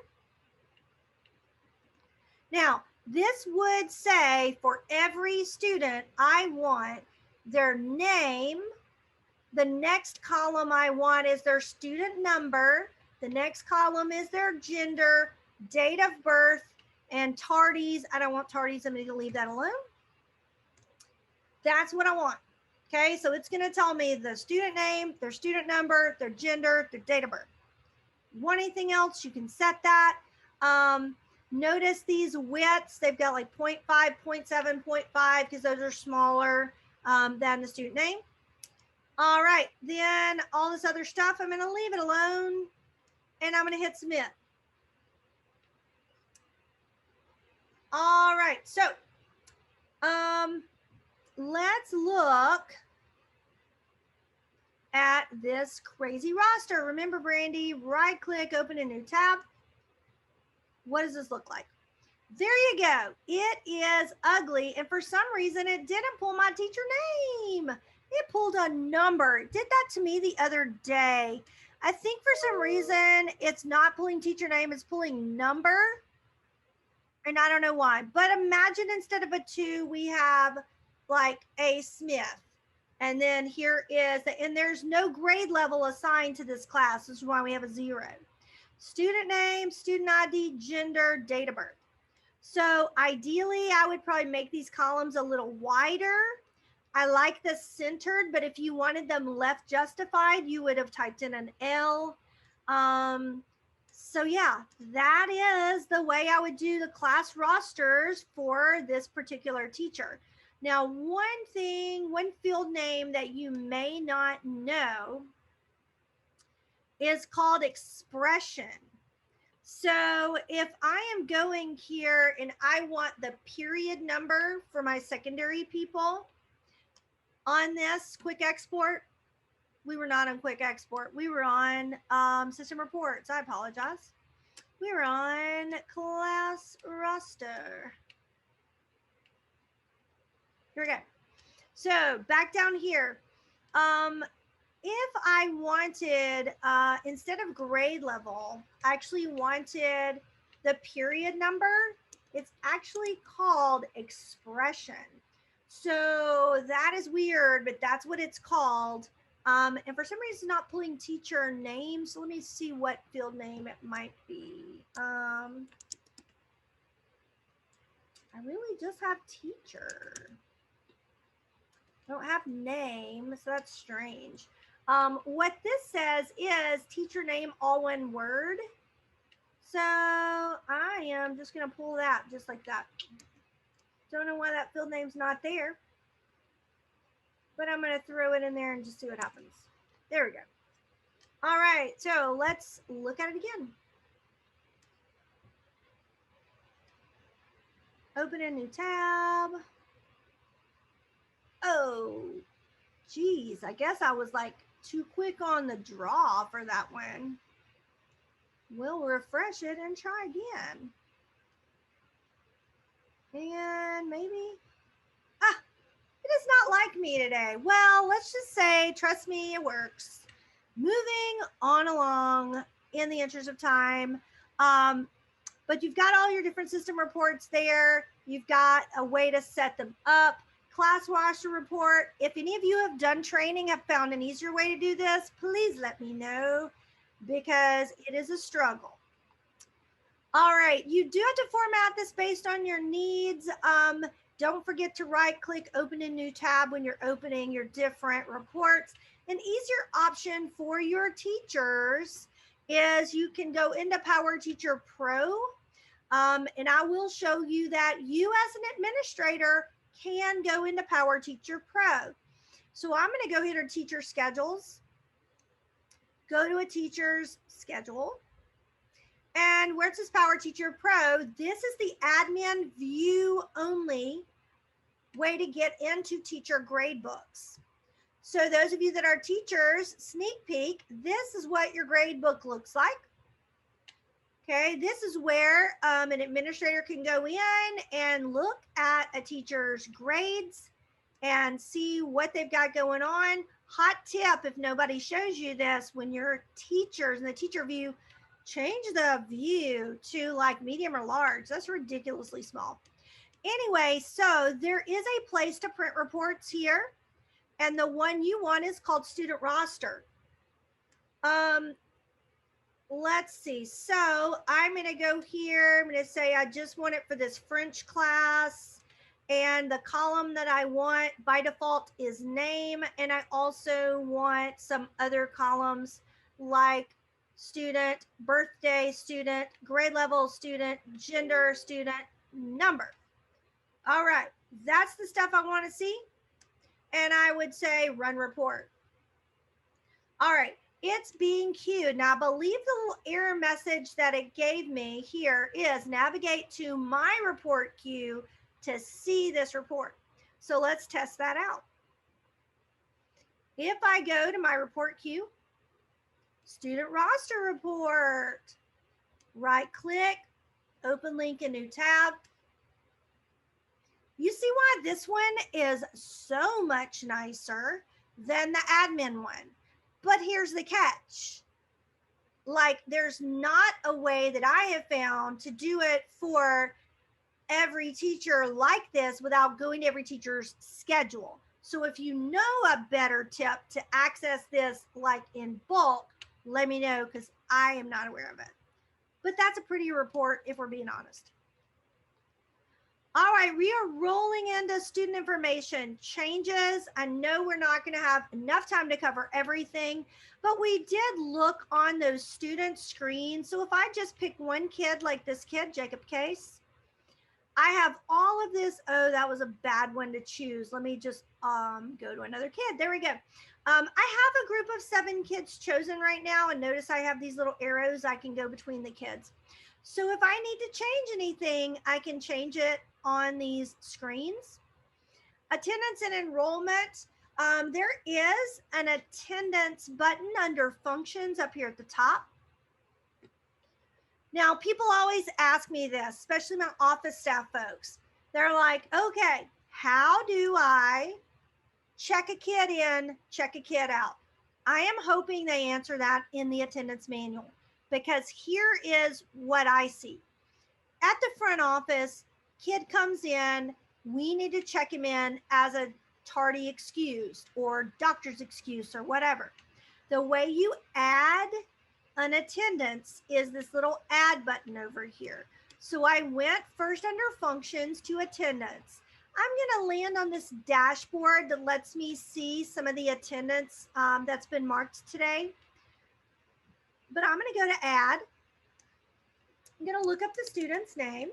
Speaker 1: Now, this would say for every student, I want their name. The next column I want is their student number. The next column is their gender, date of birth, and tardies. I don't want tardies. I'm going to leave that alone. That's what I want. Okay, so it's going to tell me the student name, their student number, their gender, their date of birth. Want anything else, you can set that. Notice these widths, they've got like 0.5, 0.7, 0.5, because those are smaller than the student name. All right, then all this other stuff, I'm going to leave it alone, and I'm going to hit submit. All right, so let's look at this crazy roster. Remember, Brandy, right click, open a new tab. What does this look like? There you go. It is ugly, and for some reason it didn't pull my teacher name. It pulled a number. It did that to me the other day. I think for some reason it's not pulling teacher name, it's pulling number, and I don't know why. But imagine instead of a 2 we have like a Smith, and then here is and there's no grade level assigned to this class. This is why we have a 0. Student name, student ID, gender, date of birth. So ideally, I would probably make these columns a little wider. I like this centered, but if you wanted them left justified, you would have typed in an L. So yeah, that is the way I would do the class rosters for this particular teacher. Now, one field name that you may not know is called expression. So if I am going here and I want the period number for my secondary people on this quick export, we were not on quick export. We were on system reports. I apologize. We were on class roster. Here we go. So back down here, if I wanted, instead of grade level, I actually wanted the period number, it's actually called expression. So that is weird, but that's what it's called. And for some reason, it's not pulling teacher name. So let me see what field name it might be. I really just have teacher. I don't have name, so that's strange. What this says is teacher name, all one word. So I am just going to pull that just like that. Don't know why that field name's not there, but I'm going to throw it in there and just see what happens. There we go. All right, so let's look at it again. Open a new tab. Oh, geez, I guess I was like too quick on the draw for that one. We'll refresh it and try again. And maybe, it is not like me today. Well, let's just say, trust me, it works. Moving on along in the interest of time. But you've got all your different system reports there. You've got a way to set them up. Class roster report. If any of you have done training, have found an easier way to do this, please let me know, because it is a struggle. All right, you do have to format this based on your needs. Don't forget to right click, open a new tab when you're opening your different reports. An easier option for your teachers is you can go into Power Teacher Pro, and I will show you that you as an administrator can go into Power Teacher Pro. So I'm going to go here to Teacher Schedules, go to a teacher's schedule, and where it says Power Teacher Pro, this is the admin view only way to get into teacher grade books. So those of you that are teachers, sneak peek, this is what your grade book looks like. Okay, this is where an administrator can go in and look at a teacher's grades and see what they've got going on. Hot tip, if nobody shows you this, when you're teachers in the teacher view, Change the view to like medium or large. That's ridiculously small. Anyway, so there is a place to print reports here, and the one you want is called student roster. Um, let's see. So I'm going to go here. I'm going to say I just want it for this French class. And the column that I want by default is name. And I also want some other columns like student, birthday, student, grade level, student, gender, student, number. All right, that's the stuff I want to see. And I would say run report. All right, it's being queued. Now, I believe the little error message that it gave me here is navigate to my report queue to see this report. So let's test that out. If I go to my report queue, student roster report, right click, open link in new tab. You see why this one is so much nicer than the admin one. But here's the catch. Like, there's not a way that I have found to do it for every teacher like this without going to every teacher's schedule. So if you know a better tip to access this like in bulk, let me know, because I am not aware of it. But that's a pretty report if we're being honest. All right, we are rolling into student information changes. I know we're not going to have enough time to cover everything, but we did look on those student screens. So if I just pick one kid like this kid, Jacob Case, I have all of this. Oh, that was a bad one to choose. Let me just go to another kid. There we go. I have a group of 7 kids chosen right now, and notice I have these little arrows I can go between the kids. So if I need to change anything, I can change it on these screens. Attendance and enrollment. There is an attendance button under functions up here at the top. Now, people always ask me this, especially my office staff folks. They're like, okay, how do I check a kid in, check a kid out? I am hoping they answer that in the attendance manual, because here is what I see. At the front office, kid comes in, we need to check him in as a tardy excused or doctor's excuse or whatever. The way you add an attendance is this little add button over here. So I went first under functions to attendance. I'm going to land on this dashboard that lets me see some of the attendance that's been marked today. But I'm going to go to add. I'm going to look up the student's name.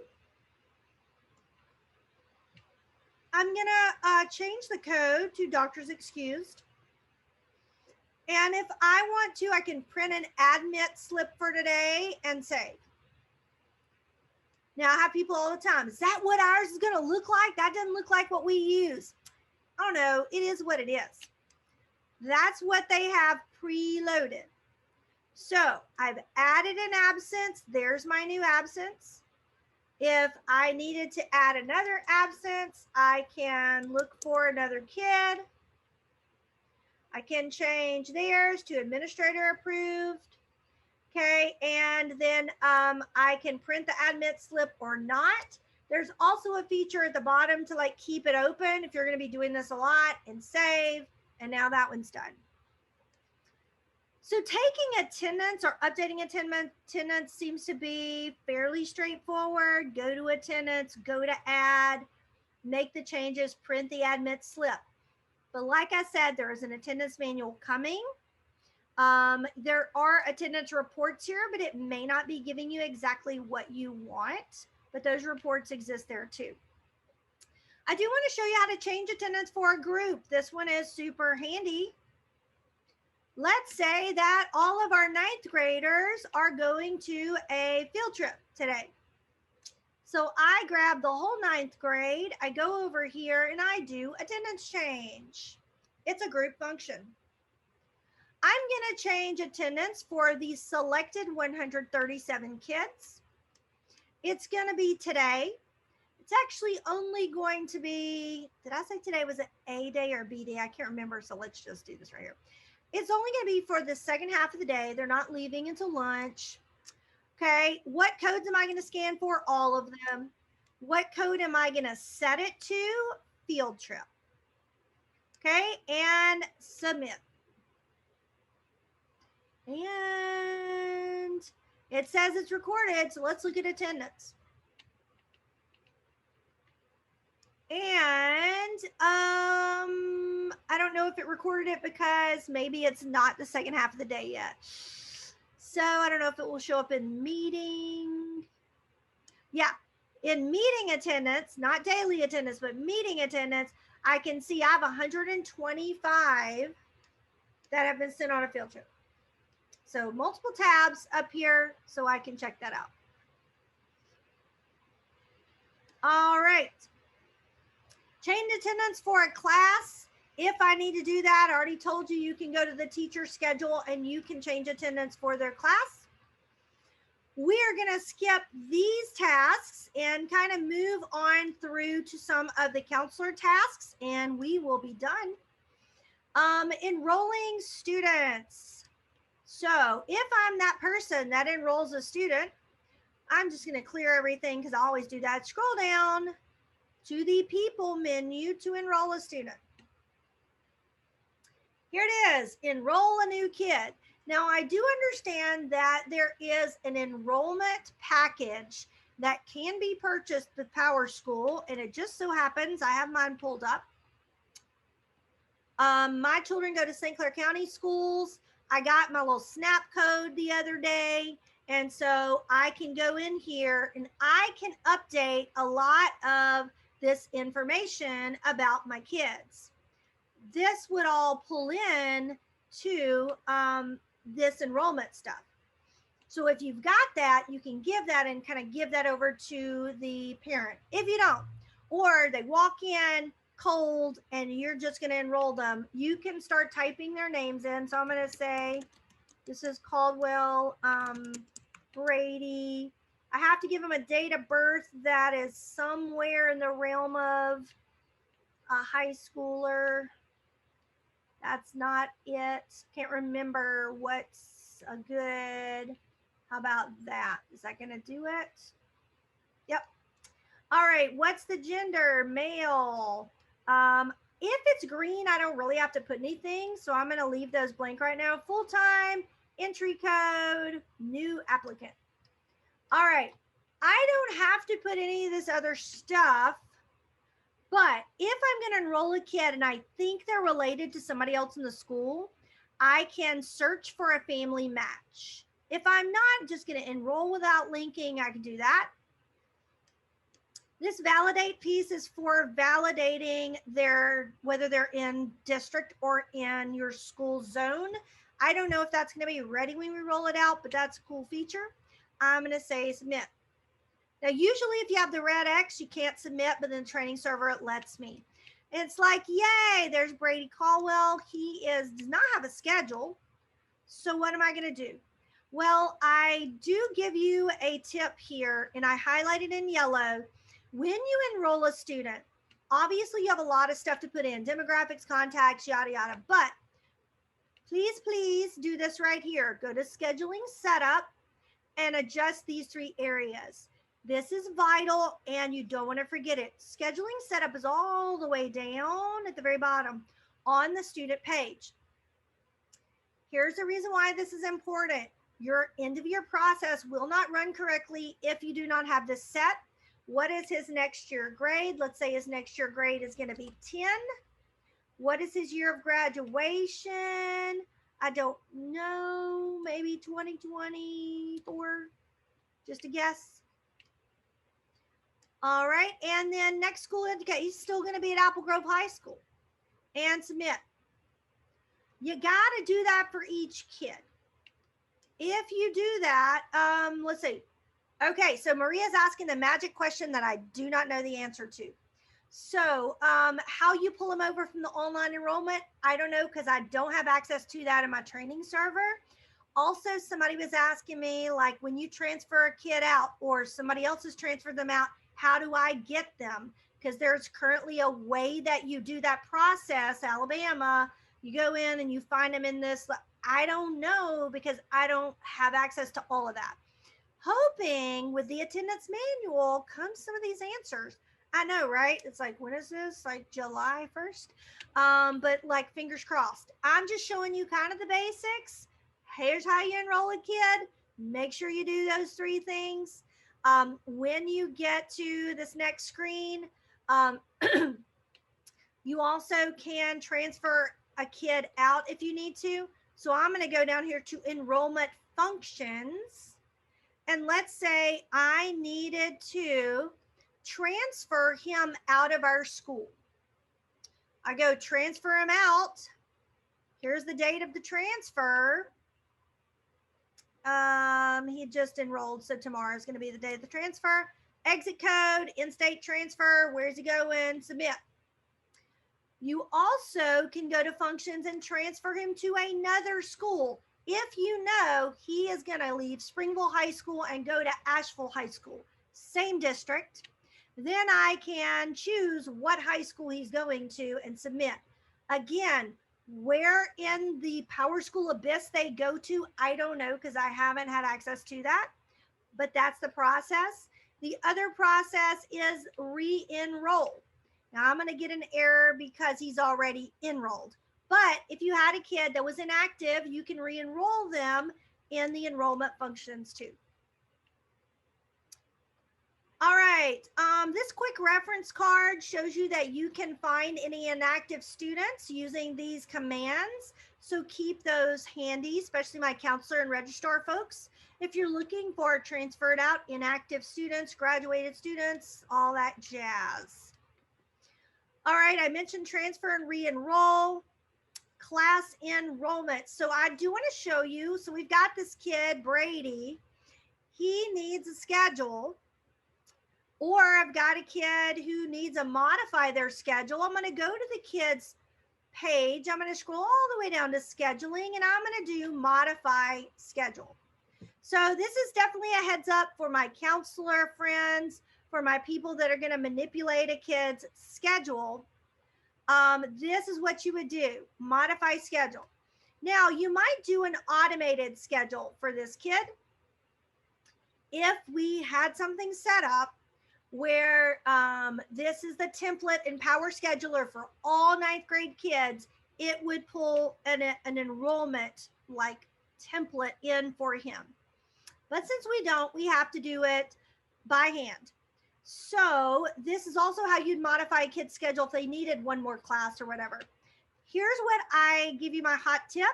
Speaker 1: I'm going to change the code to doctor's excused. And if I want to, I can print an admit slip for today and save. Now, I have people all the time, is that what ours is going to look like? That doesn't look like what we use. I don't know. It is what it is. That's what they have preloaded. So I've added an absence. There's my new absence. If I needed to add another absence, I can look for another kid. I can change theirs to administrator approved. Okay, and then I can print the admit slip or not. There's also a feature at the bottom to like keep it open if you're going to be doing this a lot, and save. And now that one's done. So taking attendance or updating attendance seems to be fairly straightforward. Go to attendance, go to add, make the changes, print the admit slip. But like I said, there is an attendance manual coming. There are attendance reports here, but it may not be giving you exactly what you want, but those reports exist there too. I do want to show you how to change attendance for a group. This one is super handy. Let's say that all of our 9th graders are going to a field trip today. So I grab the whole 9th grade, I go over here and I do attendance change. It's a group function. I'm going to change attendance for the selected 137 kids. It's going to be today. It's actually only going to be, did I say today was an A day or B day? I can't remember, so let's just do this right here. It's only going to be for the second half of the day. They're not leaving until lunch. Okay, what codes am I going to scan for? All of them. What code am I going to set it to? Field trip. Okay, and submit. And it says it's recorded, so let's look at attendance. And I don't know if it recorded it because maybe it's not the second half of the day yet. So I don't know if it will show up in meeting. Yeah, in meeting attendance, not daily attendance, but meeting attendance, I can see I have 125 that have been sent on a field trip. So multiple tabs up here so I can check that out. All right. Change attendance for a class. If I need to do that, I already told you, you can go to the teacher schedule and you can change attendance for their class. We are going to skip these tasks and kind of move on through to some of the counselor tasks, and we will be done. Enrolling students. So if I'm that person that enrolls a student, I'm just going to clear everything because I always do that. Scroll down to the people menu to enroll a student. Here it is, enroll a new kid. Now I do understand that there is an enrollment package that can be purchased with PowerSchool, and it just so happens I have mine pulled up. My children go to St. Clair County schools. I got my little SNAP code the other day, and so I can go in here and I can update a lot of this information about my kids. This would all pull in to this enrollment stuff. So if you've got that, you can give that and kind of give that over to the parent. If you don't, or they walk in cold and you're just going to enroll them, you can start typing their names in. So I'm going to say, this is Caldwell Brady. I have to give them a date of birth that is somewhere in the realm of a high schooler. That's not it. Can't remember what's a good. How about that? Is that going to do it? Yep. All right. What's the gender? Male. If it's green, I don't really have to put anything. So I'm going to leave those blank right now. Full-time, entry code, new applicant. All right. I don't have to put any of this other stuff. But if I'm going to enroll a kid and I think they're related to somebody else in the school, I can search for a family match. If I'm not just going to enroll without linking, I can do that. This validate piece is for validating whether they're in district or in your school zone. I don't know if that's going to be ready when we roll it out, but that's a cool feature. I'm going to say submit. Now, usually if you have the red X, you can't submit, but in the training server, it lets me. And it's like, yay, there's Brady Caldwell. He does not have a schedule. So what am I going to do? Well, I do give you a tip here, and I highlighted in yellow. When you enroll a student, obviously you have a lot of stuff to put in, demographics, contacts, yada, yada. But please do this right here. Go to scheduling setup and adjust these 3 areas. This is vital, and you don't want to forget it. Scheduling setup is all the way down at the very bottom on the student page. Here's the reason why this is important. Your end of year process will not run correctly if you do not have this set. What is his next year grade? Let's say his next year grade is going to be 10. What is his year of graduation? I don't know, maybe 2024, just a guess. All right, and then next school education, he's still going to be at Apple Grove High School. And submit. You got to do that for each kid. If you do that, let's see. Okay, so Maria's asking the magic question that I do not know the answer to. So how you pull them over from the online enrollment, I don't know because I don't have access to that in my training server. Also, somebody was asking me, like, when you transfer a kid out or somebody else has transferred them out, how do I get them? Because there's currently a way that you do that process. Alabama, you go in and you find them in this. I don't know because I don't have access to all of that. hoping with the attendance manual comes some of these answers. I know, right? It's like, when is this? Like July 1st? But like, fingers crossed. I'm just showing you kind of the basics. Here's how you enroll a kid. Make sure you do those three things. When you get to this next screen, um, you also can transfer a kid out if you need to. So I'm going to go down here to enrollment functions. And let's say I needed to transfer him out of our school. I go transfer him out. Here's the date of the transfer. He just enrolled, so tomorrow is going to be the day of the transfer. Exit code, in-state transfer. Where's he going? Submit. You also can go to functions and transfer him to another school if you know he is going to leave Springville High School and go to Asheville High School, same district. Then I can choose what high school he's going to and submit. Again, where in the PowerSchool abyss they go to, I don't know, because I haven't had access to that, but that's the process. The other process is re-enroll. Now I'm going to get an error because he's already enrolled. But if you had a kid that was inactive, you can re-enroll them in the enrollment functions too. All right, this quick reference card shows you that you can find any inactive students using these commands. So keep those handy, especially my counselor and registrar folks. If you're looking for transferred out inactive students, graduated students, all that jazz. All right, I mentioned transfer and re-enroll. Class enrollment. So I do want to show you. So we've got this kid, Brady. He needs a schedule. Or I've got a kid who needs to modify their schedule. I'm going to go to the kids page. I'm going to scroll all the way down to scheduling, and I'm going to do modify schedule. So this is definitely a heads up for my counselor friends, for my people that are going to manipulate a kid's schedule. This is what you would do, modify schedule. Now, you might do an automated schedule for this kid. If we had something set up where this is the template in Power Scheduler for all ninth grade kids, it would pull an enrollment like template in for him. But since we don't, we have to do it by hand. So this is also how you'd modify a kid's schedule if they needed one more class or whatever. Here's what I give you my hot tip.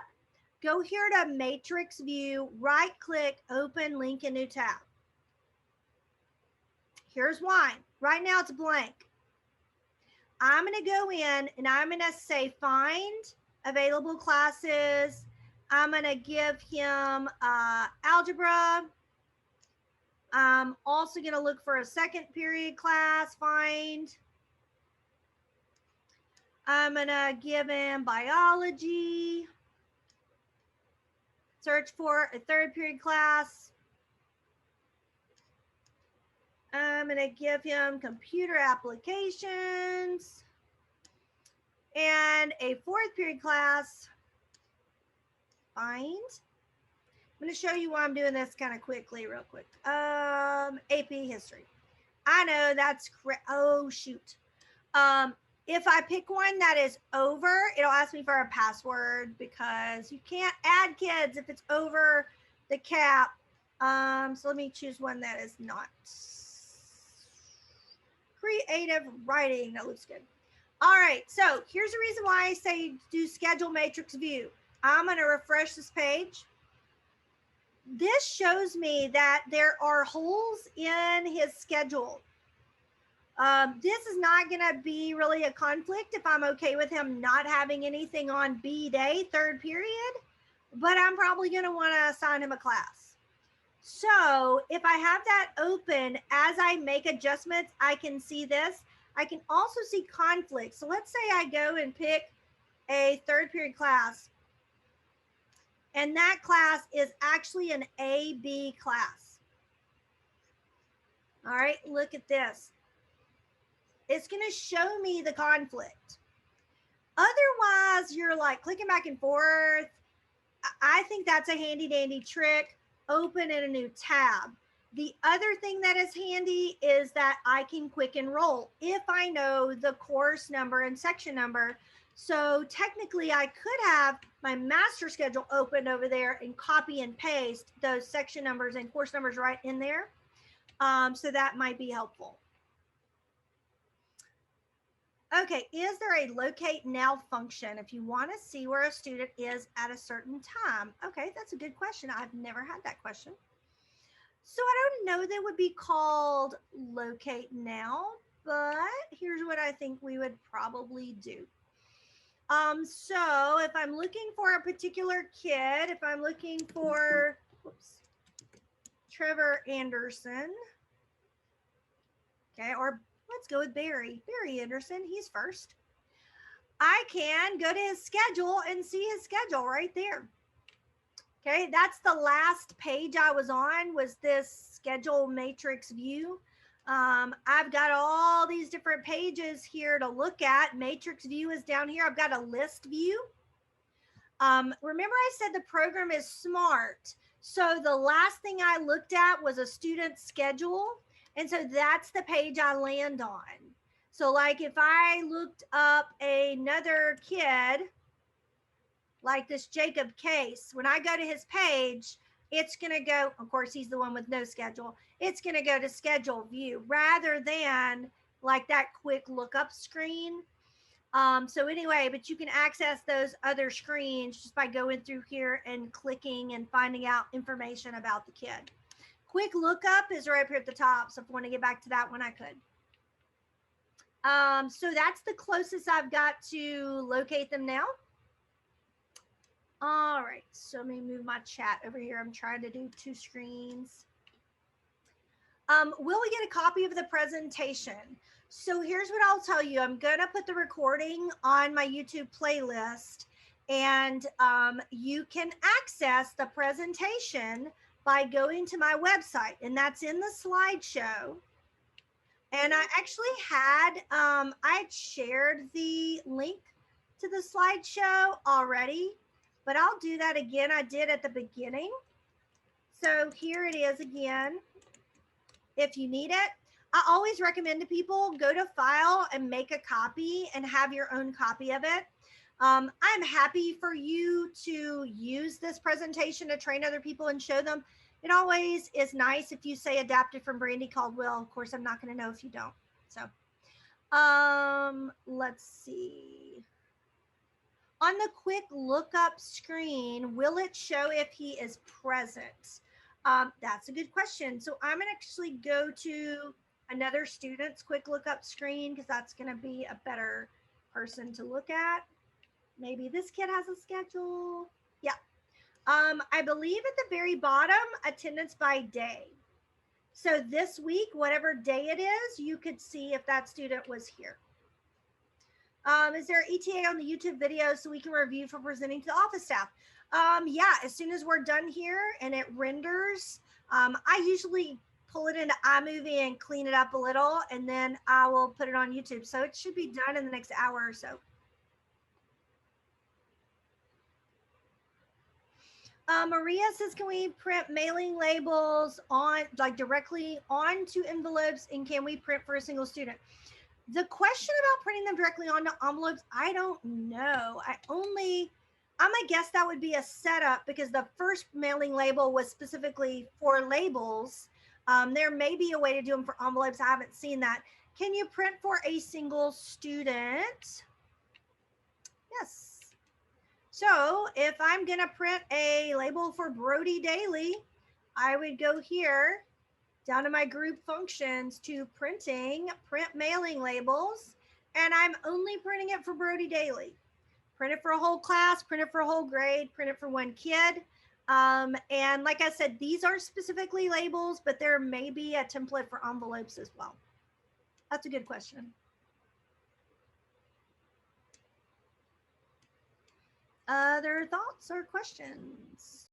Speaker 1: Go here to Matrix View, right click, open link in new tab. Here's why. Right now it's blank. I'm going to go in and I'm going to say find available classes. I'm going to give him algebra. I'm also going to look for a second period class, find. I'm going to give him biology. Search for a third period class. I'm going to give him computer applications and a fourth period class. Find. I'm going to show you why I'm doing this kind of quickly, real quick. AP history. I know that's correct. Oh, shoot. If I pick one that is over, it'll ask me for a password because you can't add kids if it's over the cap. So let me choose one that is not. Creative writing. That looks good. All right. So here's the reason why I say do schedule matrix view. I'm going to refresh this page. This shows me that there are holes in his schedule. This is not going to be really a conflict if I'm okay with him not having anything on B day, third period, but I'm probably going to want to assign him a class. So if I have that open, as I make adjustments, I can see this. I can also see conflict. So let's say I go and pick a third period class, and that class is actually an AB class. All right, look at this. It's going to show me the conflict. Otherwise, you're like clicking back and forth. I think that's a handy dandy trick. Open in a new tab. The other thing that is handy is that I can quick enroll if I know the course number and section number. So technically I could have my master schedule open over there and copy and paste those section numbers and course numbers right in there. So that might be helpful. Okay, is there a locate now function if you want to see where a student is at a certain time? Okay, that's a good question. I've never had that question. So I don't know that would be called locate now, but here's what I think we would probably do. So if I'm looking for a particular kid, if I'm looking for, whoops, Trevor Anderson, okay, or let's go with Barry Anderson, he's first. I can go to his schedule and see his schedule right there. Okay, that's the last page I was on, was this schedule matrix view. I've got all these different pages here to look at. Matrix view is down here. I've got a list view. Remember I said the program is smart. So the last thing I looked at was a student's schedule. And so that's the page I land on. So like if I looked up another kid, like this Jacob Case, when I go to his page, it's going to go, of course, he's the one with no schedule. It's going to go to schedule view rather than like that quick lookup screen. So anyway, but you can access those other screens just by going through here and clicking and finding out information about the kid. Quick lookup is right up here at the top. So if I want to get back to that one, I could. So that's the closest I've got to locate them now. All right, so let me move my chat over here. I'm trying to do two screens. Will we get a copy of the presentation? So here's what I'll tell you. I'm going to put the recording on my YouTube playlist, and you can access the presentation by going to my website, and that's in the slideshow. And I actually had, I shared the link to the slideshow already, but I'll do that again. I did at the beginning. So here it is again. If you need it, I always recommend to people go to file and make a copy and have your own copy of it. I'm happy for you to use this presentation to train other people and show them. It always is nice if you say adapted from Brandy Caldwell. Of course, I'm not going to know if you don't. So let's see. On the quick lookup screen, will it show if he is present? That's a good question. So I'm going to actually go to another student's quick lookup screen because that's going to be a better person to look at. Maybe this kid has a schedule. Yeah. I believe at the very bottom, attendance by day. So this week, whatever day it is, you could see if that student was here. Is there ETA on the YouTube video so we can review for presenting to the office staff? Yeah, as soon as we're done here and it renders, I usually pull it into iMovie and clean it up a little, and then I will put it on YouTube. So it should be done in the next hour or so. Maria says, can we print mailing labels on, like directly onto envelopes, and can we print for a single student? The question about printing them directly onto envelopes, I don't know. I'm gonna guess that would be a setup because the first mailing label was specifically for labels. There may be a way to do them for envelopes. I haven't seen that. Can you print for a single student? Yes. So if I'm gonna print a label for Brody Daily, I would go here down to my group functions to printing, print mailing labels, and I'm only printing it for Brody Daily. Print it for a whole class, print it for a whole grade, print it for one kid. And like I said, these aren't specifically labels, but there may be a template for envelopes as well. That's a good question. Other thoughts or questions?